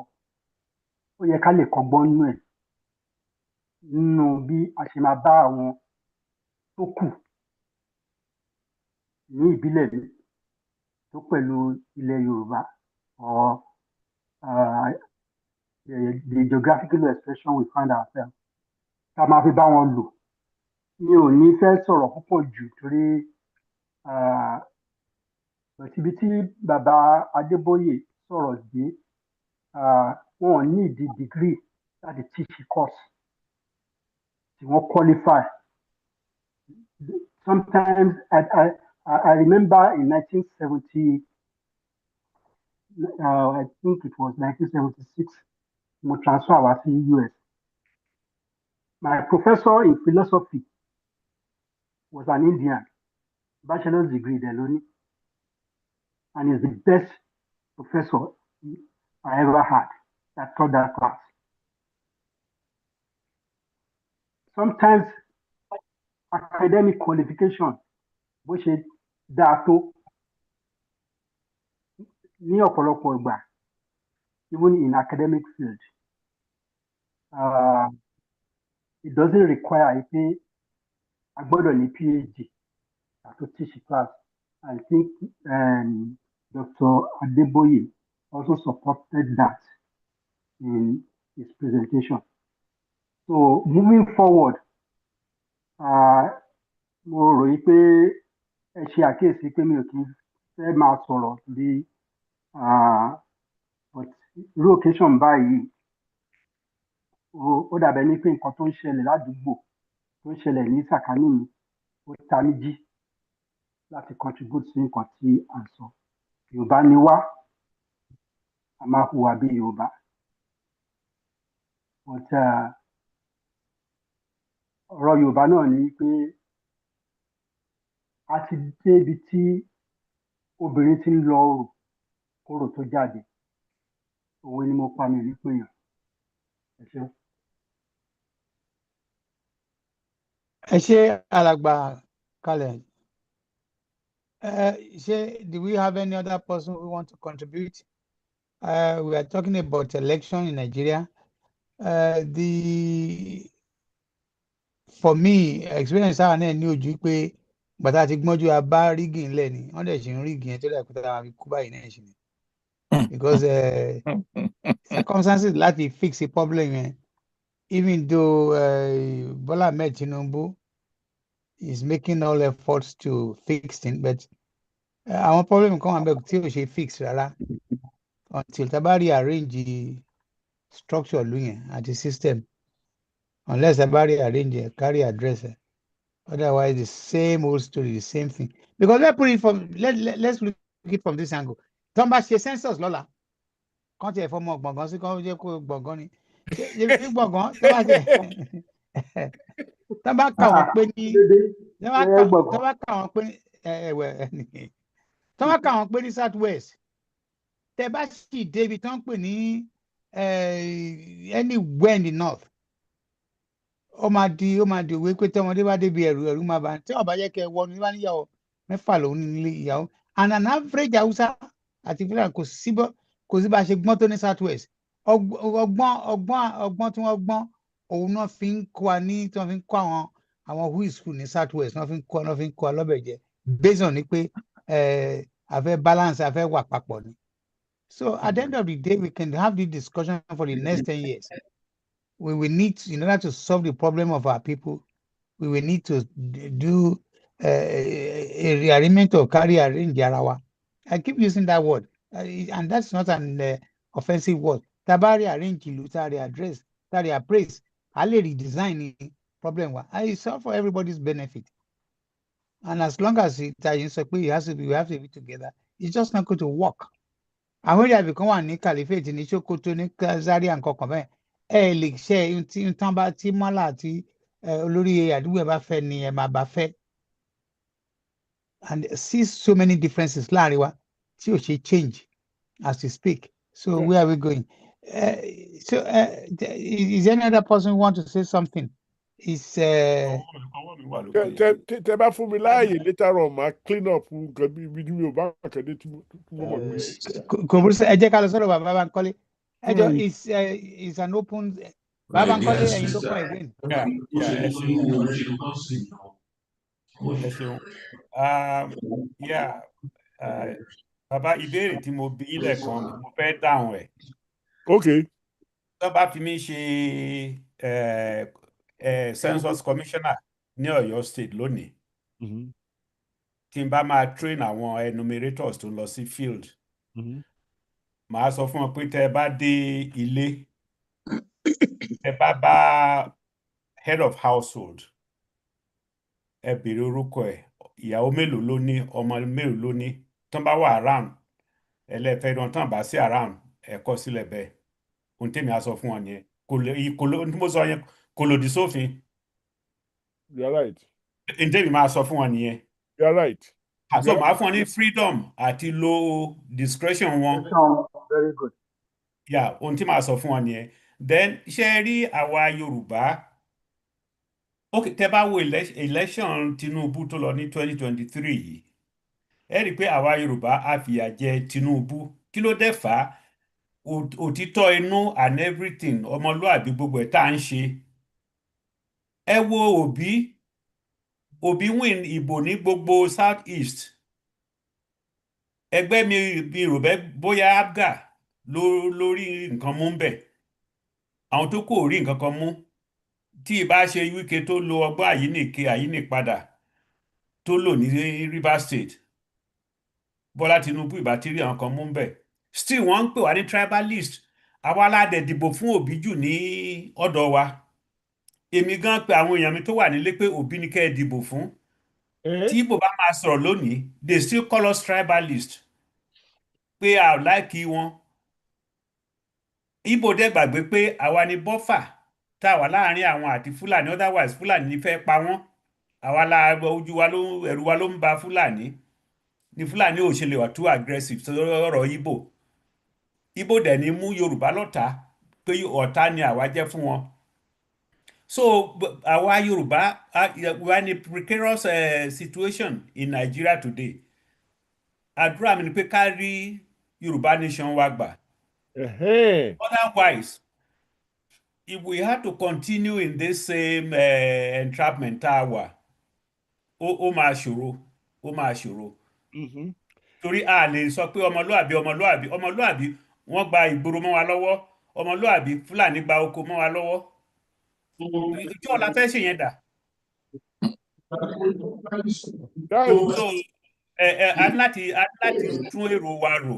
ó yẹ ká lè kọ́gbọ́n nínú ẹ̀, nínú bí a ṣe máa bá àwọn tó kù ní ìbílẹ̀ mi tó pẹ̀lú ilẹ̀ Yorùbá or the geographical expression we find ourselves, ká máa fi bá wọn lò. Mi ò ní fẹ́ sọ̀rọ̀ púpọ̀ jù torí ibi tí bàbá Adébóyè sọ̀rọ̀ dé, wọn ò ní ìdí degree láti teach course tí wọ́n qualify. Sometimes I remember in 1970, I think it was 1976, mo transfer wá sí US. My professor in philosophy was an Indian, bachelor's degree dẹ̀ lóní, and is the best professor I ever had that taught that class. Sometimes academic qualification, bó ṣe dáa tó ní ọ̀pọ̀lọpọ̀ ìgbà, even in academic field, it doesn't require pé a gbọ́dọ̀ ní PhD to teach a class. I think Dr. Adeboye also supported that in his presentation. So moving forward, mo rò yí pé ẹ ṣe àkíyèsí pé mi ò kí fẹ́ máa sọ̀rọ̀ lórí but irú occasion báyìí ó dàbẹ̀ ní pé nǹkan tó ń ṣẹlẹ̀ ládùúgbò tó ń ṣẹlẹ̀ ní sàkání mi ó ta mí jí láti contribute sí nǹkan tí à ń sọ. Yorùbá ni wá, a máa hùwà bí Yorùbá. But ọ̀rọ̀ Yorùbá náà ni pé a ti dé ibi tí obìnrin ti ń lọ orò kórò tó jáde. Òwe ni mo pa mi ní péyàn. Ẹ ṣé. Ẹ ṣé alàgbà Kalẹ̀. Do we have any other person who want to contribute? We are talking about election in Nigeria. For me, experience àwọn náà ní ojú pé gbàtà ti gbọ́njú abá rígì ńlẹ̀ ni wọ́n dẹ̀ ṣe ń rígì yẹn tó dẹ̀ kúta àwọn ikú báyìí náà ṣe ni because circumstances láti fix the problem yẹn even though Bola Ahmed Tinubu is making all efforts to fix things but àwọn problem kan wà bẹ́ẹ̀ tí ò ṣe fix rárá until tá bá rearrange structure ìlú yẹn àti system unless tá bá rearrange ẹ̀ carry address ẹ̀ otherwise the same old story the same thing because let's look it from this angle tó ń bá ṣe census lọ́la kàn tiẹ̀ fọmọ gbọ̀ngàn sí kàn jẹ́ kó gbọ̀ngàn ni ṣe gbọ̀ngàn tó bá ṣe tó bá kà wọ́n pé ní tó bá kà wọ́n pé ẹ̀wẹ̀ tó bá kà wọ́n pé ní south west tẹ bá sì débi tó ń pè ní anywhere in the north ó máa di òwe pé tọmọdé bá débi ẹrù máa bá tí wọn bá yẹ kẹ wọnú níwá níyàwó mẹ́fà lòún nílé ìyàwó and an average Hausa àti Fúlàní kò sí bá a ṣe gbọ́n tó ní south west ọgbọ́n tí wọ́n gbọ́n òun náà fi ń kó wa ní tí wọ́n fi ń kó àwọn who is school ní south west náà fi ń kó wa lọ́bẹ̀ jẹ based on ni pé a fẹ́ balance a fẹ́ wà papọ̀ ni. So at the end of the day, we can have this discussion for the next 10 years. We will need, in order to solve the problem of our people, we will need to do a rearrangement or arrange Arawa. I keep using that word, and that's not an offensive word. Tabari arrange ilu, tari address, tari appraise, ali redesign the problem. I solve for everybody's benefit. And as long as we have to be together, it's just not going to work. Àwọn èèyàn àbíkan wà ní Caliphate ní Sokoto ní Zaria nǹkan kan bẹ́ẹ̀ ẹ lè ṣe tán bá tí mọ́là àti olórí àdúgbò ẹ bá fẹ́ ni ẹ máa bá fẹ́ and see so many differences láàrin wa tí ò ṣe change as we speak. So where are we going? Is any other person who want to say something? Tẹ bá fún mi láàyè later on máa clean up nǹkan bí mi ò bá kẹ́dé tí mo mọ̀ pé. Kò burú sí ẹ jẹ́ ká lọ sọ́dọ̀ bàbá Bankole. Ẹ jọ is an open bàbá Bankole ẹ̀yin ló kọ́ ìwé. Ẹ ṣeun. Bàbá ìbéèrè tí mo bí lẹ́ẹ̀kan mo fẹ́ dáhùn ẹ̀. Okay. Tó bá fi mí ṣe census commissioner ní Ọ̀yọ́ state lónìí tí n bá máa train àwọn enumerators tó lọ sí field màá sọ fún wọn pé tẹ́ ẹ bá dé ilé ẹ bá head of household ẹ béèrè orúkọ ẹ̀ ìyàwó mélòó ló ní ọmọ mélòó ló ní tán bá wà around ẹlẹ́fẹ̀ẹ́ náà tán bá sí around ẹ kọ sílẹ̀ bẹ́ẹ̀ ohun tèmi á sọ fún wọn yẹn mo sọ yẹn kò lòdì sófin. You are right. Ǹjẹ́ mi máa sọ fún wọn nìyẹn. You are right. So màá fún wọn ní freedom àti lo discretion wọn. Very good. Yeah, ohun tí màá sọ fún wọn nìyẹn. Then ṣe rí àwa Yorùbá. Okay, tẹ́ bá wo election Tinubu tó lọ ní 2023 yìí. Ẹ rí i pé àwa Yorùbá á fìyà jẹ Tinubu. Kí ló dé fà á? Òtítọ́ inú and everything ọmọlúàbí gbogbo ẹ̀ tá à ń ṣe. Ẹ wo Obi win ìbò ní gbogbo South East. Ẹgbẹ́ mi rò bẹ́ bóyá Abga lórí nǹkan mú ń bẹ̀. Àwọn tó kò rí nǹkan kan mú. Tí ìbá ṣe Wike tó lo ọgbọ́n àyínípadà tó lò ní Rivers State. Bọ́lá Tinubu ìbá tí rí àwọn kan mú ń bẹ̀. Still wọ́n ń pè wá ní tribalist. Àwa la dẹ̀ dìbò fún Obi jù ní ọ̀dọ̀ wa. Èmi gan pé àwọn èèyàn mi tó wà nílé pé Obi ni kẹ́ ẹ dìbò fún. Tí Ìbò bá máa sọ̀rọ̀ lónìí, they still call us tribalist. Pé a ò láìkí wọn. Ìbò dẹ̀ gbàgbé pé àwa ni bọ́fà tá a wà láàrin àwọn àti Fúlàní otherwise Fúlàní fẹ́ pa wọ́n. Àwa la ojú wa ẹ̀rù wa ló ń ba Fúlàní. Ni Fúlàní ò ṣe lè wà too aggressive sọ̀rọ̀ Ìbò. Ìbò dẹ̀ ni mú Yorùbá lọ́tà pé ọ̀tá ni àwa jẹ́ fún wọn. So àwa Yorùbá we are in a precarious situation in Nigeria today. Àdúrà mi ni pé ká rí Yorùbá nation wa gbà. Otherwise, if we have to continue in this same entrapment tá a wà, ó máa ṣòro ó máa ṣòro Mm-hmm. torí a lè sọ pé ọmọlúàbí wọ́n gba ìgboro mọ́ wa lọ́wọ́ ọmọlúàbí Fúlàní gba oko mọ́ wa lọ́wọ́ ìjọ la fẹ́ ṣèyẹn dà. That's So a ní láti tún èrò wa rò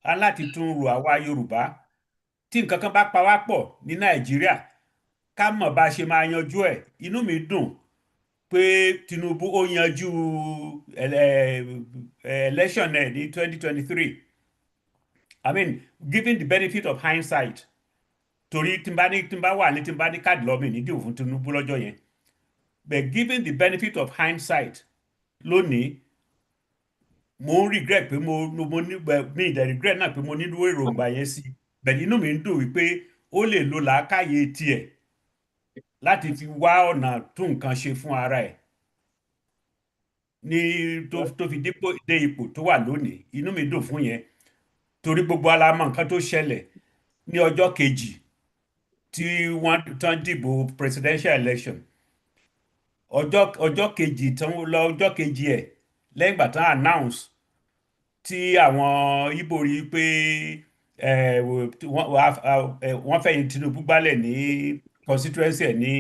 a ní láti tún rò àwa Yorùbá tí nǹkan kan bá pa wá pọ̀ ní Nàìjíríà ká mọ̀ bá a ṣe máa yanjú ẹ̀. Inú mi dùn pé Tinubu ó yanjú election ẹ̀ ní 2023. I mean, given the benefit of hindsight, torí tí n bá wà ní tí n bá ní káàdì lọ́mìn ní dìbò fún Tinubu lọ́jọ́ yẹn, but given the benefit of hindsight lónìí mo ń regret pé mo ní mi ìdẹ̀ regret náà pé mo nílò èròǹgbà yẹn sí bẹ́ẹ̀ inú mi ń dùn wípé ó lè lo làákàyè tiẹ̀ láti fi wá ọ̀nà tún nǹkan ṣe fún ara ẹ̀ ní tó fi dé ipò tó wà lónìí. Inú mi dùn fún yẹn torí gbogbo alamọ nǹkan tó ṣẹlẹ̀ ní ọjọ́ kejì tí wọ́n tán dìbò presidential election ọjọ́ kejì tán lọ ọjọ́ kejì ẹ̀ lẹ́yìn ìgbà tán announce tí àwọn Ìgbò rí pé wọ́n fẹ̀yìn Tinubu gbálẹ̀ ní constituency ẹ̀ ní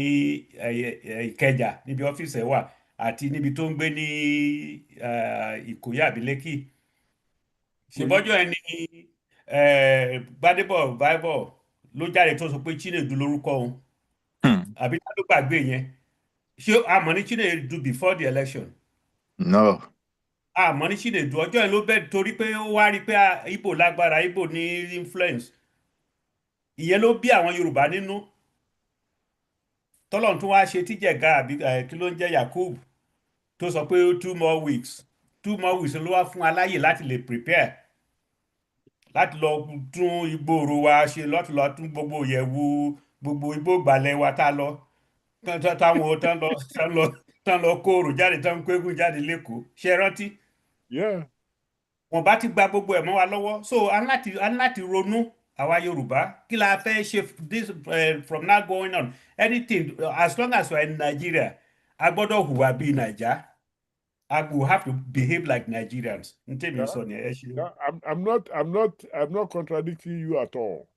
Ìkẹjà níbi ọ́fíìsì ẹ̀ wà àti níbi tó ń gbé ní Ìkòyí àbí Lẹ́kì ṣèbọ́jọ́ ẹ̀ ní Gbádébọ̀ Bible ló jáde tó sọ pé Chinedu lórúkọ òun àbí tá ló gbàgbé yẹn ṣé àmọ́ ní Chinedu before the election. No. Àmọ́ ní Chinedu ọjọ́ yẹn ló bẹ̀rẹ̀ torí pé ó wá rí pé Ìgbò lágbára Ìgbò ní influence ìyẹn ló bí àwọn Yorùbá nínú tọ́lọ́run tó wá ṣe tíjẹ̀gá àbí kí ló ń jẹ́ Yakub tó sọ pé 2 more weeks ló wá fún aláyè láti lè prepare láti lọ tún ìgboro wa ṣe láti lọ tún gbogbo ìyẹ̀wù gbogbo igbó ìgbàlẹ̀ wa tá lọ táwọn tán lọ kóòrò jáde tán kóégún jáde lẹ́kọ̀ọ́ ṣe rántí. Wọ́n bá ti gba gbogbo ẹ̀ mọ́ wa lọ́wọ́ so a ní láti ronú àwa Yorùbá kí la fẹ́ ṣe this from now going on anything as long as we are in Nigeria a gbọ́dọ̀ hùwà bíi Naija. We have to behave like Nigerians. I'm not contradicting you at all.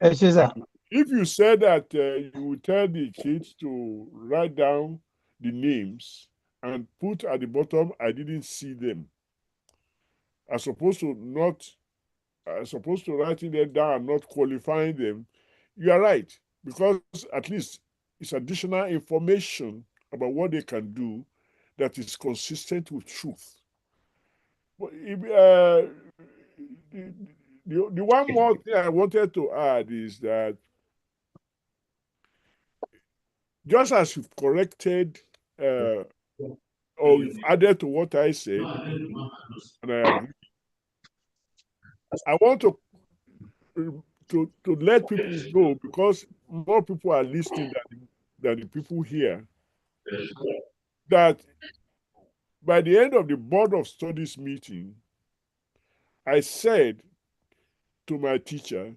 If you said that you would tell the kids to write down the names and put at the bottom, I didn't see them, as opposed to writing them down and not qualifying them, you are right, because at least it's additional information about what they can do that is consistent with truth. But the one more thing I wanted to add is that just as you've corrected or you've added to what I said, and I agree, I want to let people know, because more people are listening than the people here, that by the end of the Board of Studies meeting, I said to my teacher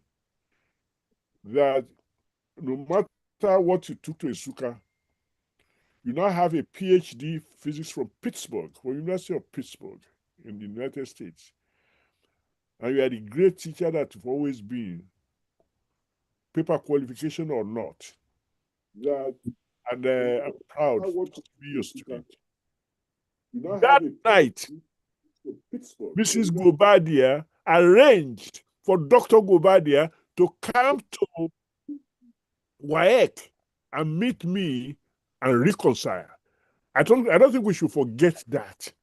that no matter what you took to Nsukka, you now have a PhD physics from Pittsburgh, from University of Pittsburgh in the United States. And you are the great teacher that you've always been, paper qualification or not. And I'm proud to be your student. That night, Mrs. Gobadia arranged for Dr. Gobadia to come to WAEC and meet me and reconcile. I don't think we should forget that,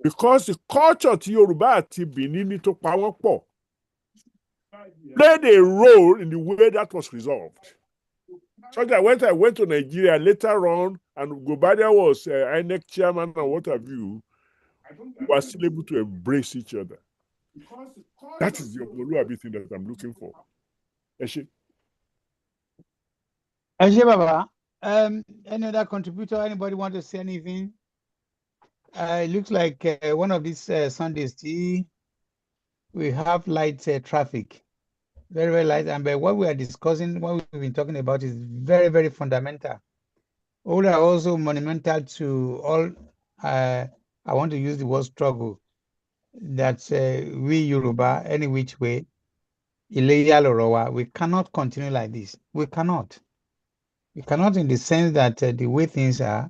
because the culture of Yoruba àti Benin tó pa wọ́n pọ̀ played a role in the way that was resolved. So that when I went to Nigeria later on, and Gobadia was INEC chairman and what have you, we were still able to embrace each other. That is the Omoluabi thing that I'm looking for. Eshe Baba, any other contributor? Anybody want to say anything? It looks like one of these Sundays, we have light traffic. Very, very light. And what we are discussing, what we've been talking about is very, very fundamental. All are also monumental to all I want to use the word struggle. That we Yoruba, any which way, Ileya lọ̀rọ̀ wa, we cannot continue like this. We cannot. We cannot in the sense that the way things are,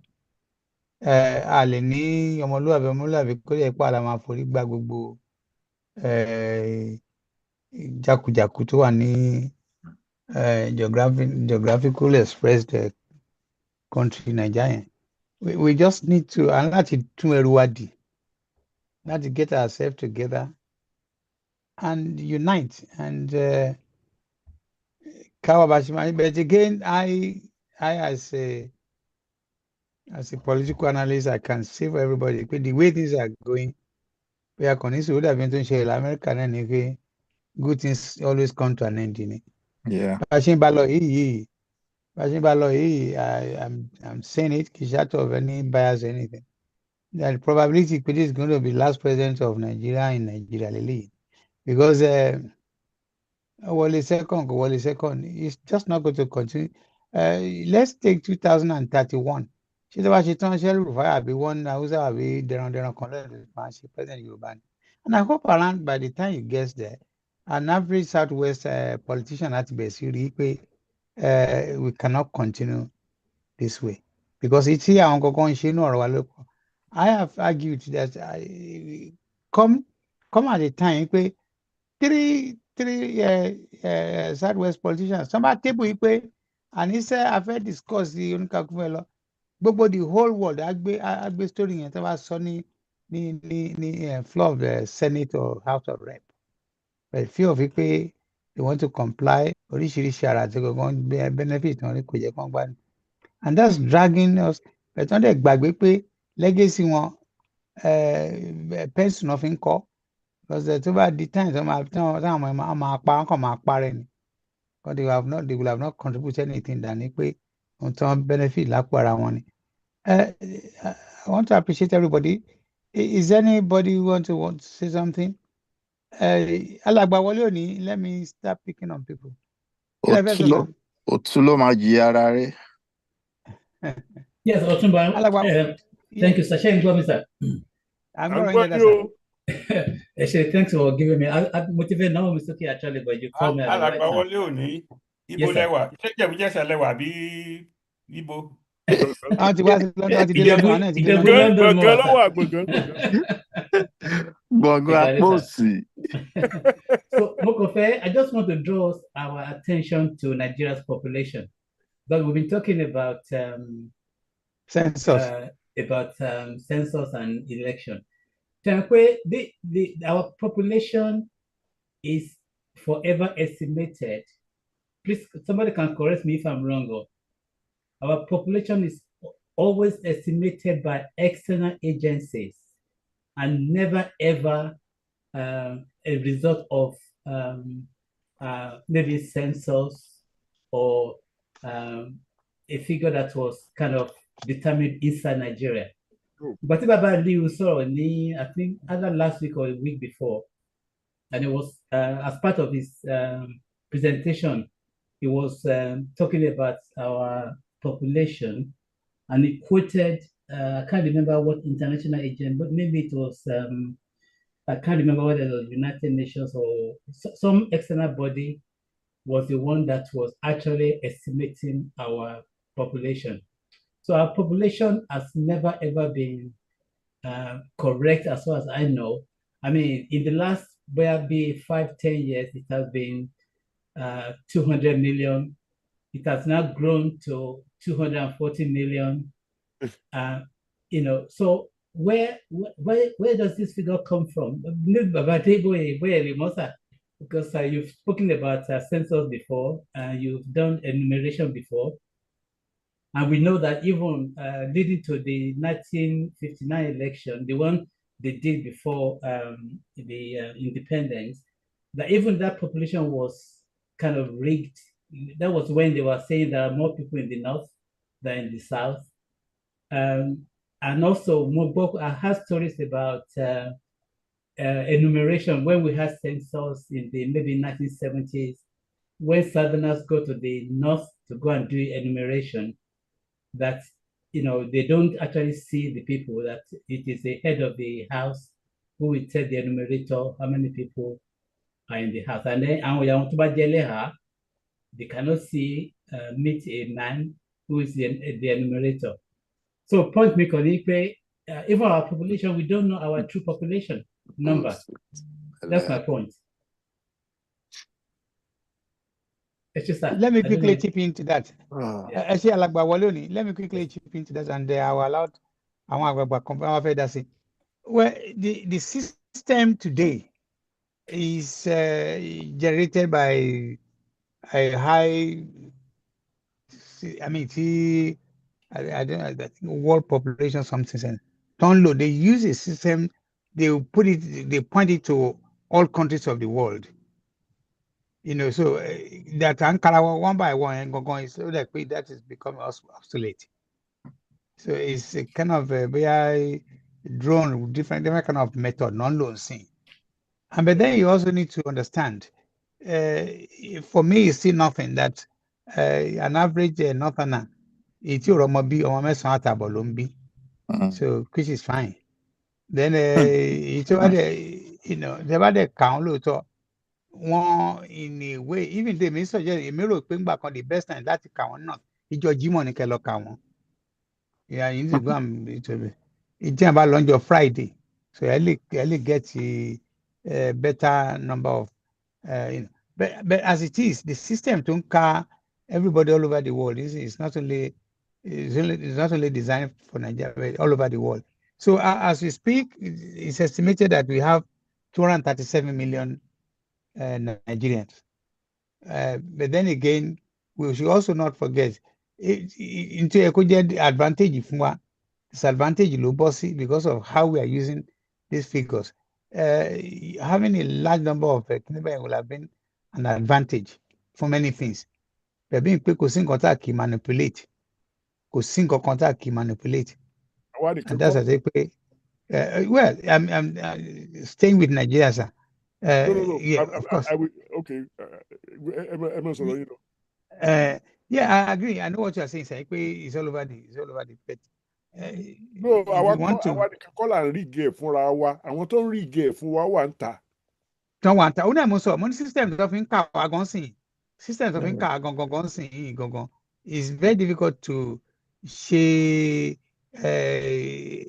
a lè ní ọmọlúwàbí kó lè pa àlà máa forí gba gbogbo jákujàku tó wà ní geographical expressed country Naija yẹn. We just need to, láti tún ẹrù wa dì, láti get ourselves together and unite and but again, I as a political analyst, I can say for everybody, the way things are going, we are convinced that when to America and good things always come to an end in it. Yeah. I'm saying it, short of any bias or anything. The probability this is going to be last president of Nigeria in Nigeria, because Wale second, it's just not going to continue. Let's take 2031. Ṣé tó bá ṣe tán ṣe Rufai àbí one Hausa àbí dẹ̀randẹ̀ràn kan lẹ́nu máa ṣe president Yorùbá ni. And I hope around by the time you get there, an average Southwest politician láti bẹ̀rẹ̀ sí rí pé we cannot continue this way. Because tí àwọn kankan ń ṣe inú ọ̀rọ̀ wa ló pọ̀. I have argued that come at a time pé three Southwest politicians somebody table yìí pé àníṣe a fẹ́ discuss the oníkàkú fẹ́ lọ gbogbo the whole world agbe story yẹn tó bá sọ ní floor of the Senate or House of Rep, but few of it pé they want to comply oríṣiríṣi ara àti gbogbo benefit wọn kò jẹ́ kán gbádùn, and that's dragging us. But wọ́n dẹ̀ gbàgbé pé legacy wọn pension of ń kọ́. Because tó bá di time táwọn ọmọ máa pa ọkàn máa parẹ́ ni, because they will have not contributed anything than pé ohun tí wọ́n benefit lápò ara wọn ni. I want to appreciate everybody. Is anybody who want to say something? Alàgbà Wọlé òní, let me start picking on people. Òtún ló máa jìyà ara rẹ̀. Yes, Otunba. Thank you, sir. Shane, go, sir. I'm not going to Actually, thanks for giving me. I motivate now, Mr. K, actually, but you call me. Alàgbà Wọlé òní, Ibo lẹ́wà, ṣé Ìjẹ̀bú-Jẹ̀ṣà lẹ́wà bí Ibo? Gbọ̀ngàn ló wà gbọ̀ngàn àpòsì. So, Mokofe, I just want to draw our attention to Nigeria's population. But we've been talking about census, census and election. Our population is forever estimated. Please, somebody can correct me if I'm wrong. Our population is always estimated by external agencies and never ever a result of maybe census or a figure that was kind of determined inside Nigeria. But Baba Liu saw me, I think either last week or a week before, and it was as part of his presentation, he was talking about our population, and he quoted, I can't remember what international agent, but maybe it was, I can't remember whether it was United Nations or some external body was the one that was actually estimating our population. So our population has never ever been correct as far as I know. I mean, in the last maybe 5-10 years, it has been 200 million. It has now grown to 240 million. So where does this figure come from? Because you've spoken about census before, you've done enumeration before. And we know that even leading to the 1959 election, the one they did before the independence, that even that population was kind of rigged. That was when they were saying there are more people in the north than in the south. And also, I have stories about enumeration when we had census in the maybe 1970s, when Southerners go to the north to go and do enumeration, that they don't actually see the people, that it is the head of the house who will tell the enumerator how many people are in the house. And then they cannot see meet a man who is the enumerator. So point me, even our population, we don't know our true population number. That's my point. It's just that. Let me quickly chip into that. Yeah. Let me quickly chip into that, and I will allow well, the system today is generated by a high, I mean, I don't know, I think world population something. Download, they use a system, they point it to all countries of the world. So that Ankara one by one and going, so that is becoming obsolete. So it's a kind of a drone with different kind of method, non-loan thing. But then you also need to understand, for me, it's still nothing that an average northerner, it's your so which is fine. Then it's over the count one in a way, even the minister just back on the best time that count not. It's your Jimon count. Yeah, you need to go and it's about lunch on Friday. So I get a better number of but as it is, the system to car everybody all over the world is not only designed for Nigeria, but all over the world. So as we speak, it's estimated that we have 237 million Nigerians. But then again, we should also not forget into a good advantage disadvantage low bossy because of how we are using these figures. Having a large number of will have been an advantage for many things. But being people contact manipulate, contact manipulate. And that's a take. Well, I'm staying with Nigeria, sir. No. Yeah, of course. Okay. Yeah, I agree. I know what you are saying, sir. It's all over the pet. No, àwa call and rig fúnra wa. Àwọn tó ń rig fún wa wà ń ta. Don't want to. Una mo system of income systems of income is very difficult to share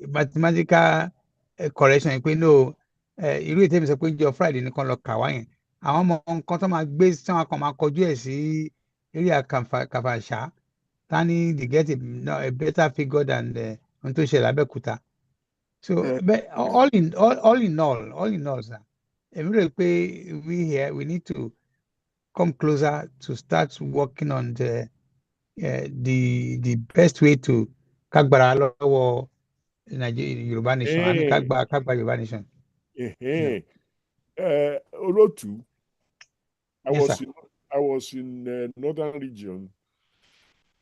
mathematical correction. No, irú ètò ìsọ pé jọ Friday nìkan lọ kà wá yẹn. Àwọn ọmọ nǹkan tó máa gbé tí wọn kàn máa kọjú ẹ̀ sí area kàfàṣà tani they get a better figure than ohun tó ṣẹlẹ̀ Abẹ́òkúta. So, but all in all, sir. We need to come closer to start working on the best way to Kagbara Yoruba Nation. I mean Kagbara Yoruba Nation. Olotu, Yes, I was in northern region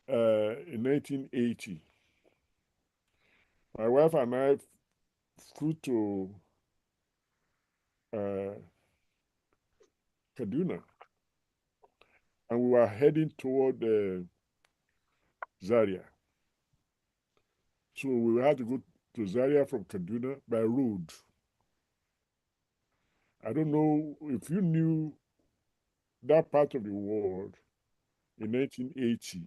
in 1980. My wife and I flew to Kaduna, and we were heading toward Zaria. So we had to go to Zaria from Kaduna by road. I don't know if you knew that part of the world in 1980,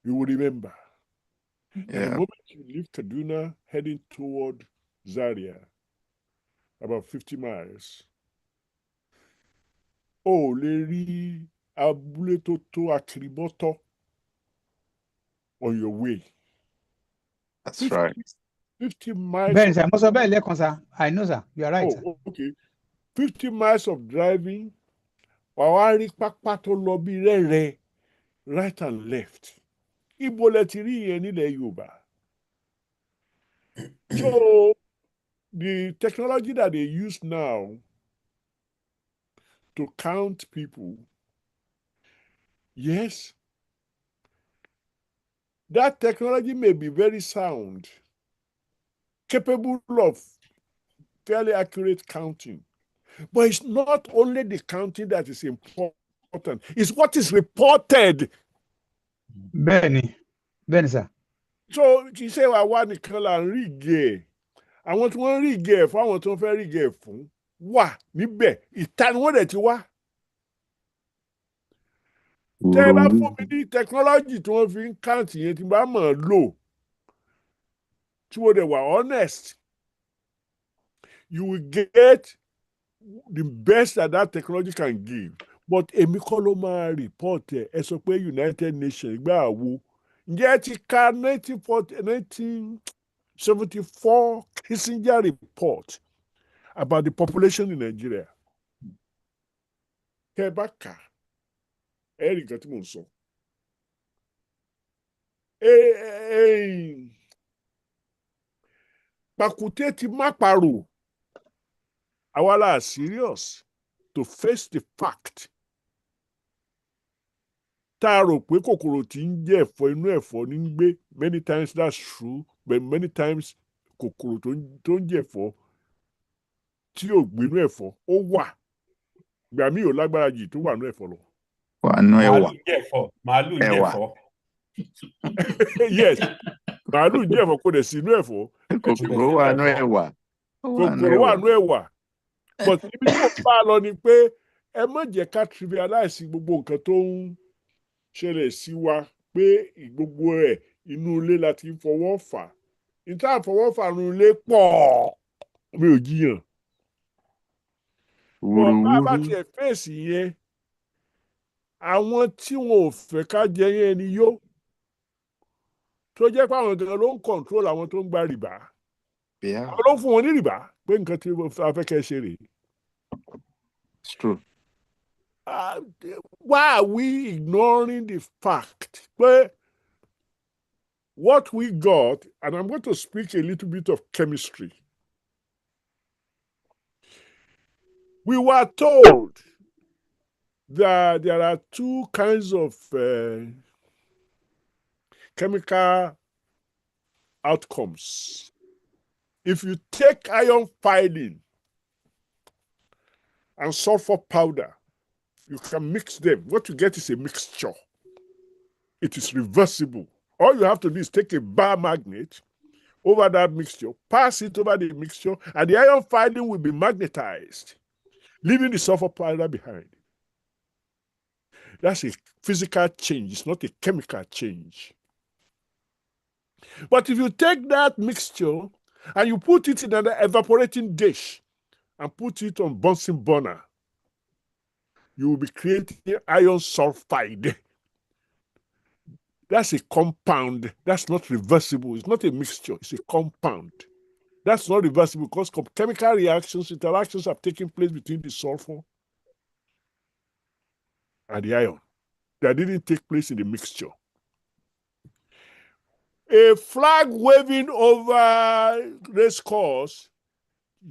you will remember. Yeah. The moment you leave Kaduna heading toward Zaria, about 50 miles, lè rí abúlé tó tó Akirimoto on your way. That's 50, right. 50 miles. Ben, sir. I know, sir. You are right. Sir. Okay. 50 miles of driving. Wàá pápá tó lọ bí rẹ́rẹ́, right and left. Ibo lẹ ti rí yẹn nílẹ̀ Yorùbá. So the technology that they use now to count people, yes, that technology may be very sound, capable of fairly accurate counting. But it's not only the counting that is important, it's what is reported. Ben, sir. so kì í ṣe àwa nìkan là ń rí ìgè ẹ̀ àwọn tí wọ́n ń rí ìgè ẹ̀ fún àwọn tí wọ́n fẹ́ rí ìgè ẹ̀ fún wà níbẹ̀ ìta ni wọ́n dẹ̀ ti wá. tẹ́ ẹ bá fún mi ní technology tí wọ́n fi ń count yẹn tí bá mọ̀ ọ́ lò tí wọ́n dẹ̀ wà honest you will get the best that technology can give but èmi kọ́ ló máa report ẹ̀ sọ pé United Nations gbà wo ǹjẹ́ ẹ ti ka 1974 Kissinger report about the population in Nigeria kẹ́ ẹ bá kà ẹ rí nǹkan tí mò ń sọ. Pàkúté ti má parò àwa la serious to face the fact tá a rò pé kòkòrò tí ń jẹ ẹ̀fọ́ inú ẹ̀fọ́ ní ń gbé many times that's true but many times kòkòrò tó ń jẹ ẹ̀fọ́ tí ò gbé inú ẹ̀fọ́ ó wà gbà mí ò lágbára jù tó wà inú ẹ̀fọ́ lọ. wà nú ẹ̀wà màálù jẹ ẹ̀fọ́. Yes màálù jẹ ẹ̀fọ́ kò dẹ̀ sí inú ẹ̀fọ́. kòkòrò wà nú ẹ̀wà. kòkòrò wà nú ẹ̀wà but ibi tí mo bá lọ ni pé ẹ má jẹ́ ká trivialize gbogbo nǹkan tó ń ṣẹlẹ̀ sí wa pé gbogbo ẹ̀ inú ilé la ti ń fọwọ́ fà níta fọwọ́ fà nínú ilé pọ̀ mi ò jiyàn. wọ́n bá bá tiẹ̀ fèsì yẹn àwọn tí wọn ò fẹ́ ká jẹ yẹn ni yó tó jẹ́ pé àwọn gangan ló ń control àwọn tó ń gba rìbá àwọn ló ń fún wọn ní rìbá pé nǹkan tí a fẹ́ kẹ́ ṣe rèé. It's true. Why are we ignoring the fact that what we got, and I'm going to speak a little bit of chemistry. We were told that there are two kinds of chemical outcomes. If you take iron filings and sulfur powder, you can mix them. What you get is a mixture. It is reversible. All you have to do is take a bar magnet over that mixture, pass it over the mixture, and the iron filing will be magnetized, leaving the sulfur powder behind. That's a physical change. It's not a chemical change. But if you take that mixture and you put it in an evaporating dish and put it on Bunsen burner, you will be creating iron sulfide. That's a compound. That's not reversible. It's not a mixture. It's a compound. That's not reversible because chemical reactions, interactions have taken place between the sulfur and the iron. That didn't take place in the mixture. A flag waving over race course,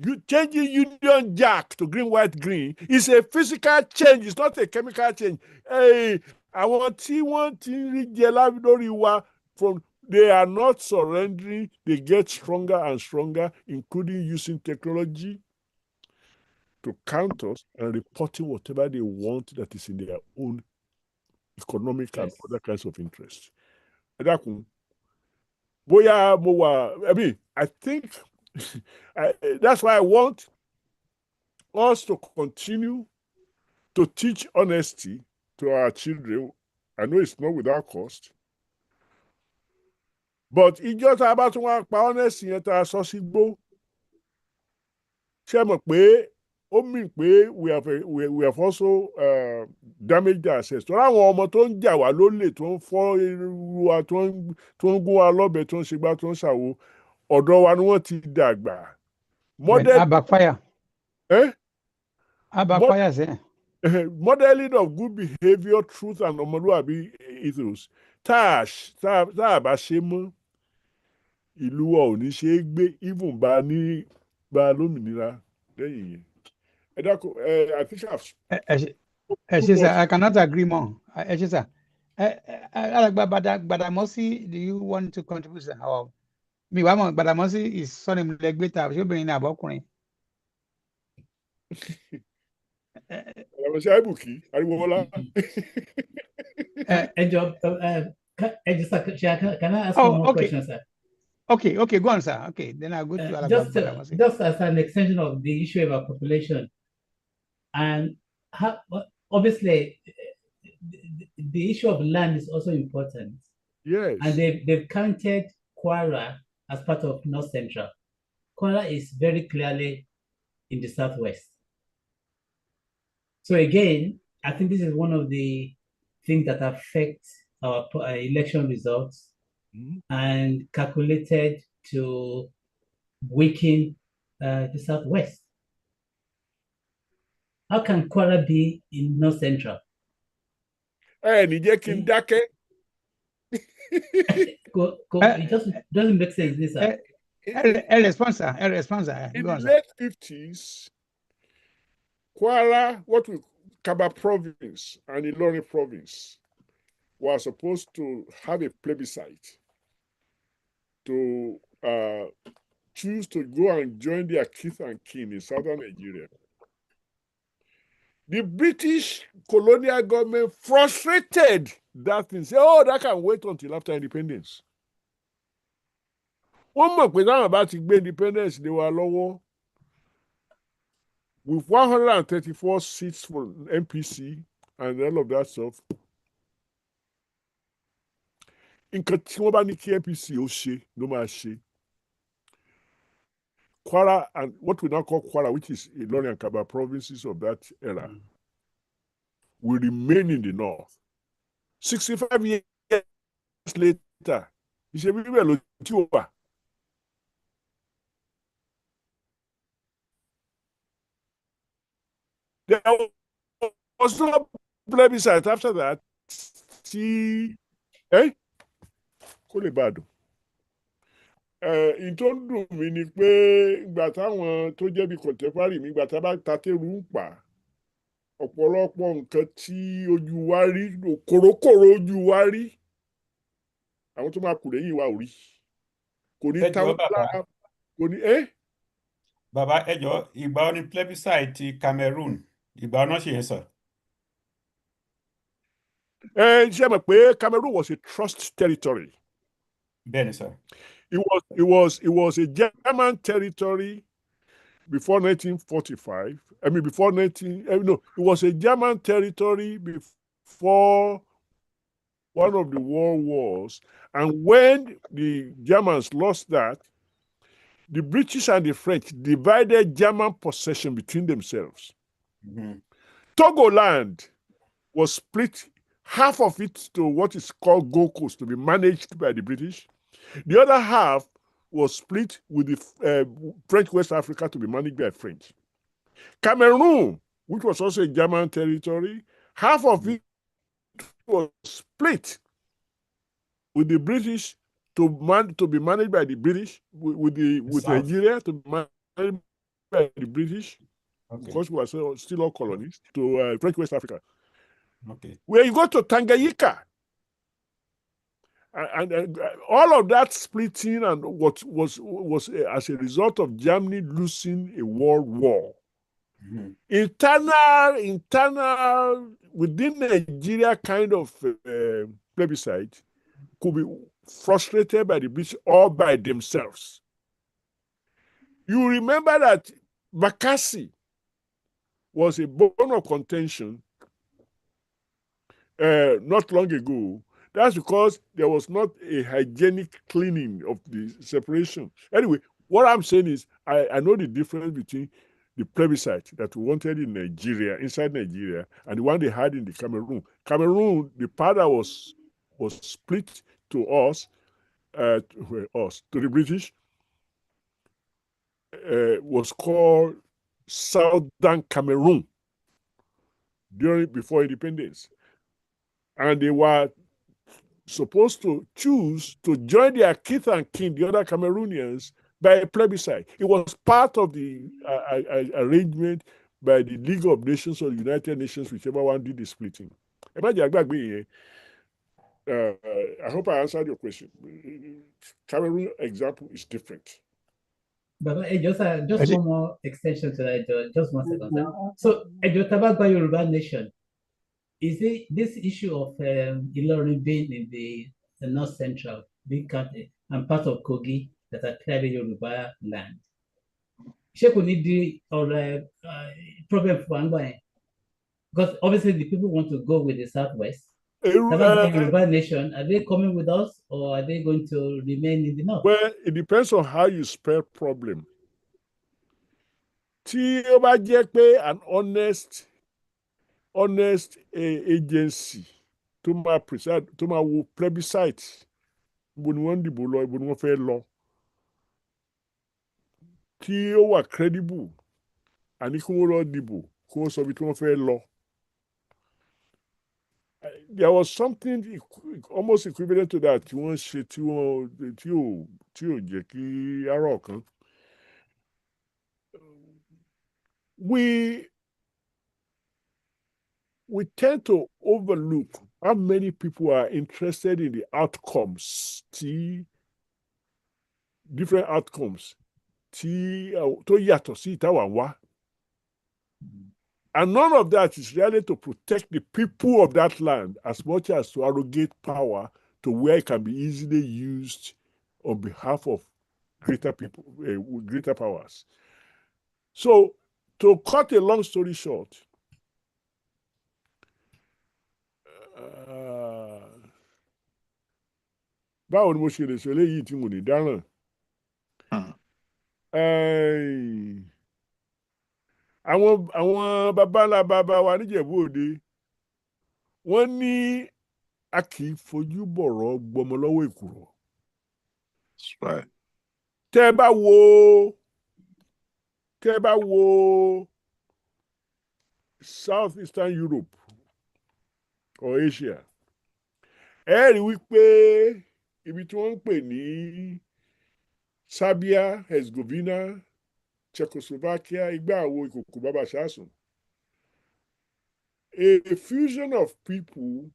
you changing Union Jack to green, white, green is a physical change. It's not a chemical change. Hey, àwọn tí wọ́n ti ń rí jẹ lórí wa from they are not surrendering. They get stronger and stronger, including using technology to counter us and reporting whatever they want that is in their own economic and other kinds of interests. Bóyá mo wà, I mean, I think that's why I want us to continue to teach honesty to our children. I know it's not without cost. But ìjọ tá a bá tún wá pa honesty yẹn tá a sọ sí gbó. Ṣé mọ̀ pé ó mean pé we have also damaged ourselves. Tọ́lá àwọn ọmọ tó ń jà wá lólè tó ń fọ́ irú wa tó ń gún wa lọ́bẹ tó ń ṣe gbá tó ń ṣàwo ọ̀dọ̀ wa ni wọ́n ti dàgbà. Backfire. Backfire sẹ́. Modeling of good behavior, truth and ọmọlúwàbí ethos. Tá a bá ṣe mọ́ ìlú wa ò ní ṣe é gbé even bá lómìnira lẹ́yìn yẹn. I think I cannot agree more. Gbadamosi, do you want to contribute? Mi wá mọ̀ Gbadamosi is sọ́ni lẹ́gbẹ̀ta ṣé obìnrin ní àbọ̀kùnrin. Gbadamosi Àìbùkí Àríwọ̀wọ́lá. Ẹ jọ Can I ask Oh, one more okay. question, sir? Okay, go on, sir. Okay, then I'll go to Alagba Badamasi. Just as an extension of the issue about population, and how, obviously the issue of land is also important. Yes. And they've counted Kwara as part of North Central. Kwara is very clearly in the southwest. So again, I think this is one of the things that affect our election results and calculated to weaken the southwest. How can Kwara be in North Central? Ní jẹ́ kí n dákẹ́. It just doesn't make sense, this. A response. In the late 50s, Kwara, Kaba province and Ilorin province were supposed to have a plebiscite to choose to go and join their kith and kin in southern Nigeria. The British colonial government frustrated that and said, oh, that can wait until after independence. One more question about independence, they were lower. With 134 seats for MPC and all of that stuff. Nǹkan tí wọ́n bá ní kí MPC ó ṣe ló máa ṣe. Kwara and what we now call Kwara, which is Ilorin and Kaba provinces of that era, will remain in the north. 65 years later, ìṣe bíbẹ̀ ló tí ó wà. There was no plebiscite after that. Kó lè bá a dùn. Ìtò ń dùn mí ni pé ìgbà táwọn tó jẹ́ bí contemporary mi ìgbà tá a bá ta tẹ́rù ń pa ọ̀pọ̀lọpọ̀ nǹkan tí ojú wa rí kòrókòrò ojú wa rí àwọn tó máa kù lẹ́yìn wa ò rí kò ní táwọn lára kò ní Bàbá ẹ jọ̀ọ́ ìgbà wo ni plebiscite ti Cameroon ìgbà wo náà ṣe yẹn sọ. Ṣé mọ̀ pé Cameroon was a trust territory. Bẹ́ẹ̀ni sir. It was a German territory before 1945. I mean, before it was a German territory before one of the world wars. And when the Germans lost that, the British and the French divided German possession between themselves. Togoland was split, half of it to what is called Gold Coast to be managed by the British. The other half was split with the French West Africa to be managed by French. Cameroon, which was also a German territory, half of it was split with the British to be managed by the British, with Nigeria to be managed by the British, because we were still all colonies, to French West Africa. Where you go to Tanganyika, and all of that splitting and what was as a result of Germany losing a world war. Internal within Nigeria kind of plebiscite could be frustrated by the British or by themselves. You remember that Bakassi was a bone of contention not long ago. That's because there was not a hygienic cleaning of the separation. Anyway, what I'm saying is I know the difference between the plebiscite that we wanted in Nigeria, inside Nigeria, and the one they had in the Cameroon. Cameroon, the part that was split to us, to the British, was called Southern Cameroon before independence. And they were supposed to choose to join their kith and kin, the other Cameroonians, by a plebiscite. It was part of the arrangement by the League of Nations or the United Nations, whichever one did the splitting. I hope I answered your question. Cameroon example is different. But just one more extension to that, just 1 second. So, Tabagba Yoruba Nation, is it this issue of Ilorin being in the the North Central, big country, and part of Kogi that are clearly Yoruba land. Ṣé kò ní di ọ̀rọ̀ problem for àgbà yẹn? Because obviously the people want to go with the Southwest. The Yoruba nation, are they coming with us or are they going to remain in the North? Well, it depends on how you spell problem. Tí ó bá jẹ́ pé an honest agency tó máa preside tó máa wo plebiscite ibo ni wọ́n ń dìbò lọ ibo ni wọ́n fẹ́ lọ tí ó wà credible àní kí wọ́n lọ dìbò kí wọ́n sọ ibi tí wọ́n fẹ́ lọ. There was something almost equivalent to that tí wọ́n ṣe tí ò jẹ́ kí ará ọ̀kan. We tend to overlook how many people are interested in the outcomes, different outcomes, tó yàtọ̀ sí ìtawà wá. And none of that is really to protect the people of that land as much as to arrogate power to where it can be easily used on behalf of greater people, greater powers. So, to cut a long story short, báwo ni mo ṣe lè ṣe eléyìí tí mo lè dáràn? Àwọn baba ńlá baba wa níjẹ̀bú Òde wọ́n ní a kì í fojú bọ̀rọ̀ gbọmọ lọ́wọ́ èkùrọ́. Tẹ́ ẹ bá wo Southeastern Europe or Asia, ẹ rí wípé ibi tí wọ́n ń pè ní Serbia, Herzegovina, Czechoslovakia, ìgbà àwo ìkòkò bàbá ṣáàsùn. A fusion of people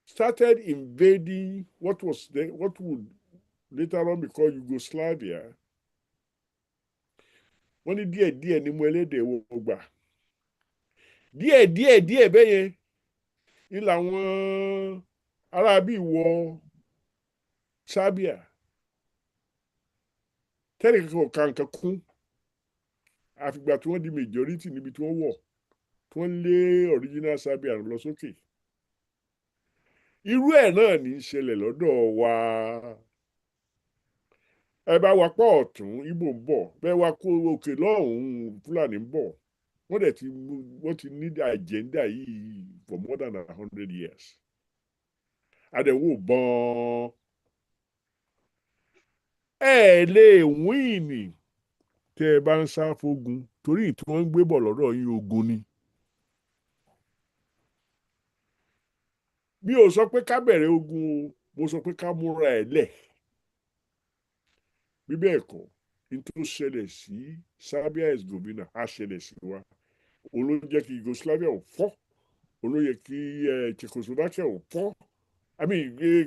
started invading what would later on be called Yugoslavia. Wọ́n ní díẹ̀díẹ̀ ní mo ẹlẹ́dẹ̀ wo gbà. Díẹ̀ bẹ́ẹ̀ yẹn ní làwọn aráabí wọ Serbia. Tẹ́lẹ̀ kankan kún àfìgbà tí wọ́n di majority níbi tí wọ́n wọ̀ tí wọ́n lé original Serbia lọ sókè. Irú ẹ̀ náà ní í ṣẹlẹ̀ lọ́dọ̀ wa. Ẹ bá wa pọ̀ ọ̀tún Ìgbò ń bọ̀ bẹ́ẹ̀ wá kó òkè lọ́hùn-ún Fúlàní ń bọ̀ wọ́n ti ní agenda yìí for more than 100 years. Àdẹ̀wò bọ́n ẹ lè wíìnì tẹ́ ẹ bá ń sá fógun torí tí wọ́n ń gbé bọ̀ lọ́dọ̀ yín ogun ni. Mi ò sọ pé ká bẹ̀rẹ̀ ogun o, mo sọ pé ká múra ẹ̀ lẹ̀. Bí bẹ́ẹ̀ kọ́, n tó ṣẹlẹ̀ sí Serbia Herzegovina á ṣẹlẹ̀ sí wa. Òun ló jẹ́ kí Yugoslavia ò fọ́, òun ló yẹ kí Czechoslovakia ò fọ́. Kì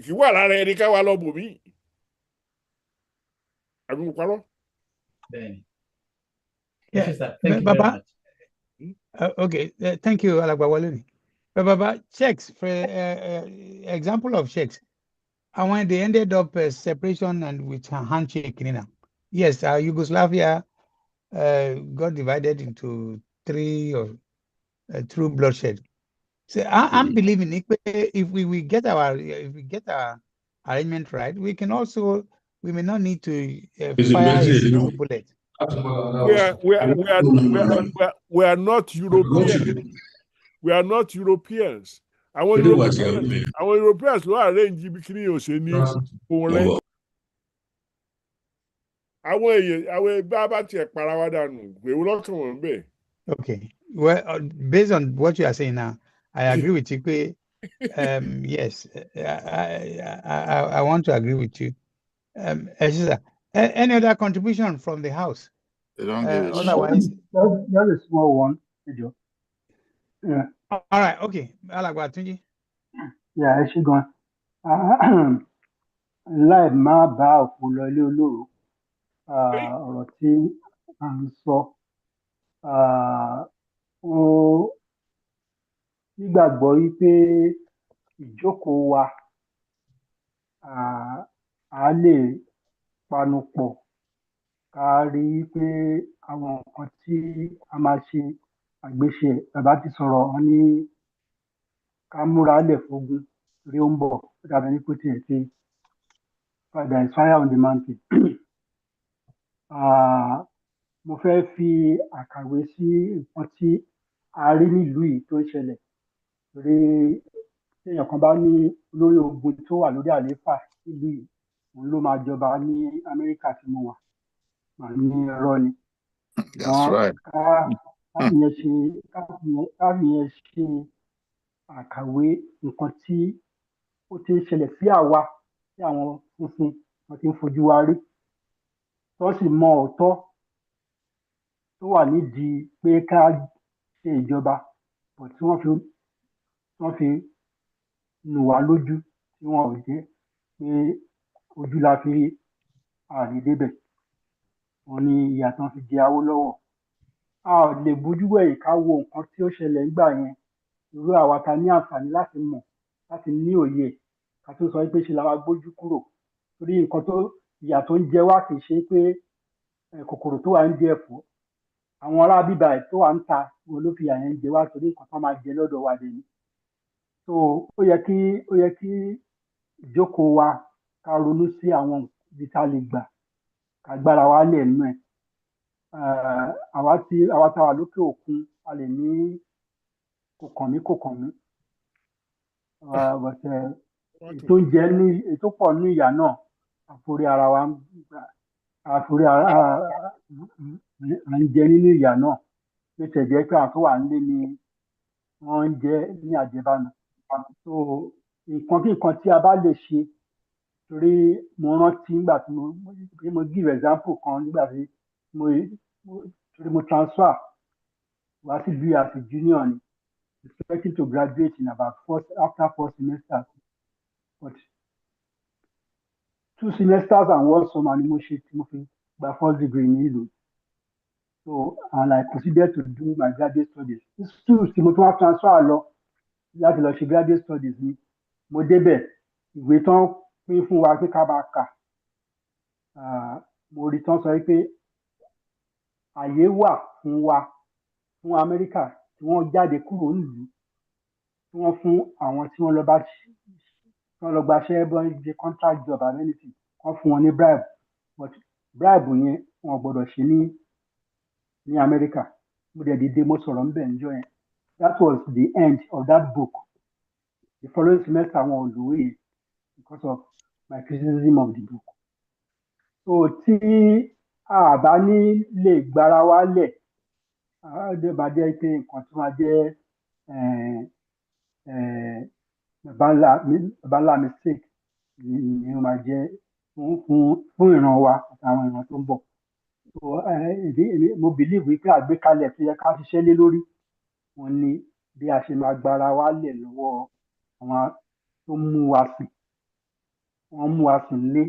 í wà lára ẹni ká wá lọ bò mí. Àbí mo parọ́? Bẹ́ẹ̀ni. Yeah, Yes, sir. Thank you very Baba, much. okay, thank you, Alagbawale. Baba, checks for example of checks. And when they ended up separation and with a handshake, yes, Yugoslavia got divided into three or through bloodshed. So I'm believing if we get our arrangement right, we may not need to fire a single bullet. We are not Europeans. We are not Europeans. Àwọn Europeans ló arrange ibi kí ni yóò ṣe ní òun rẹ. Àwọn bá tiẹ̀ para wá dànù èwo lọ́kàn wọn bẹ́ẹ̀. Okay. Well, based on what you are saying now, I agree with you. Yes, I want to agree with you. Any other contribution from the house? They don't give a shit. Otherwise, That's a small one. Yeah, all right. Okay. Alagbatunji. yeah, ẹ ṣé gan. Láì má bá òkú lọ ilé olóró, ọ̀rọ̀ tí à ń sọ, ó nígbàgbọ́ wípé ìjókòó wa a lè panupọ̀ ká rí i pé àwọn nǹkan tí a máa ṣe àgbéṣe bàbá ti sọ̀rọ̀ wọn ní ká múra lẹ̀ fógun torí ó ń bọ̀ ó dàbí ní kò tiẹ̀ ṣe there is fire on the mountain. Mo fẹ́ fi àkàwé sí nǹkan tí a rí nílùú yìí tó ń ṣẹlẹ̀ torí téèyàn kan bá ní olórí ogun tó wà lórí àlééfà nílùú yìí òun ló máa jọba ní Amẹ́ríkà tí mo wà màá ní irọ́ ni. That's right. ká fi yẹn ṣe àkàwé nǹkan tí ó ti ń ṣẹlẹ̀ sí àwa tí àwọn funfun wọn ti ń fojú wa rí tó sì mọ ọ̀tọ̀ tó wà nídìí pé ká ṣe ìjọba bọ̀ tí wọ́n fi nù wá lójú tí wọn ò jẹ́ pé ojú la fi àrí débẹ̀ wọn ní ìyà tán fi jẹ Awólọ́wọ̀. A ò lè bójú wẹ̀yìn ká wo nǹkan tí ó ṣẹlẹ̀ nígbà yẹn irú àwa ta ní àǹfààní láti mọ̀ láti ní òye ká tó sọ pé ṣe la máa gbójú kúrò torí nǹkan tó ìyà tó ń jẹ wá kì í ṣe pé kòkòrò tó wà ń jẹ ẹ̀fọ́ àwọn ará bíbá ẹ̀ tó wà ń ta wọn ló fi ìyà yẹn jẹ wá torí nǹkan tó máa jẹ lọ́dọ̀ wa dé ni. So ó yẹ kí ìjókòó wa ká ronú sí àwọn ibi tá a lè gbà ká gbára wa lẹ̀ nínú ẹ̀. Àwa tá a wà lókè òkun a lè ní kò kàn mí ètò pọ̀ ní ìyà náà àforí ara wa à ń jẹ nínú ìyà náà bí ó tẹ̀ jẹ́ pé àwọn tó wà nílé ni wọ́n ń jẹ ní àjẹbánu. So nǹkan kí nǹkan tí a bá lè ṣe torí mo rántí nígbà tí mo give example kan nígbà tí mo transfer wá sí bí as a junior ni expecting to graduate in about after 4 semesters but 2 semesters and 1 summer ni mo ṣe tí mo fi gba first degree ní ìlú. So and I proceeded to do my graduate studies. Schools tí mo tún wá transfer lọ láti lọ ṣe graduate studies ni mo débẹ̀ ìwé tán pín fún wa pé ká máa kà mo rí tán sọ pé àyè wà fún wa fún Amẹ́ríkà tí wọ́n jáde kúrò nílùú tí wọ́n fún àwọn tí wọ́n lọ gbaṣẹ́ bọ́ ṣe contract job and anything wọ́n fún wọn ní bribe but bribe yẹn wọn gbọ́dọ̀ ṣe ní Amẹ́ríkà mo dẹ̀ dìde mo sọ̀rọ̀ ń bẹ̀ níjọ́ yẹn. That was the end of that book. The following semester wọn ò lòwe yẹn because of my criticism of the book. So tí a bá ní lè gbára wa lẹ̀ bá jẹ́ pé nǹkan tí wọ́n jẹ́ bàbá ńlá mistake ni ó máa jẹ́ fún ìran wa àtàwọn ìran tó ń bọ̀. So mo believe wípé àgbékalẹ̀ tó yẹ ká ṣiṣẹ́ lé lórí wọn ni bí a ṣe máa gbára wa lẹ̀ lọ́wọ́ àwọn tó mú wa sìn wọ́n mú wa sìn lé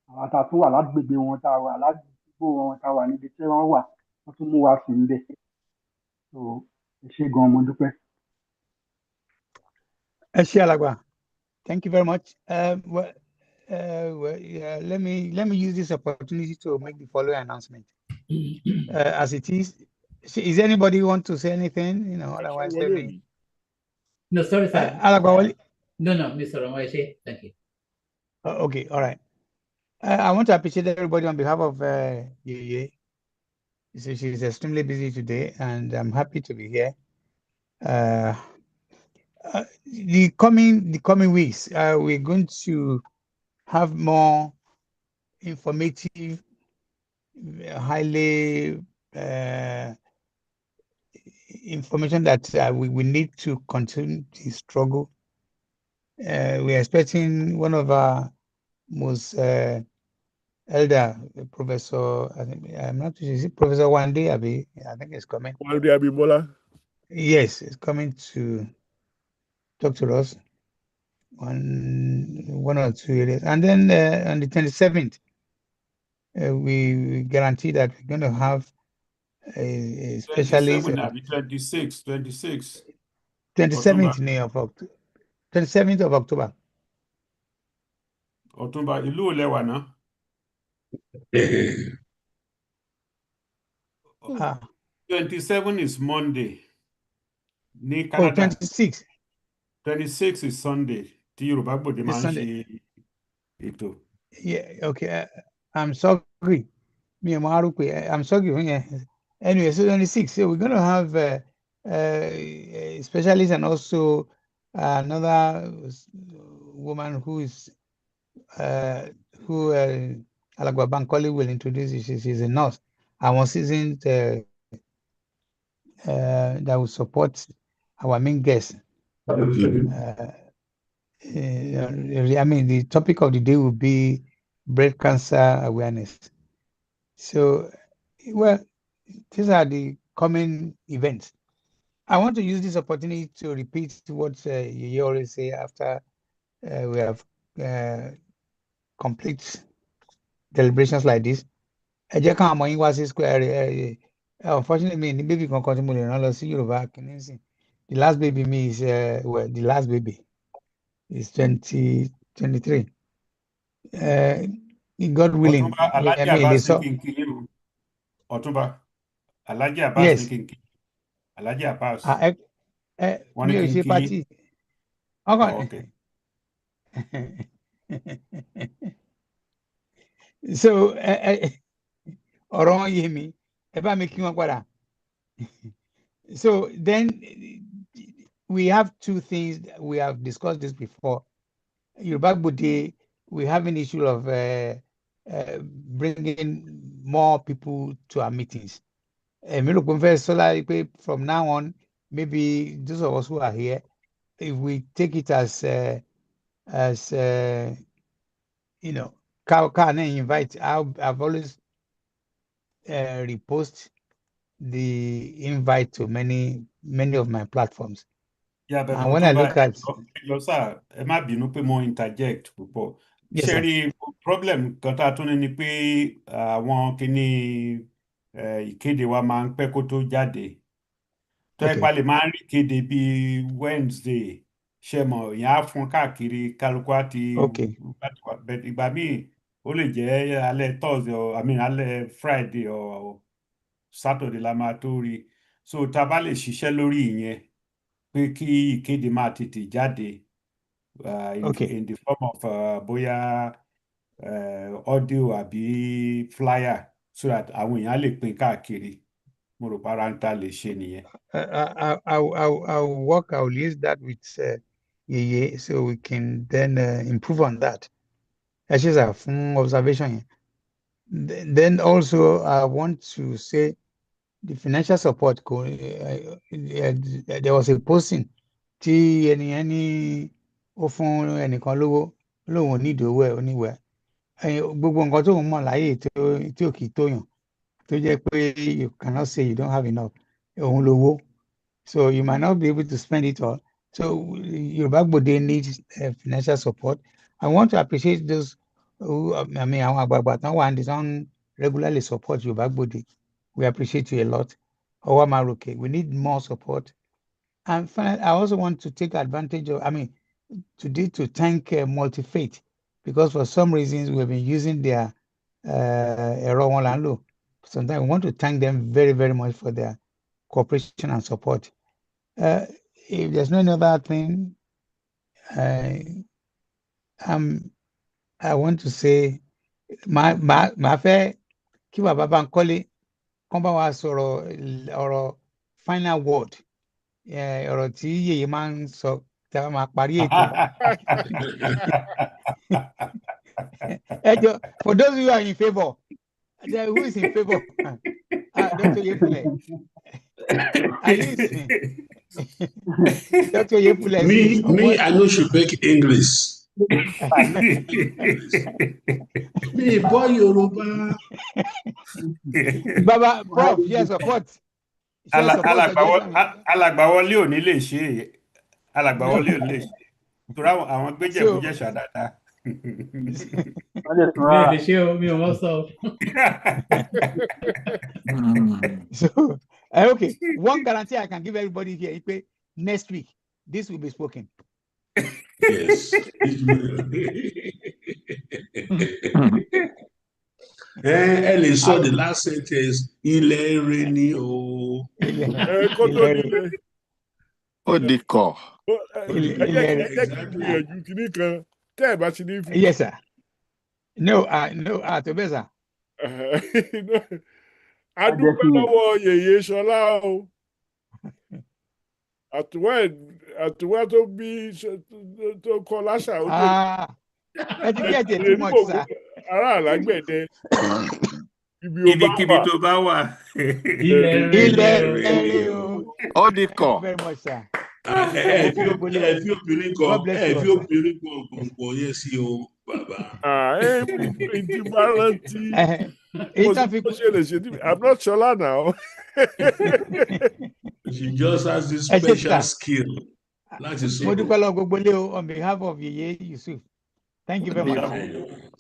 àwọn tá a tún wà lágbègbè wọn tá a wà ládùúgbò wọn tá a wà níbi tí wọ́n wà wọ́n tún mú wa sìn bẹ̀. So ẹ ṣé gan-an mo dúpẹ́. Ẹ ṣé alàgbà. Thank you very much. Let me use this opportunity to make the following announcement. As it is anybody want to say anything? You know, otherwise let me. No, sorry, sir. No, Mr. Romoyeshe, thank you. Okay, all right. I want to appreciate everybody on behalf of Yeye. She's extremely busy today, and I'm happy to be here. The coming weeks, we're going to have more informative, highly information that we need to continue the struggle. We're expecting one of our most elder professor, I'm not sure, is it Professor Wande Abi? I think it's coming. Wande Abibola? Yes, it's coming to talk to us on one or two areas. And then on the 27th, we guarantee that we're going to have a specialist. 26th. 27th of October. Ọ̀túnba, ìlú ò lẹ́wà náà. 27 is Monday. Ní Oh, Canada. 26. 26 is Sunday. Tí Yorùbá Gbòde máa ń Sunday. ṣe ètò. Yeah, okay. I'm sorry. Me and Marupe, I'm sorry. Yeah. Anyway, so 26. So we're going to have a specialist and also another woman who is who Alagwa Bankole will introduce. She's a nurse. Our seasoned that will support our main guest. I mean, the topic of the day will be breast cancer awareness. So, well, these are the coming events. I want to use this opportunity to repeat what you always say after we have complete deliberations like this. Ẹ jẹ́ káwọn ọmọ yín wá sí square. Unfortunately, me ní baby kankan tí mo lè rán lọ sí Yorùbá kìíní sìn. The last baby me is well, the last baby is 2023. God willing. Ọ̀túnba, Alhaji Abbas ní kí n kí yín o. Ọ̀túnba, Alhaji Abbas ní Yes. kí n kí. Alhaji Abbas. Wọ́n ní Mi ò kí n ṣe kí yín. party. Oh, okay. So, ọ̀rọ̀ wọn yé mi. Ẹ bá mi kí wọn padà. So then we have two things. We have discussed this before. Yoruba Gbode, we have an issue of bringing more people to our meetings. From now on, maybe those of us who are here, if we take it as you know, can invite. I've always repost the invite to many of my platforms. Yeah, but And when I look at sir, ẹ má bínú pé mo interject púpọ̀. Yes, Ṣé sir. rí problem kan tá a tún ní ni pé àwọn kíní ìkéde wa máa ń pẹ́ kó tó jáde. Tó ẹ Okay. pa lè máa ń rí ìkéde bíi Wednesday, ṣe mọ̀ ìyẹn á fún káàkiri kálukú àti Okay. ìgbà míì ó lè jẹ́ alẹ́ Thursday or alẹ́ Friday or Saturday la máa tó rí. So tá a bá lè ṣiṣẹ́ lórí ìyẹn pé kí ìkéde máa tètè jáde Okay. in the form of bóyá audio àbí flyer so that àwọn èèyàn lè pín káàkiri. Mo rò para ń ta lè ṣe nìyẹn. I'll work. I'll use that with Yeye so we can then improve on that. That's just a full observation. Then also I want to say the financial support. There was a posting. Tí ẹni ó fún ẹnìkan lówó lóun ní ìdòwò ẹ̀ oníwẹ̀. Gbogbo nǹkan tó ń mọ̀ láyé tí ò kì í tóyàn tó jẹ́ pé you cannot say you don't have enough. Òun lówó. So you might not be able to spend it all. So Yoruba Gbode needs financial support. I want to appreciate those who, àwọn àgbààgbà tán wà ní tán regularly support Yoruba Gbode. We appreciate you a lot. Ọwọ́ máa ròkè. We need more support. And finally, I also want to take advantage of, today to thank Multi-Faith, because for some reasons we have been using their ẹ̀rọ wọn là ń lò. Sometimes we want to thank them very, very much for their cooperation and support. If there's no other thing, I want to say, màá fẹ́ kí bàbá Bankole kán bá wa sọ̀rọ̀ ọ̀rọ̀ final word. Ọ̀rọ̀ tí Yèyé máa ń sọ tí a máa parí ètò. For those of you who are in favor, who is in favor? Dr. Yefule. Dr. Yefule. Me, I know she speak English. Me, boy, Yoruba. Baba, Prof, yes, support. Alàgbàwọlé ò ní lè ṣe alàgbàwọlé ò ní lè ṣe torí àwọn gbéjẹ̀bújẹ̀ ṣàdáadáa. Bẹ́ẹ̀ ṣé o mi ò mọ̀ sọ. So, okay, one guarantee I can give everybody here is that next week this will be spoken. Yes. ẹ lè sọ the last sentence ilẹ̀ ire ni o. Kó tó nílé. Ó di kọ̀. Ẹ jẹ́ kí n gbìyànjú kìíní kan tẹ́ ẹ̀ bá ti ní fi. Yes, sir. No, tó bẹ́ẹ̀ sà. A dúpẹ́ lọ́wọ́ Yèyé Ṣọlá o. Àtúwẹ́ tó bí tó kọ láṣà ó dé. Ẹ ti get it too much, sir. Ará àlágbẹ̀dẹ. Ibikíbi tó bá wà. Ilẹ̀ o. Ó di kọ̀. Very much, sir. Ẹ fi obìnrin kan gbọ̀ngbọ̀n yẹn sí o bàbá. Ìdí bá rántí. Mo ṣe lè ṣe I'm not Ṣọlá now. She just has this special skill. Mo dúpẹ́ lọ gbogbo ilé o on behalf of Yeye Yusuf. Thank you very much.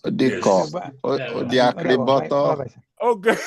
Ó di kọ̀. Ó di àkèrè bọ́tọ̀. Okay.